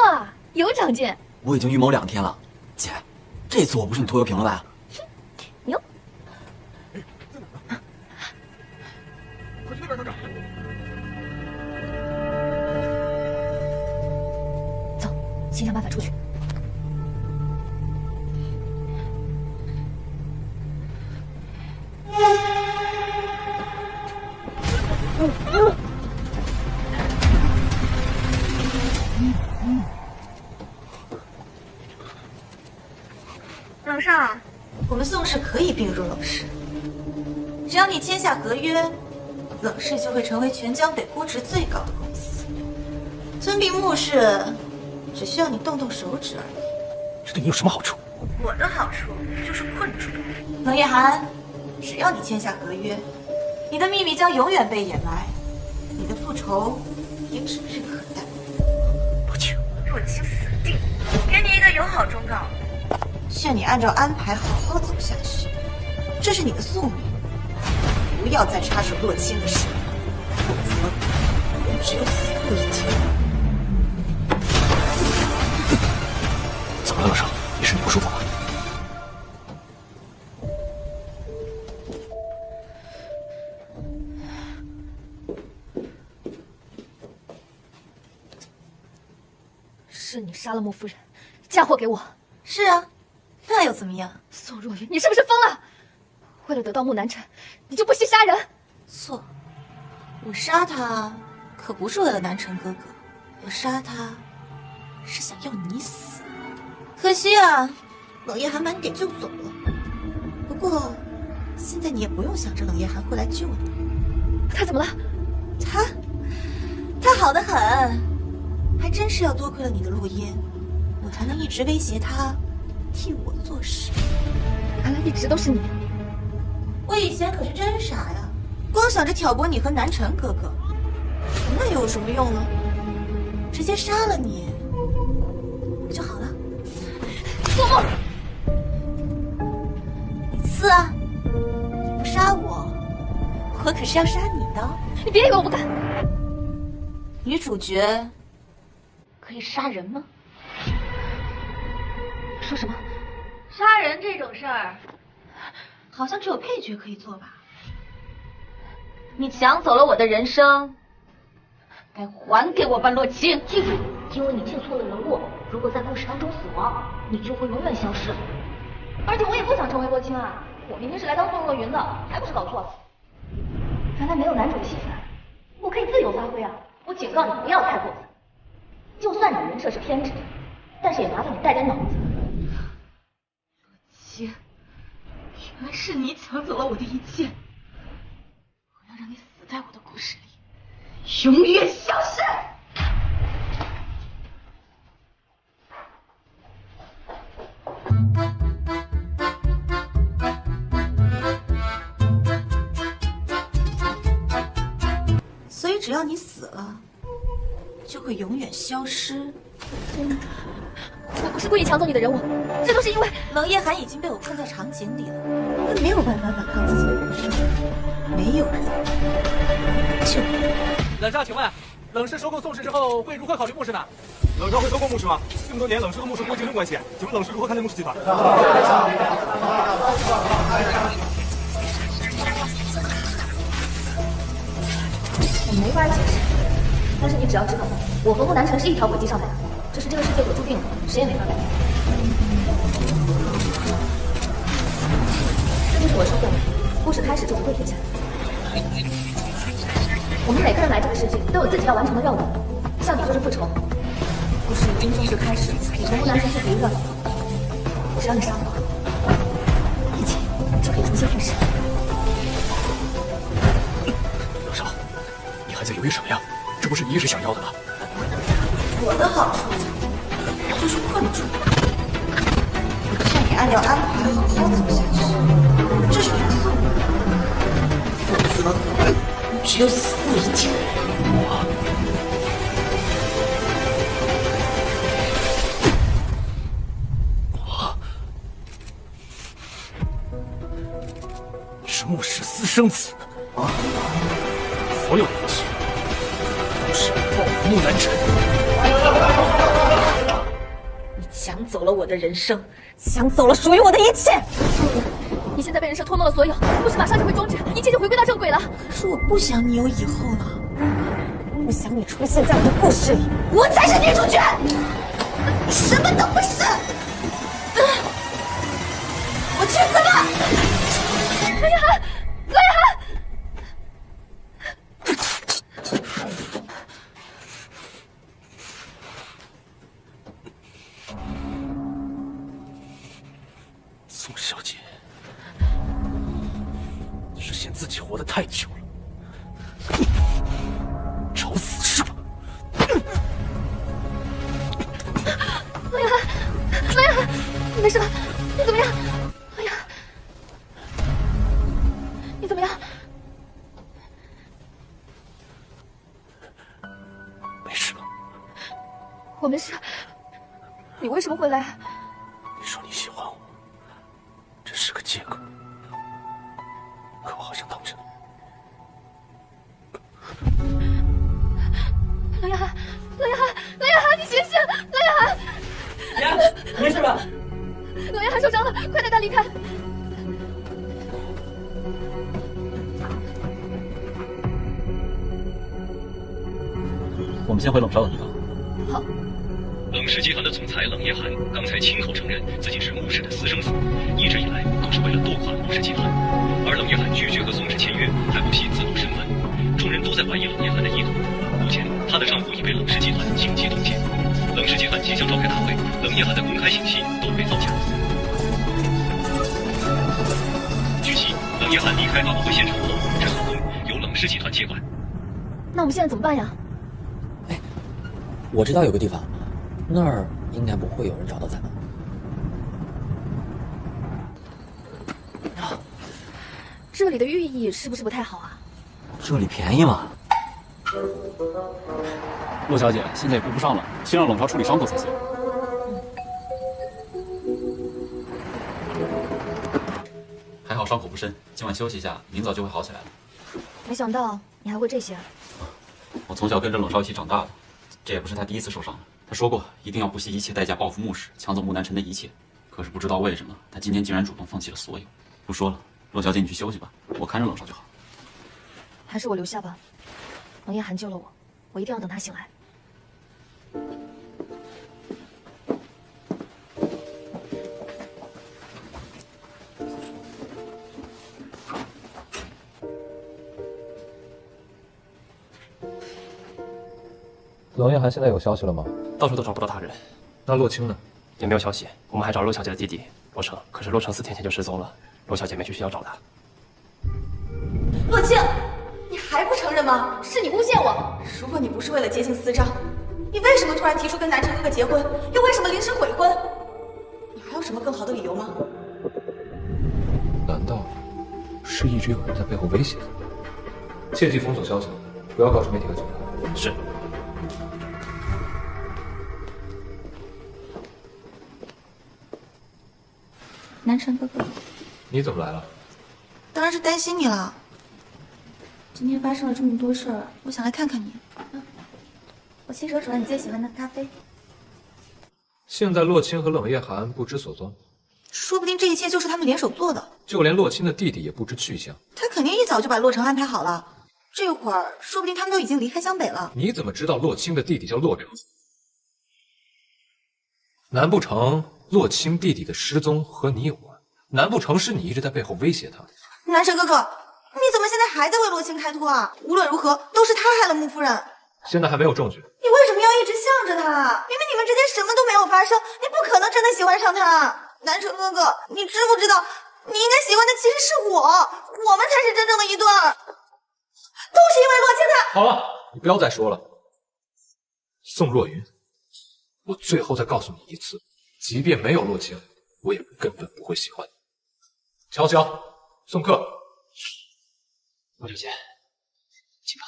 有长进。我已经预谋2天了，姐，这次我不是你拖油瓶了吧？牛！快去那边看看。走，先想办法出去。上，我们宋氏可以并入冷氏，只要你签下合约，冷氏就会成为全江北估值最高的公司。吞并穆氏，只需要你动动手指而已。这对你有什么好处？我的好处就是困住你。冷夜寒，只要你签下合约，你的秘密将永远被掩埋，你的复仇也指日可待。洛青，洛青死定！给你一个友好忠告，劝你按照安排好好走下去，这是你的宿命。不要再插手洛青的事，否则只有死路一条。怎么了，冷少？你身体不舒服吗？是你杀了穆夫人，嫁祸给我。是啊，那又怎么样？宋若云，你是不是疯了？为了得到穆南辰，你就不惜杀人？错，我杀他可不是为了南辰哥哥，我杀他是想要你死。可惜啊，冷夜寒把你给救走了。不过，现在你也不用想着冷夜寒会来救你。他怎么了？他好得很，还真是要多亏了你的落烟，我才能一直威胁他替我做事。原来一直都是你。我以前可是真傻呀，光想着挑拨你和南辰哥哥，那又有什么用呢？直接杀了你不就好了？做梦！你刺啊！你不杀我，我可是要杀你的。你别以为我不敢。女主角可以杀人吗？说什么？杀人这种事儿，好像只有配角可以做吧？你抢走了我的人生，该还给我半洛青。记住，因为你记错了人物，如果在故事当中死亡，你就会永远消失。而且我也不想成为洛青啊，我明明是来当宋若云的，还不是搞错了？原来没有男主的戏份，我可以自由发挥啊！我警告你不要太过分。就算你的人设是偏执，但是也麻烦你带点脑子。洛青，原来是你抢走了我的一切，我要让你死在我的故事里，永远消失。所以只要你死了，就会永远消失。我不是故意抢走你的人物，这都是因为冷夜寒已经被我困在场景里了，他没有办法反抗自己的人生，没有人救我。冷少，请问，冷氏收购宋氏之后会如何考虑穆氏呢？冷少会收购穆氏吗？这么多年，冷氏和穆氏不竞争关系，请问冷氏如何看待穆氏集团？我没法解释，但是你只要知道，我和穆南辰是一条轨迹上的人，这是这个世界所注定的，谁也没法改变。这就是我说过的，故事开始就不会停下来。我们每个人来这个世界都有自己要完成的任务，像你就是复仇。故事已经正式开始，你和穆南辰是敌人，只要你杀我，一切就可以重新开始。冷少，你还在犹豫什么呀？这不是你一直想要的吗？我的好处就是困住你，劝你按照安排好好走下去，这是你的宿命，否则只有死路一条。你是穆氏私生子，所有的一切都是报复穆南辰。你抢走了我的人生，抢走了属于我的一切。你现在被人设托梦了所有，故事马上就会终止，一切就回归到正轨了。可是我不想你有以后了，不想你出现在我的故事里，我才是女主角，你什么都不是。我去死吧！冷夜寒，冷夜寒！己活得太久了，找死是吧？冷夜寒，冷夜寒，你没事吧？你怎么样？哎呀，你怎么样？没事吧？我没事。你为什么会来？你说你喜欢我，这是个借口，可我好像当真。冷夜寒，冷夜寒，冷夜寒，你醒醒！冷夜寒，姐，没事吧？冷夜寒受伤了，快带他离开！我们先回冷少的地方。好。冷氏集团的总裁冷夜寒刚才亲口承认自己是穆氏的私生子，一直以来都是为了斗垮穆氏集团。而冷夜寒拒绝和宋氏签约，还不惜自露身份，众人都在怀疑冷夜寒的意图。目前，她的丈夫已被冷氏集团紧急冻结，冷氏集团即将召开大会，冷夜寒的公开信息都被造假。据悉，冷夜寒离开发布会现场后，这所宫由冷氏集团接管。那我们现在怎么办呀？我知道有个地方，那儿应该不会有人找到咱们。这里的寓意是不是不太好啊？这里便宜吗？陆小姐现在也顾不上了，先让冷少处理伤口才行。还好伤口不深，今晚休息一下，明早就会好起来了。没想到你还会这些。我从小跟着冷少一起长大的，这也不是他第一次受伤了。他说过一定要不惜一切代价报复穆氏，抢走穆南辰的一切。可是不知道为什么，他今天竟然主动放弃了所有。不说了，洛小姐你去休息吧，我看着冷少就好。还是我留下吧。冷夜寒救了我，我一定要等他醒来。冷夜寒现在有消息了吗？到处都找不到他人。那洛清呢？也没有消息。我们还找洛小姐的弟弟洛成，可是洛成4天前就失踪了，洛小姐没去学校找他。洛清，你还不承认吗？是你诬陷我！如果你不是为了接近思章，你为什么突然提出跟南辰哥哥结婚，又为什么临时悔婚？你还有什么更好的理由吗？难道是一直有人在背后威胁他？切记封锁消息，不要告诉媒体和警察。是。南辰哥哥，你怎么来了？当然是担心你了。今天发生了这么多事儿，我想来看看你。我亲手煮了你最喜欢的咖啡。现在洛清和冷夜寒不知所踪，说不定这一切就是他们联手做的。就连洛清的弟弟也不知去向。他肯定一早就把洛成安排好了。这会儿说不定他们都已经离开湘北了。你怎么知道洛清的弟弟叫洛成？难不成洛清弟弟的失踪和你有关？难不成是你一直在背后威胁他？南辰哥哥，你怎么现在还在为洛清开脱啊？无论如何，都是他害了穆夫人。现在还没有证据。你为什么要一直向着他？明明你们之间什么都没有发生，你不可能真的喜欢上他。南辰哥哥，你知不知道，你应该喜欢的其实是我，我们才是真正的一对儿。都是因为洛清他。好了，你不要再说了。宋若云，我最后再告诉你一次，即便没有洛清，我也根本不会喜欢你。乔乔，送客。陆小姐，请吧。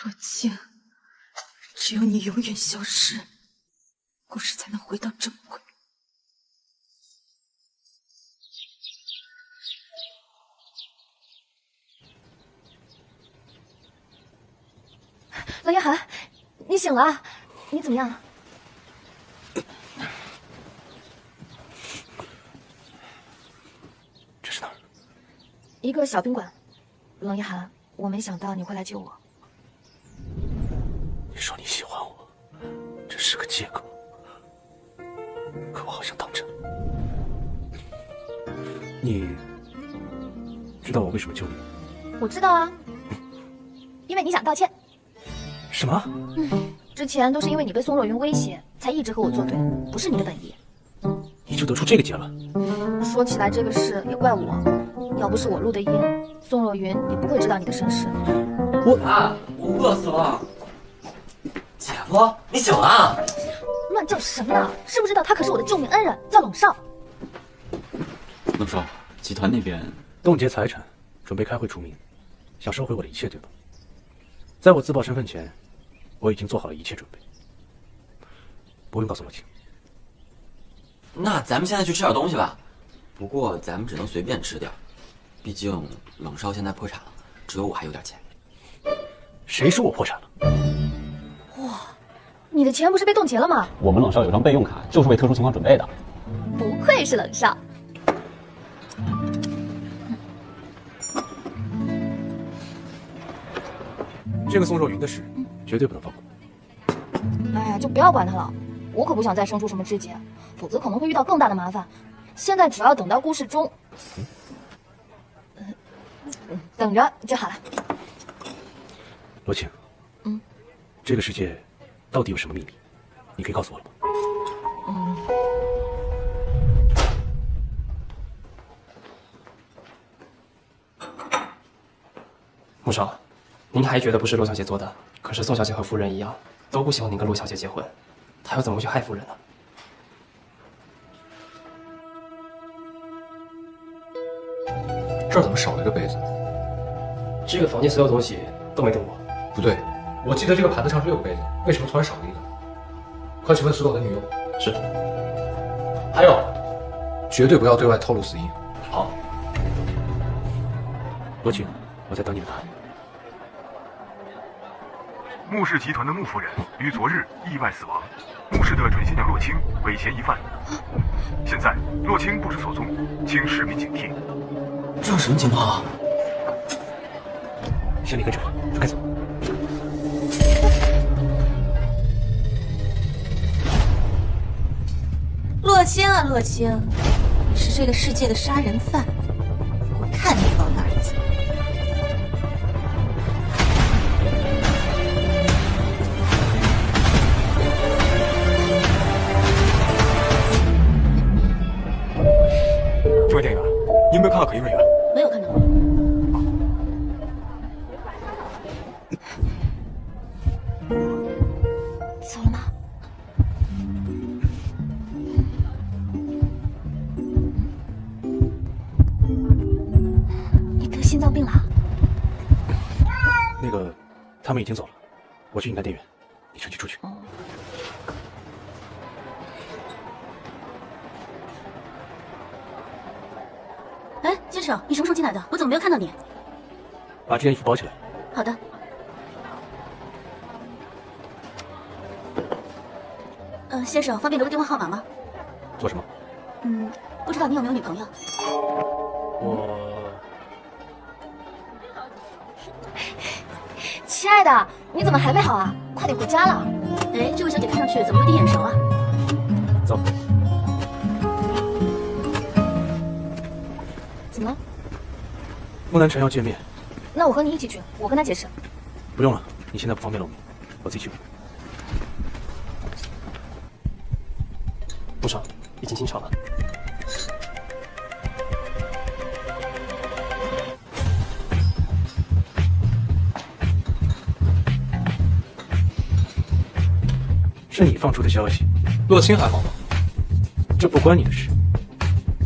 洛清，只有你永远消失，故事才能回到正轨。冷夜寒，你醒了？你怎么样？这是哪儿？一个小宾馆。冷夜寒，我没想到你会来救我。你说你喜欢我，这是个借口，可我好像当真。你知道我为什么救你？我知道啊，因为你想道歉。什么？之前都是因为你被宋若云威胁，才一直和我作对，不是你的本意。你你就得出这个结论。说起来这个事也怪我，要不是我录的音，宋若云也不会知道你的身世。我饿死了。姐夫，你醒了？乱叫什么呢？知不知道他可是我的救命恩人，叫冷少。冷少，集团那边冻结财产，准备开会除名，想收回我的一切，对吧？在我自曝身份前，我已经做好了一切准备，不用告诉罗青。那咱们现在去吃点东西吧，不过咱们只能随便吃点，毕竟冷少现在破产了，只有我还有点钱。谁说我破产了？哇，你的钱不是被冻结了吗？我们冷少有张备用卡，就是为特殊情况准备的。不愧是冷少。这个宋若云的事，绝对不能放过。哎呀，就不要管他了，我可不想再生出什么枝节，否则可能会遇到更大的麻烦。现在只要等到故事中，等着就好了。罗青，这个世界到底有什么秘密？你可以告诉我了吗？穆少，您还觉得不是洛小姐做的？可是宋小姐和夫人一样，都不希望您跟洛小姐结婚，她又怎么会去害夫人呢？这儿怎么少了一个杯子？这个房间所有东西都没动过。不对，我记得这个盘子上是6个杯子，为什么突然少了一个？快去问所有的女佣。是。还有，绝对不要对外透露死因。好。罗青，我在等你的答案。穆氏集团的穆夫人于昨日意外死亡，穆氏的准新娘洛青为嫌疑犯。现在洛青不知所踪，请市民警惕。这是什么情况啊？行李跟着我，分开走。洛青啊，洛青，你是这个世界的杀人犯，我看你往哪儿走！这位店员，你有没有看到可疑人员？没有看到。走了吗？你得心脏病了？那个，他们已经走了，我去引开店员，你趁机出去。哎，先生，你什么时候进来的？我怎么没有看到你？把这件衣服包起来。好的。先生，方便留个电话号码吗？做什么？不知道你有没有女朋友？亲爱的，你怎么还没好啊？快点回家了。哎，这位小姐看上去怎么有点眼熟啊？走。怎么了？穆南辰要见面。那我和你一起去，我跟他解释。不用了，你现在不方便露面，我自己去吧。穆少，已经清场了。是你放出的消息，洛青还好吗？这不关你的事。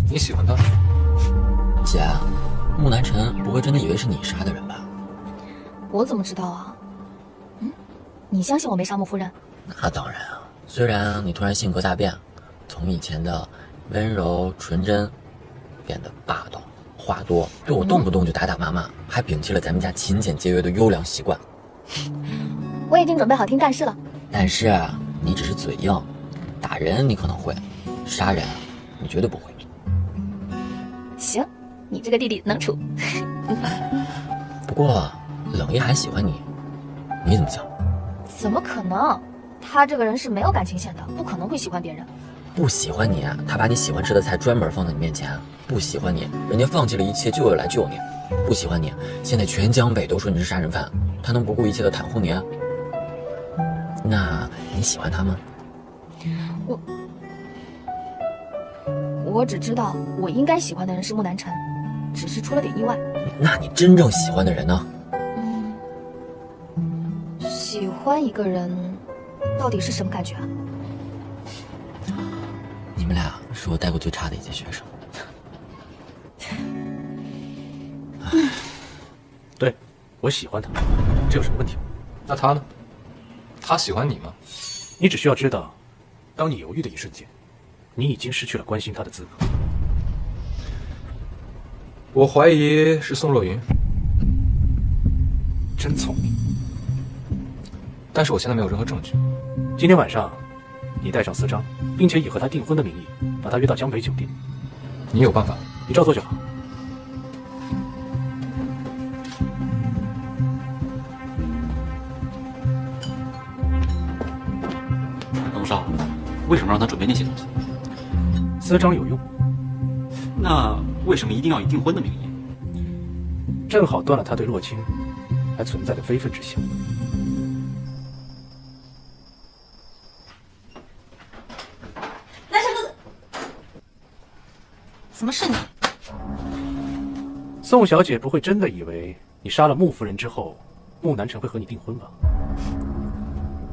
你喜欢他？姐，穆南辰不会真的以为是你杀的人吧？我怎么知道啊？你相信我没杀穆夫人？那当然啊！虽然你突然性格大变，从以前的温柔纯真变得霸道话多，对我动不动就打打骂骂，还摒弃了咱们家勤俭节约的优良习惯。我已经准备好听但是了。但是你只是嘴硬，打人你可能会，杀人你绝对不会。行，你这个弟弟能处。不过冷爷还喜欢你，你怎么想？怎么可能？他这个人是没有感情线的，不可能会喜欢别人。不喜欢你，他把你喜欢吃的菜专门放在你面前；不喜欢你，人家放弃了一切就要来救你；不喜欢你，现在全江北都说你是杀人犯，他能不顾一切的袒护你？那你喜欢他吗？我只知道我应该喜欢的人是穆南辰，只是出了点意外。那你真正喜欢的人呢？喜欢一个人，到底是什么感觉啊？你们俩是我带过最差的一届学生。对，我喜欢他，这有什么问题吗？那他呢？他喜欢你吗？你只需要知道，当你犹豫的一瞬间，你已经失去了关心他的资格。我怀疑是宋若云。真聪明。但是我现在没有任何证据。今天晚上，你带上司章，并且以和他订婚的名义把他约到江北酒店。你有办法，你照做就好。董少，为什么让他准备那些东西？司章有用。那为什么一定要以订婚的名义？正好断了他对洛清还存在的非分之想。南山哥哥，怎么是你？宋小姐不会真的以为你杀了穆夫人之后，穆南辰会和你订婚吧？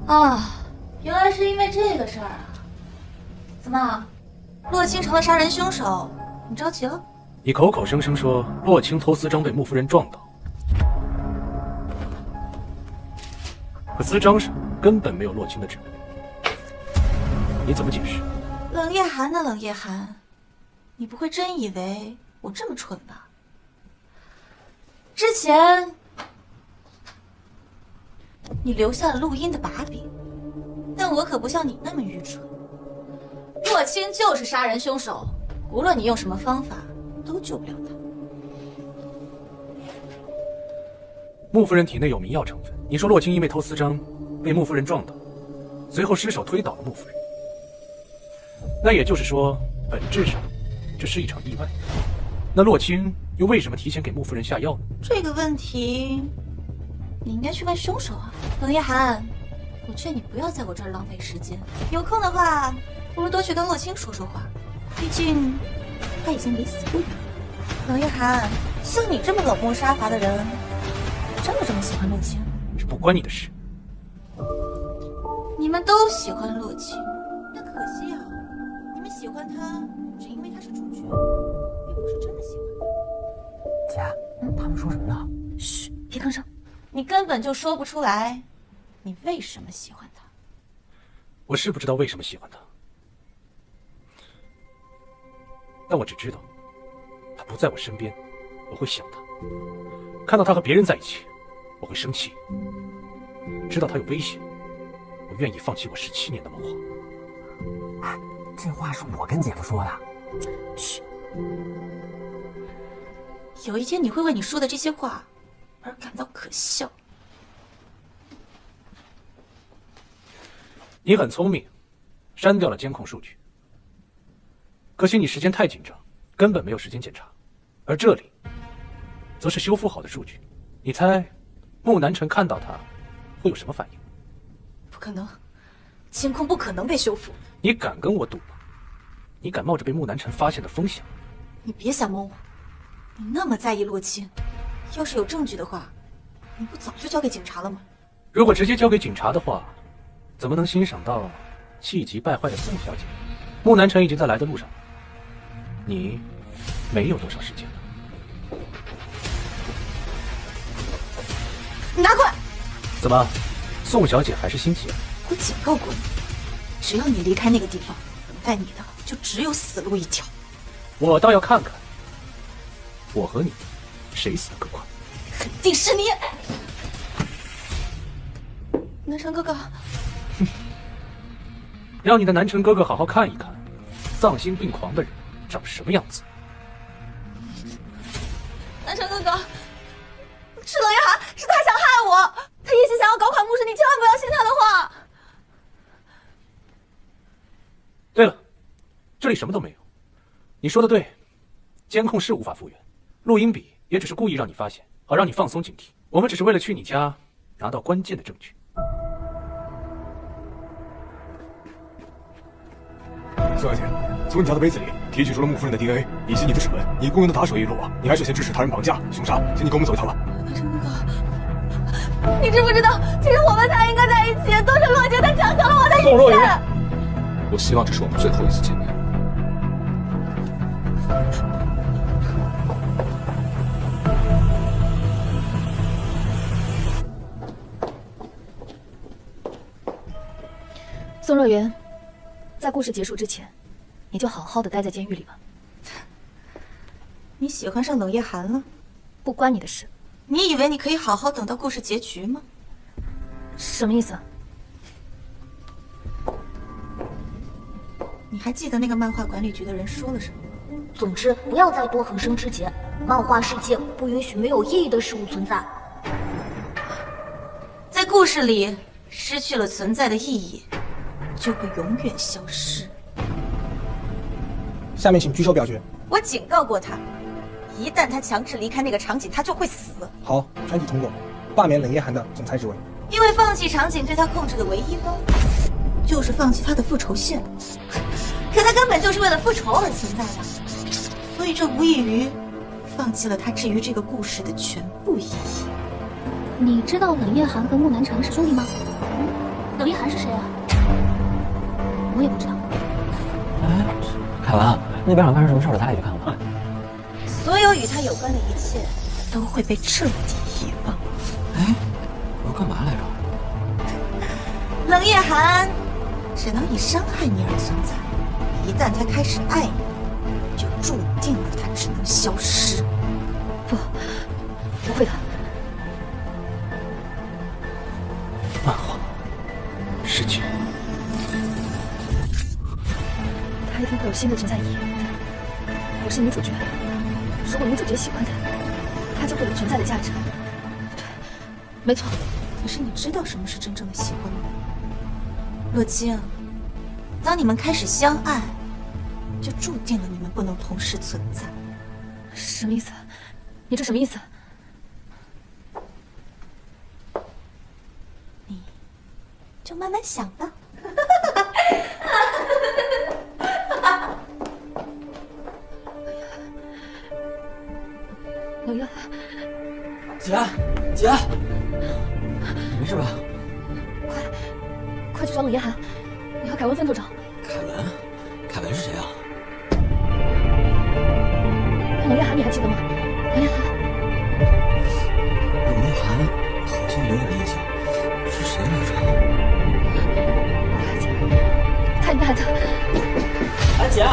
啊，原来是因为这个事儿啊！怎么，洛清成了杀人凶手，你着急了？你口口声声说洛清偷司章被穆夫人撞倒，可司章上根本没有洛清的指纹，你怎么解释？冷夜寒呢，冷夜寒，你不会真以为我这么蠢吧？之前你留下了录音的把柄，但我可不像你那么愚蠢。洛清就是杀人凶手，无论你用什么方法，都救不了他。穆夫人体内有迷药成分，你说洛清因为偷司章被穆夫人撞倒，随后失手推倒了穆夫人，那也就是说，本质上这是一场意外。那洛清又为什么提前给穆夫人下药呢？这个问题，你应该去问凶手啊。冷夜寒，我劝你不要在我这儿浪费时间。有空的话，不如多去跟洛清说说话，毕竟他已经离死不远了。冷夜寒，像你这么冷漠杀伐的人，真的这么喜欢洛清？这不关你的事。你们都喜欢洛清，那可惜啊，你们喜欢他只因为他是主角，并不是真的喜欢他。姐，他们说什么呢？嘘，别吭声。你根本就说不出来，你为什么喜欢他。我是不知道为什么喜欢他，但我只知道，他不在我身边，我会想他；看到他和别人在一起，我会生气；知道他有危险，我愿意放弃我17年的梦话。哎，这话是我跟姐夫说的。嘘，有一天你会为你说的这些话而感到可笑。你很聪明，删掉了监控数据。可惜你时间太紧张，根本没有时间检查。而这里，则是修复好的数据。你猜，穆南辰看到它，会有什么反应？不可能，监控不可能被修复。你敢跟我赌吗？你敢冒着被穆南辰发现的风险？你别想蒙我，你那么在意洛清，要是有证据的话，你不早就交给警察了吗？如果直接交给警察的话，怎么能欣赏到气急败坏的宋小姐？穆南辰已经在来的路上了，你没有多少时间了。你拿快！怎么，宋小姐还是心急了？我警告过你，只要你离开那个地方，等待你的就只有死路一条。我倒要看看，我和你谁死得更快。肯定是你，南城哥哥。让你的南城哥哥好好看一看，丧心病狂的人长什么样子。南城哥哥，是冷夜寒，是他想害我，他一心想要搞垮穆氏，你千万不要信他的话。对了，这里什么都没有。你说的对，监控是无法复原，录音笔也只是故意让你发现，好让你放松警惕。我们只是为了去你家拿到关键的证据。宋小姐，从你家的杯子里提取出了穆夫人的 DNA， 以及你的指纹，你雇佣的打手也落网，你还涉嫌指使他人绑架、凶杀，请你跟我们走一趟吧。你知不知道，其实我们才应该在一起，都是洛姐她抢走了我的一宋若云，切。我希望这是我们最后一次见面。宋若云，在故事结束之前，你就好好的待在监狱里吧。你喜欢上冷夜寒了？不关你的事。你以为你可以好好等到故事结局吗？什么意思？你还记得那个漫画管理局的人说了什么吗？总之，不要再多横生枝节。漫画世界不允许没有意义的事物存在。在故事里，失去了存在的意义，就会永远消失。下面请举手表决。我警告过他，一旦他强制离开那个场景，他就会死。好，全体通过，罢免冷夜寒的总裁职位。因为放弃场景对他控制的唯一方法，就是放弃他的复仇线。可他根本就是为了复仇而存在的，所以这无异于放弃了他至于这个故事的全部意义。你知道冷夜寒和木南辰是兄弟吗？冷夜寒是谁啊？我也不知道。哎，凯文，那边想发生什么事了，咱俩去看看吧。所有与他有关的一切都会被彻底遗忘。哎，我要干嘛来着？冷夜寒只能以伤害你而存在，一旦他开始爱你，就注定了他只能消失。不会的。漫画世界，他一定会有新的存在意义。我是女主角，如果女主角喜欢他，他就会有存在的价值。对，没错。可是你知道什么是真正的喜欢吗？洛清，当你们开始相爱，就注定了你们不能同时存在。什么意思？你这什么意思？你就慢慢想吧。冷夜寒，姐，你没事吧？快去找冷夜寒，你和凯文分头找。凯文是谁啊？冷夜寒你还记得吗？冷夜寒好像有点印象，是谁来着？他应该还在。哎，姐。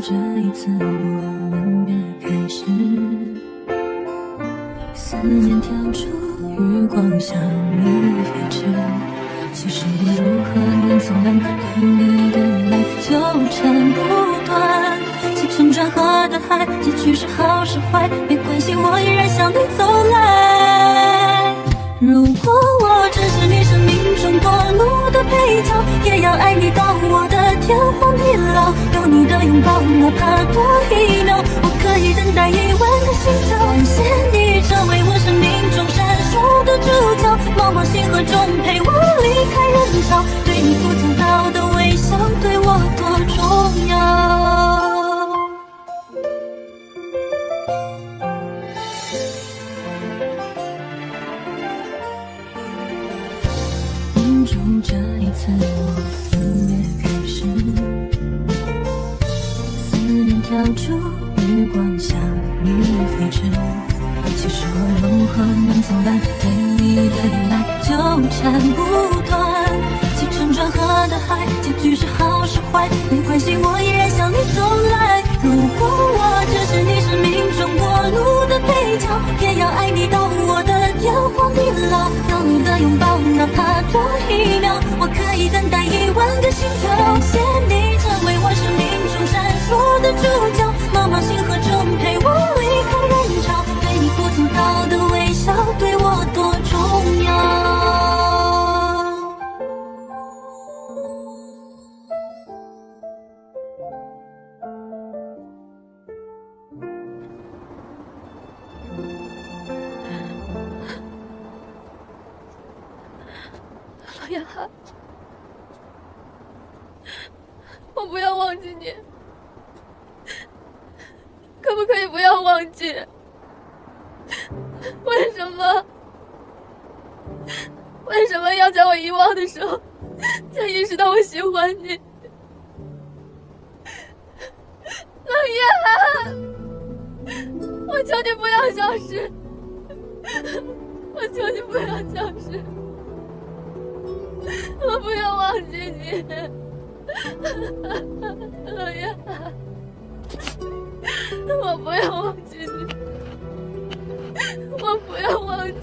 这一次我们别开始，思念跳出余光像你飞驰。其实我如何能从来对你的依赖纠缠不断？起承转合的海，结局是好是坏，没关系，我依然向你走来。如果我只是你生命中过路的配角，也要爱你到我的天荒地老。有你的拥抱，哪怕多一秒，我可以等待1万个心跳。感谢你成为我生命中闪烁的主角，茫茫星河中陪我离开人潮，对你不曾道的微笑，对我多重要。这一次我们别开始，思念跳出余光向你飞驰。其实我如何能从来对你的依赖纠缠不断？起承转合的海，结局是好是坏，没关系，我依然向你走来。如果我只是你生命中过路的配角，也要爱你到我的天荒地老。有你的拥抱，哪怕多一秒，我可以等待1万个心跳。感谢你成为我生命中闪烁的主角，茫茫星河中陪我离开人潮，对你不曾道的微笑，对我多重我不要忘记你，可不可以不要忘记？为什么要在我遗忘的时候，才意识到我喜欢你？冷夜，我求你不要消失，我求你不要消失，我不要忘记你，冷夜，我不要忘记你，我不要忘记，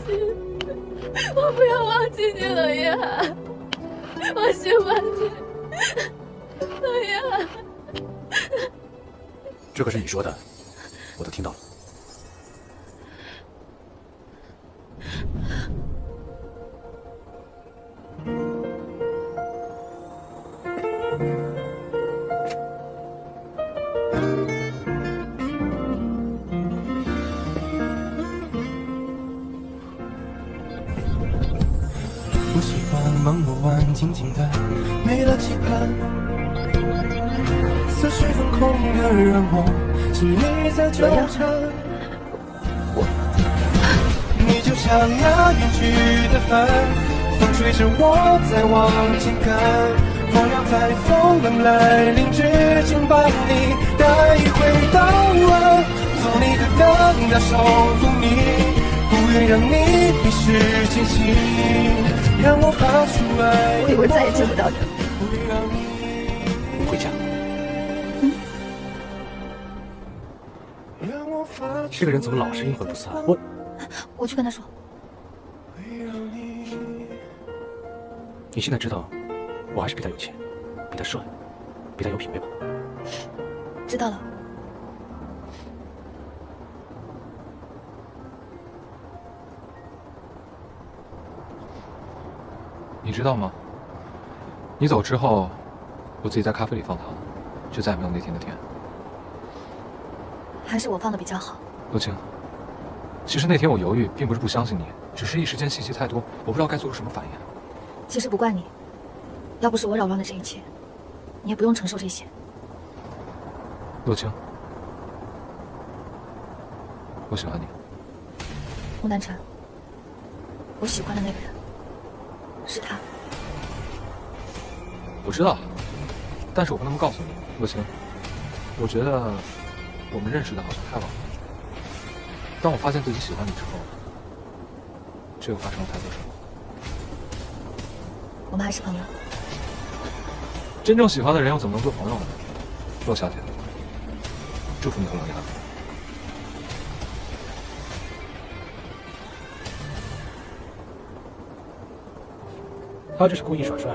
我不要忘记你，冷夜，我喜欢你，冷夜。这可是你说的，我都听到了。不喜欢忙不完，静静的没了期盼，思绪疯狂的让我心里在纠缠。你就像那远去的帆，风吹着我在往前赶。我要在风浪来临之前把你带回到岸，做你的灯塔守护你，不愿让你迷失前行，让我发出爱。我以为再也见不到你了。你回家。这个人怎么老是阴魂不散？我去跟他说。你现在知道，我还是比他有钱，比他帅，比他有品味吧？知道了。你知道吗？你走之后，我自己在咖啡里放糖，就再也没有那天的甜。还是我放的比较好。陆青，其实那天我犹豫，并不是不相信你，只是一时间信息太多，我不知道该做出什么反应。其实不怪你，要不是我扰乱了这一切，你也不用承受这些。陆青，我喜欢你。穆南辰，我喜欢的那个人是他。我知道，但是我不能告诉你，陆青。我觉得我们认识的好像太晚了。当我发现自己喜欢你之后，这又发生了太多事。我们还是朋友。真正喜欢的人又怎么能做朋友呢？洛小姐，祝福你和冷阳。他这是故意耍帅。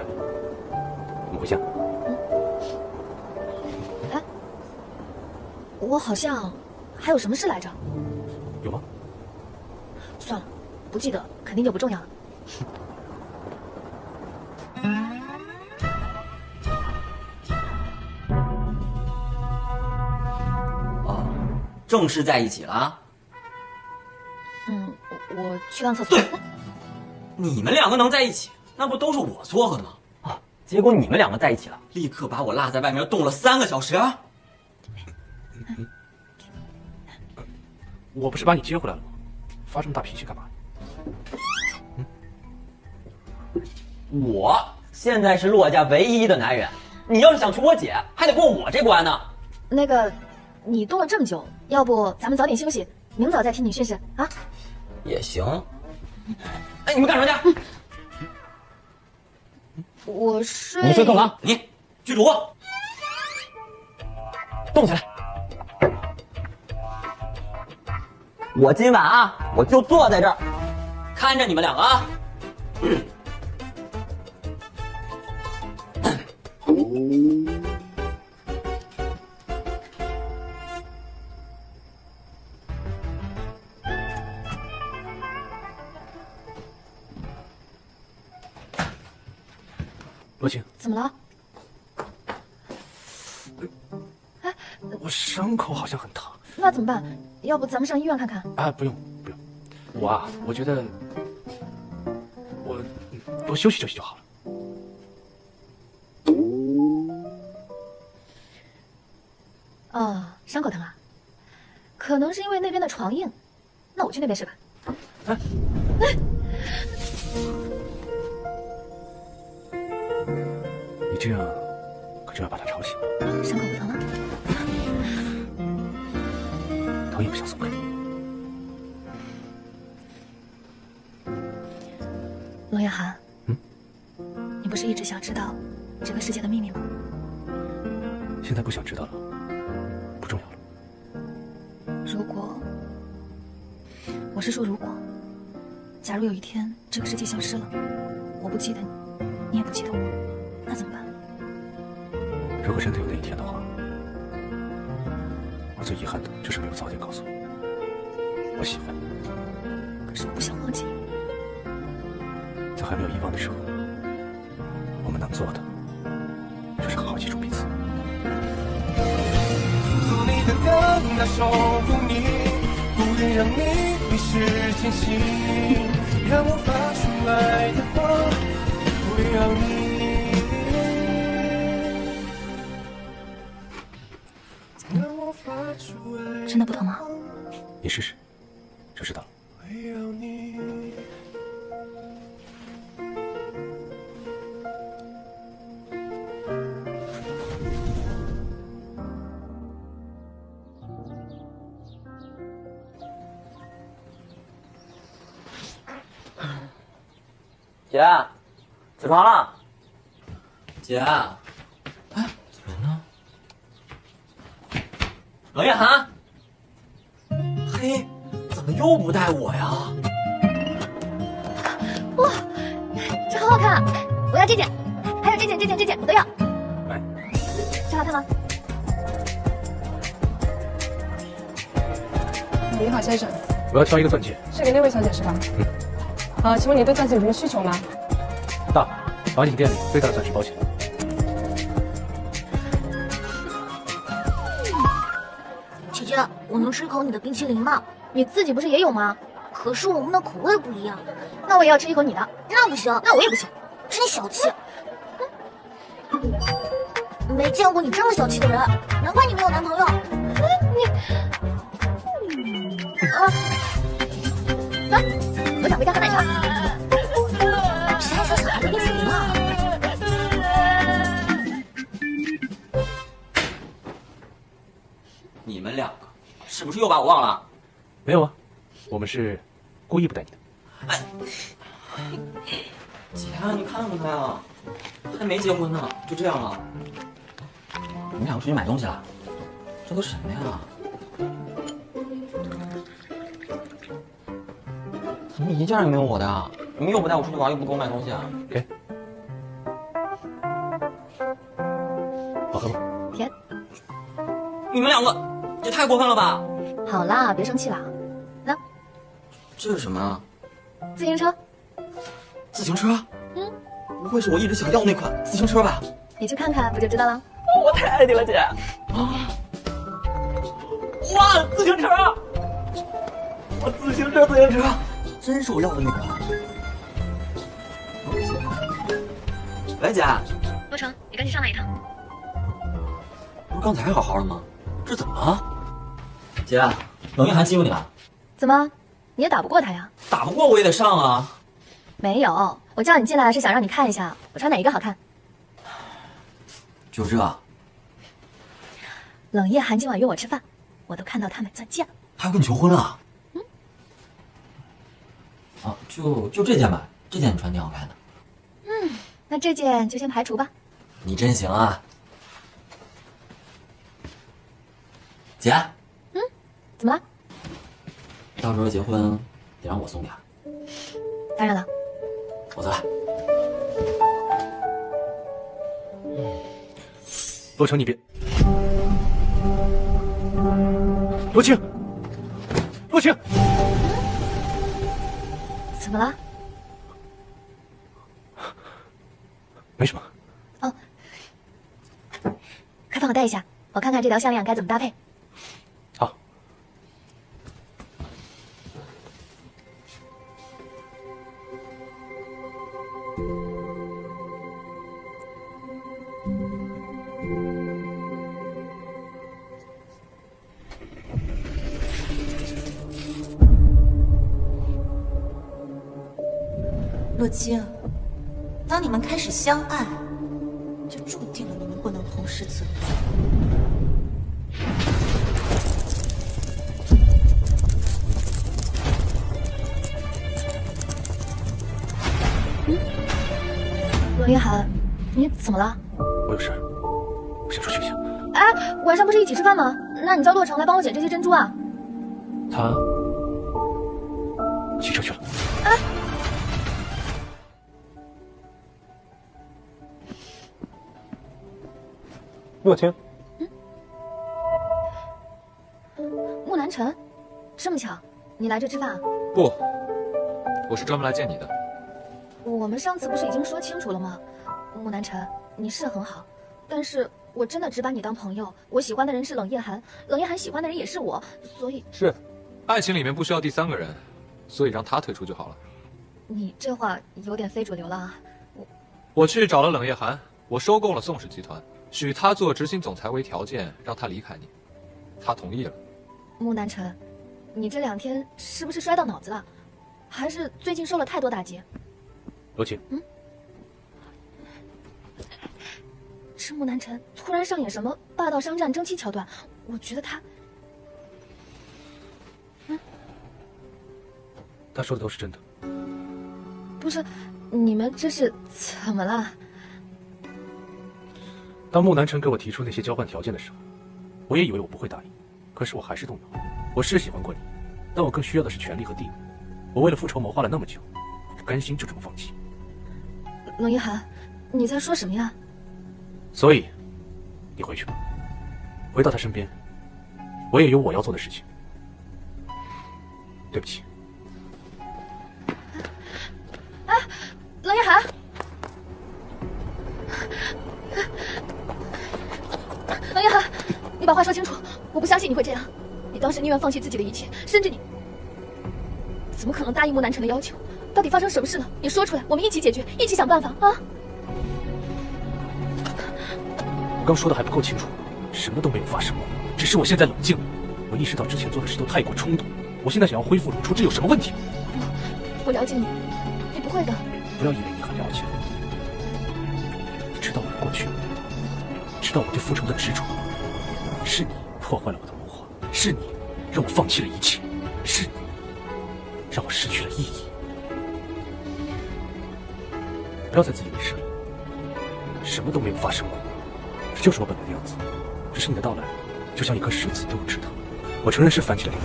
我们回家。哎，我好像还有什么事来着？有吗？算了，不记得，肯定就不重要了。哦，正式在一起了？我去趟厕所。你们两个能在一起，那不都是我撮合的吗？啊，结果你们两个在一起了，立刻把我落在外面冻了3个小时。我不是把你接回来了吗？发这么大脾气干嘛？我现在是洛家唯一的男人，你要是想娶我姐，还得过我这关呢。那个，你冻了这么久，要不咱们早点休息，明早再听你训示啊？也行。哎，你们干什么去？我睡。你睡客房，你剧组动起来。我今晚啊，我就坐在这儿，看着你们两个啊。罗青，怎么了？哎，我伤口好像很疼。那怎么办？要不咱们上医院看看？啊，不用。我觉得我多休息休息就好了。伤口疼啊？可能是因为那边的床硬。那我去那边试吧。你这样可就要把他吵醒了。伤口不疼了？头也不想松开。龙夜涵，你不是一直想知道这个世界的秘密吗？现在不想知道了，不重要了。如果，我是说如果，假如有一天这个世界消失了，我不记得你，你也不记得我，那怎么办？如果真的有那一天的话，我最遗憾的就是没有早点告诉你，我喜欢你。可是我不想忘记你。在还没有遗忘的时候，我们能做的就是好好记住彼此。做你的灯，那守护你，不愿让你迷失前行，让我发出爱的光，围绕你。真的不疼吗？你试试，就知道了。姐，起床了。姐，哎，怎么了？冷夜涵，嘿，怎么又不带我呀？哇，这好好看啊！我要这件，还有这件，我都要。来，这好看吗？你好，先生。我要挑一个钻戒。是给那位小姐是吧？请问你对钻戒有什么需求吗？大，法景店里最大的钻石包钱。姐姐，我能吃口你的冰淇淋吗？你自己不是也有吗？可是我们的口味不一样。那我也要吃一口你的。那不行，那我也不行。真小气。没见过你这么小气的人，难怪你没有男朋友。走，我想回家喝奶茶。谁还想小孩的冰淇淋啊？你们两个是不是又把我忘了？没有啊，我们是故意不带你的。姐，你看看他呀，还没结婚呢，就这样了。你们两个出去买东西了？这都什么呀？怎么一件也没有我的啊？你们又不带我出去玩，又不给我买东西啊？给。好喝吗？甜。你们两个也太过分了吧！好啦，别生气啦。那这是什么啊？自行车。自行车？不会是我一直想要那款自行车吧？你去看看不就知道了。我太爱你了，姐！哇，自行车！我自行车，真是我要的那款。喂，姐。洛城，你赶紧上来一趟。不是刚才还好好的吗？这怎么了？姐，冷夜涵欺负你了？怎么，你也打不过他呀？打不过我也得上啊。没有，我叫你进来是想让你看一下我穿哪一个好看。就这？冷夜涵今晚约我吃饭，我都看到他买钻戒了。他要跟你求婚了？啊，就这件吧，这件你穿挺好看的。那这件就先排除吧。你真行啊，姐。怎么了？到时候结婚得让我送点。当然了。我走了。洛城，你别。洛青，洛青，怎么了？没什么。哦，快帮我戴一下，我看看这条项链该怎么搭配。好。洛清，当你们开始相爱，就注定了你们不能同时存在。冷夜寒，你怎么了？我有事，我想出去一下。哎，晚上不是一起吃饭吗？那你叫洛城来帮我捡这些珍珠啊。他骑车去了。哎，洛清，木南辰，这么巧，你来这吃饭啊？不，我是专门来见你的。我们上次不是已经说清楚了吗？木南辰，你是很好，但是我真的只把你当朋友。我喜欢的人是冷夜寒，冷夜寒喜欢的人也是我，所以是，爱情里面不需要第三个人，所以让他退出就好了。你这话有点非主流了啊！我去找了冷夜寒，我收购了宋氏集团，许他做执行总裁为条件，让他离开你，他同意了。木南辰，你这2天是不是摔到脑子了？还是最近受了太多打击？罗晴，是木南辰突然上演什么霸道商战、争妻桥段？我觉得他，他说的都是真的。不是，你们这是怎么了？当木南辰给我提出那些交换条件的时候，我也以为我不会答应，可是我还是动摇。我是喜欢过你，但我更需要的是权力和地位。我为了复仇谋划了那么久，不甘心就这么放弃。冷夜寒，你在说什么呀？所以，你回去吧，回到他身边。我也有我要做的事情。对不起。哎，冷夜寒，冷夜寒，你把话说清楚，我不相信你会这样。你当时宁愿放弃自己的一切，甚至你怎么可能答应木南辰的要求？到底发生什么事了？你说出来，我们一起解决，一起想办法啊！我刚说的还不够清楚，什么都没有发生过，只是我现在冷静了。我意识到之前做的事都太过冲动，我现在想要恢复如初，这有什么问题吗？我了解你，你不会的。不要以为你很了解，你知道我的过去，知道我对复仇的执着。是你破坏了我的谋划，是你让我放弃了一切，是你让我失去了意义。不要再自以为是了，什么都没有发生过，这就是我本来的样子。只是你的到来，就像一颗石子丢入池塘。我承认是泛起了涟漪，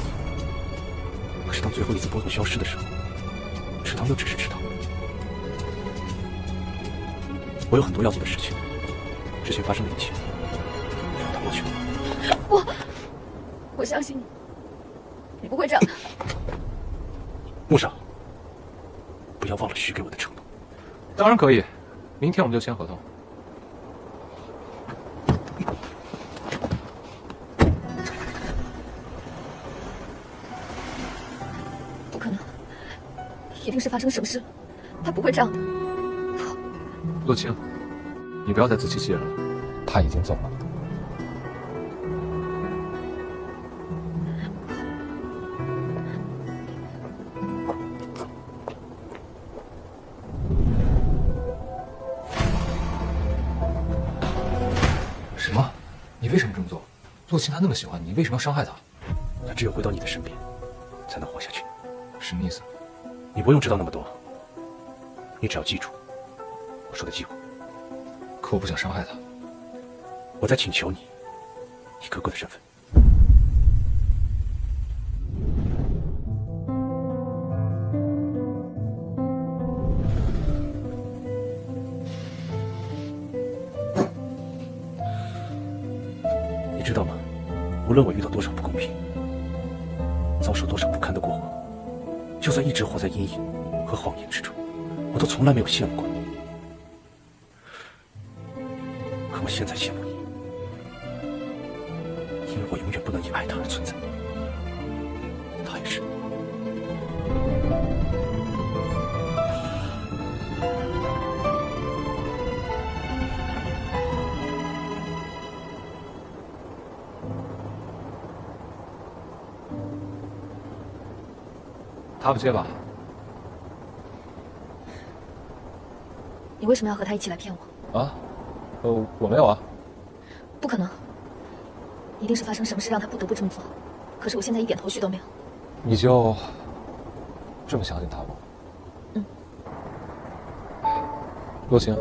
可是当最后一丝波动消失的时候，池塘又只是池塘。我有很多要做的事情，之前发生的一切，让它过去了。我相信你，你不会这样。穆少，不要忘了许给我的承诺。当然可以，明天我们就签合同。不可能，一定是发生什么事了，他不会这样的。洛清，你不要再自欺欺人了，他已经走了。什么？你为什么这么做？洛清他那么喜欢你，为什么要伤害他？他只有回到你的身边，才能活下去。什么意思？你不用知道那么多，你只要记住我说的计划。可我不想伤害他。我在请求你，以哥哥的身份。你知道吗？无论我遇到多少不公平，遭受多少不堪的过往，就算一直活在阴影和谎言之中，我都从来没有羡慕过你。可我现在羡慕你，因为我永远不能因爱他而存在。他也是。他不接吧？你为什么要和他一起来骗我？啊？我没有啊。不可能，一定是发生什么事让他不得不这么做。可是我现在一点头绪都没有。你就这么相信他吗？嗯。洛晴，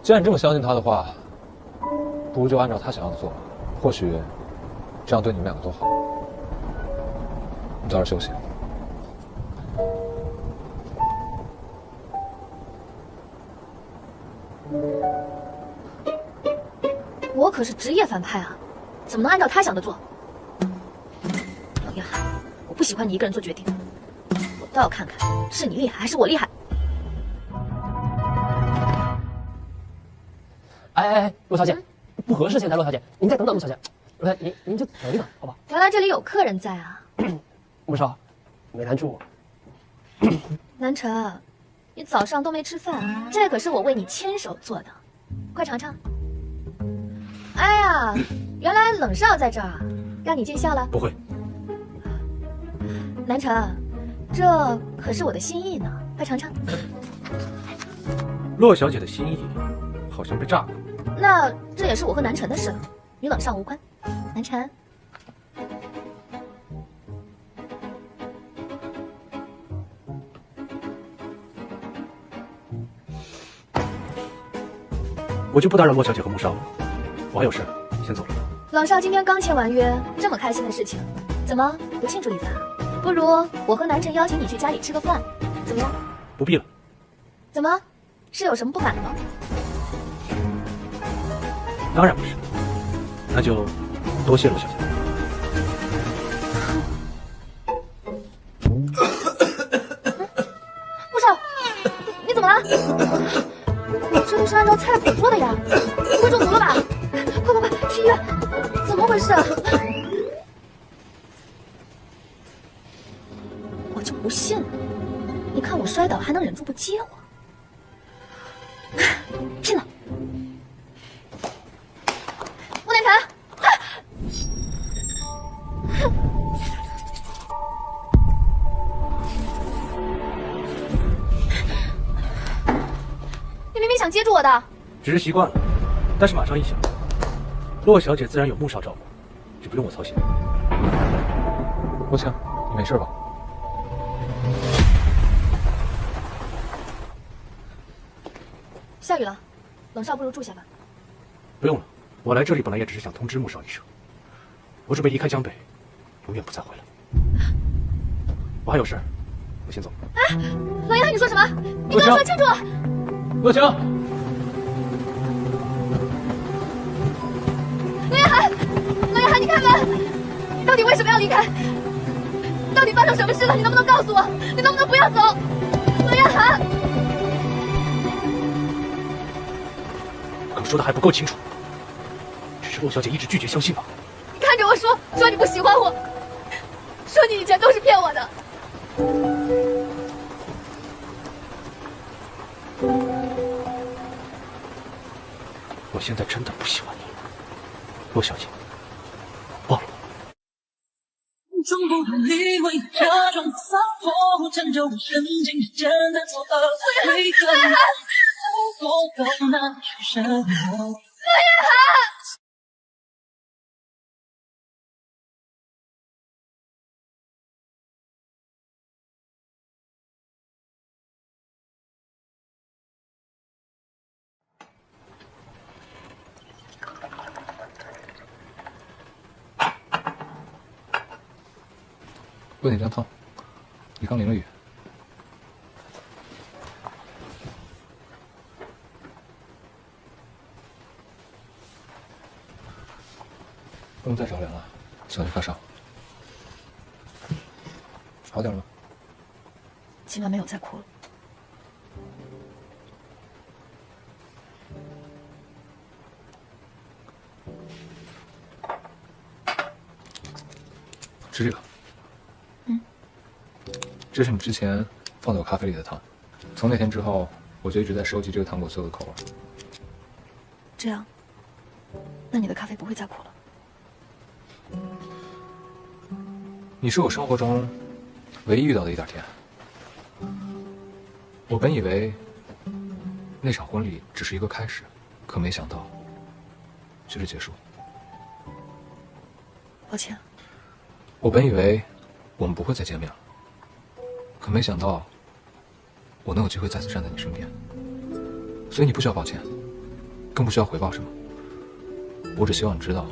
既然你这么相信他的话，不如就按照他想要的做吧。或许这样对你们两个都好。你早点休息。我可是职业反派啊，怎么能按照他想的做？冷夜寒，我不喜欢你一个人做决定，我倒要看看是你厉害还是我厉害。哎，陆小姐，不合适，现在陆小姐，您再等等，陆小姐，您就等一等，好吧？原来这里有客人在啊。穆少，没拦住我。南辰，你早上都没吃饭，这可是我为你亲手做的，快尝尝。哎呀，原来冷少在这儿，让你见笑了。不会。南辰，这可是我的心意呢，快尝尝。洛小姐的心意好像被炸了。那这也是我和南辰的事了，与冷少无关。南辰。我就不打扰洛小姐和穆少了，我还有事，先走了。冷少今天刚签完约，这么开心的事情，怎么不庆祝一番？不如我和南辰邀请你去家里吃个饭，怎么样？不必了。怎么？是有什么不满的吗？当然不是，那就多谢洛小姐。穆少，你怎么了？你这都是按照菜谱做的呀，不会中毒了吧？快，去医院！怎么回事啊？我就不信了，你看我摔倒还能忍住不接我，拼了！穆南辰，你明明想接住我的，只是习惯了，但是马上一想，洛小姐自然有穆少照顾，就不用我操心。洛晴，你没事吧？下雨了，冷少不如住下吧。不用了，我来这里本来也只是想通知穆少一声，我准备离开江北，永远不再回来。我还有事，我先走。哎，冷夜寒，你说什么？你跟我说清楚！洛晴，冷夜寒，你开门！你到底为什么要离开？到底发生什么事了？你能不能告诉我？你能不能不要走？冷夜寒，可说的还不够清楚，只是洛小姐一直拒绝相信吧。你看着我说你不喜欢我，说你以前都是骗我的。我现在真的不喜欢你，洛小姐，忘了。从不懂理会，假装洒脱，将就我神经是真的错愕，为何你不懂那去什么？问你张汤，你刚淋了雨。不能再着凉了，小心发烧。好点了吗？起码没有再哭了。吃这个。这是你之前放在我咖啡里的糖，从那天之后，我就一直在收集这个糖果所有的口味。这样，那你的咖啡不会再苦了。你是我生活中唯一遇到的一点甜。我本以为那场婚礼只是一个开始，可没想到就是结束。抱歉。我本以为我们不会再见面了，可没想到我能有机会再次站在你身边。所以你不需要抱歉，更不需要回报什么。我只希望你知道，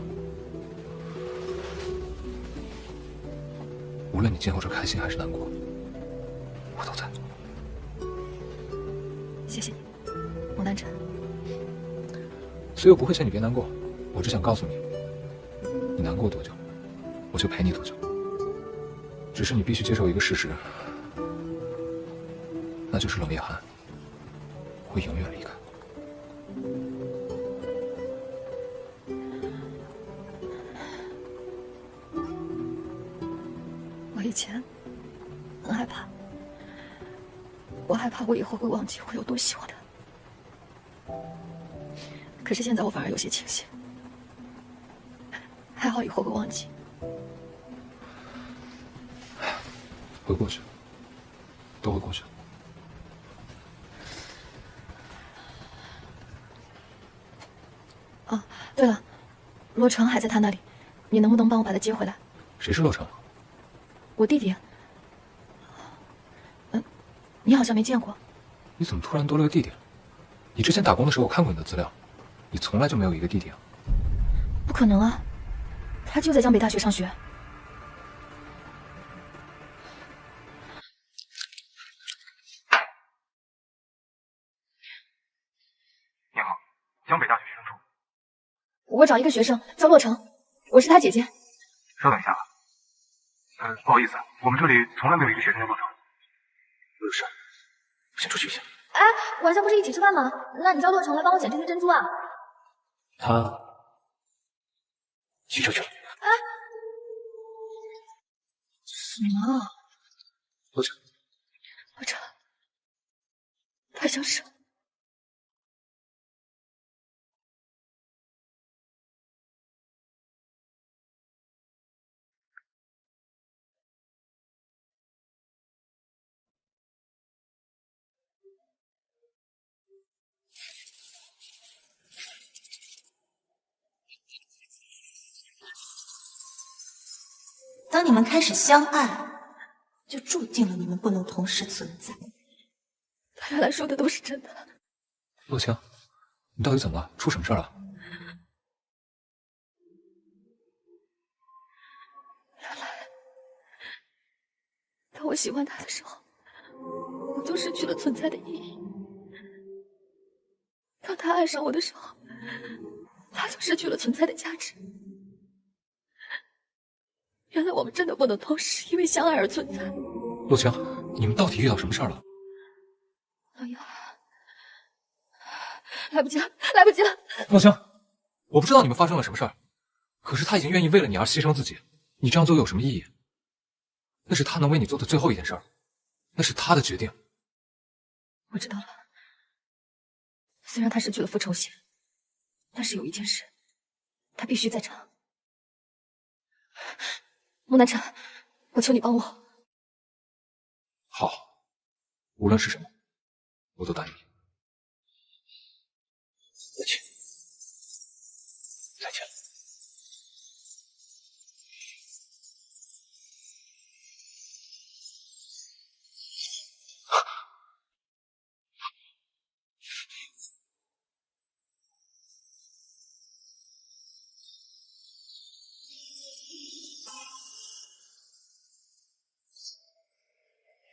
无论你今后是开心还是难过，我都在。谢谢你，孟南辰。所以我不会劝你别难过，我只想告诉你，你难过多久，我就陪你多久。只是你必须接受一个事实，那就是冷夜寒会永远离开。我以前很害怕，我害怕我以后会忘记我有多喜欢他。可是现在我反而有些庆幸，还好以后会忘记。会过去，都会过去。哦，对了，洛城还在他那里，你能不能帮我把他接回来？谁是洛城？我弟弟。你好像没见过。你怎么突然多了个弟弟？你之前打工的时候我看过你的资料，你从来就没有一个弟弟啊。不可能啊，他就在江北大学上学。你好，江北大学学生处。我找一个学生叫洛城，我是他姐姐。稍等一下吧。不好意思，我们这里从来没有一个学生叫洛城。我有事，我先出去一下。哎，晚上不是一起吃饭吗？那你叫洛城来帮我捡这些珍珠啊。他去出去了。哎，什么？洛城，洛城，他消失了。当你们开始相爱，就注定了你们不能同时存在。他原来说的都是真的。洛清，你到底怎么了？出什么事了？原来，当我喜欢他的时候，我就失去了存在的意义；当他爱上我的时候，他就失去了存在的价值。原来我们真的不能同时因为相爱而存在。洛清，你们到底遇到什么事儿了？哎呀，来不及了，来不及了！洛清，我不知道你们发生了什么事儿，可是他已经愿意为了你而牺牲自己，你这样做有什么意义？那是他能为你做的最后一件事儿，那是他的决定。我知道了，虽然他失去了复仇心，但是有一件事，他必须在场。孟南辰，我求你帮我。好，无论是什么，我都答应你。再见，再见。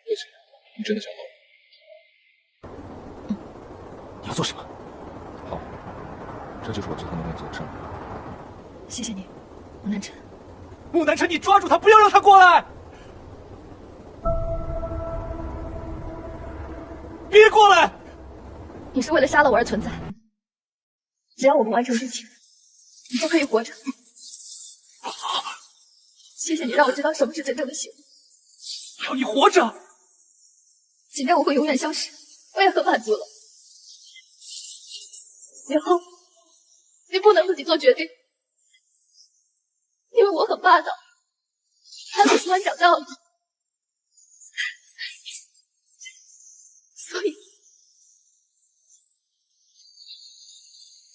叶姐，你真的想好了？你要做什么？好，这就是我最后能为你做的事儿。谢谢你，孟南辰。穆南辰，你抓住他，不要让他过来！别过来！你是为了杀了我而存在，只要我不完成剧情，你就可以活着。谢谢你让我知道什么是真正的幸福。只要你活着，既然我会永远消失，我也很满足了。以后你不能自己做决定，因为我很霸道，还不喜欢讲道理，所以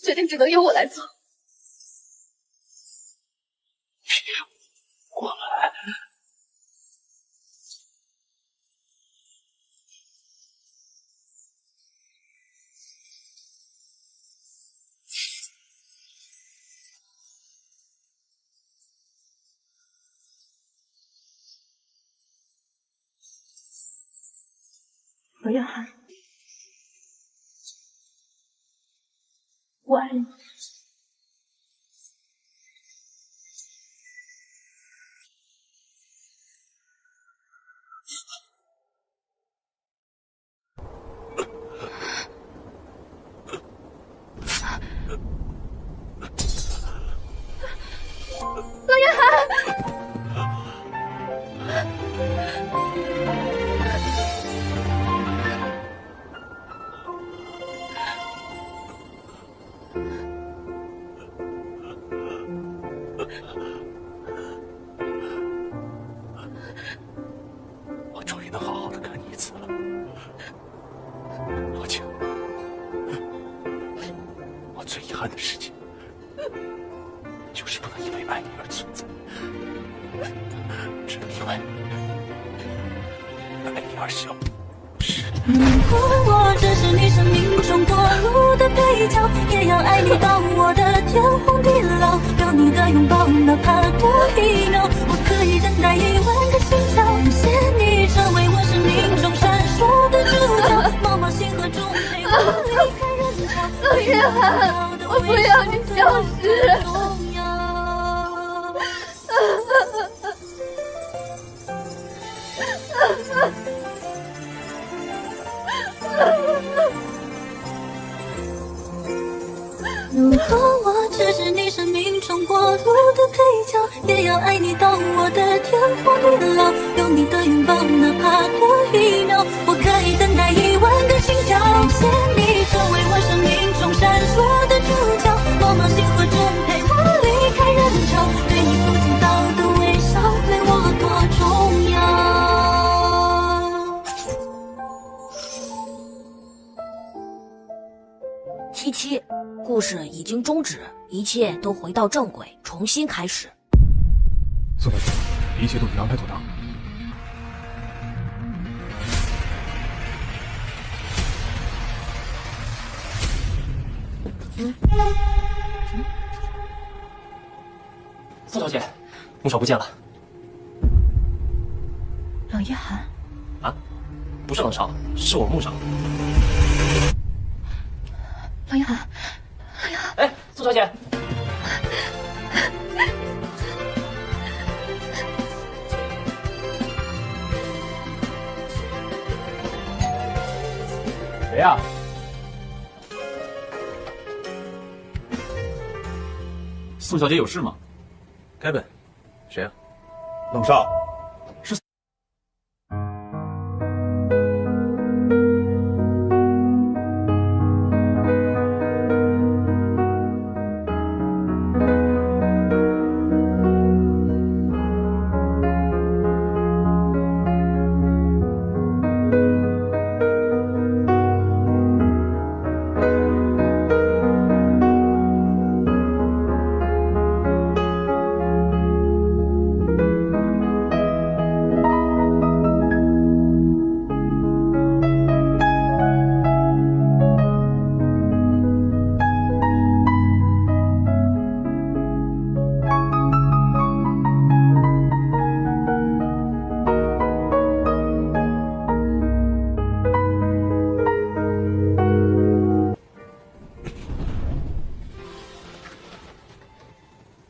决定只能由我来做。过来。罗约翰，我爱你。罗约翰。我终于能好好的看你一次了，罗青。我最遗憾的事情，就是不能因为爱你而存在，只能因为爱你而消失。如果我只是你生命中过路的配角，也要爱你到我的天荒地老。有你的拥抱，哪怕多一秒，我可以等待10000个心跳。感谢你成为我生命中闪烁的主角，茫茫星河中陪我离开人潮。罗约翰，我不要你消失。如果我只是你生命中过路的配角，也要爱你到我的天荒地老。有你的拥抱，哪怕多一秒，我可以等待10000个心跳。感谢你成为我生命中闪烁的主角，茫茫星河中陪我离开人潮。对你不经道的微笑，对我多重要。77，故事已经终止，一切都回到正轨，重新开始。宋大姐，一切都已安排妥当。宋小姐，穆少不见了。冷约翰啊，不是冷少，是我穆少。冷约翰，哎，宋小姐。谁呀？宋小姐有事吗？凯文，谁呀？冷少。是。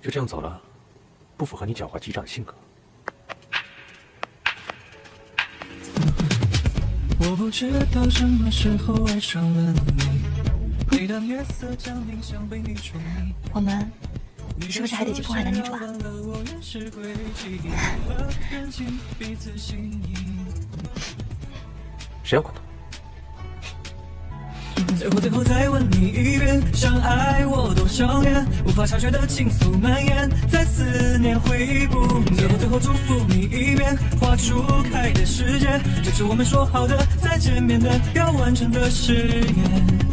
就这样走了，不符合你狡猾机诈的性格。我不知道什么时候爱上了你，每当月色降临，想被你宠溺。我们是不是还得去破坏男女主啊？谁要管他？最后再问你一遍，想爱我多少年？无法察觉的情愫蔓延，在思念回不眠。最后嘱咐你一遍，画出开的世界，这是我们说好的再见面的要完成的誓言。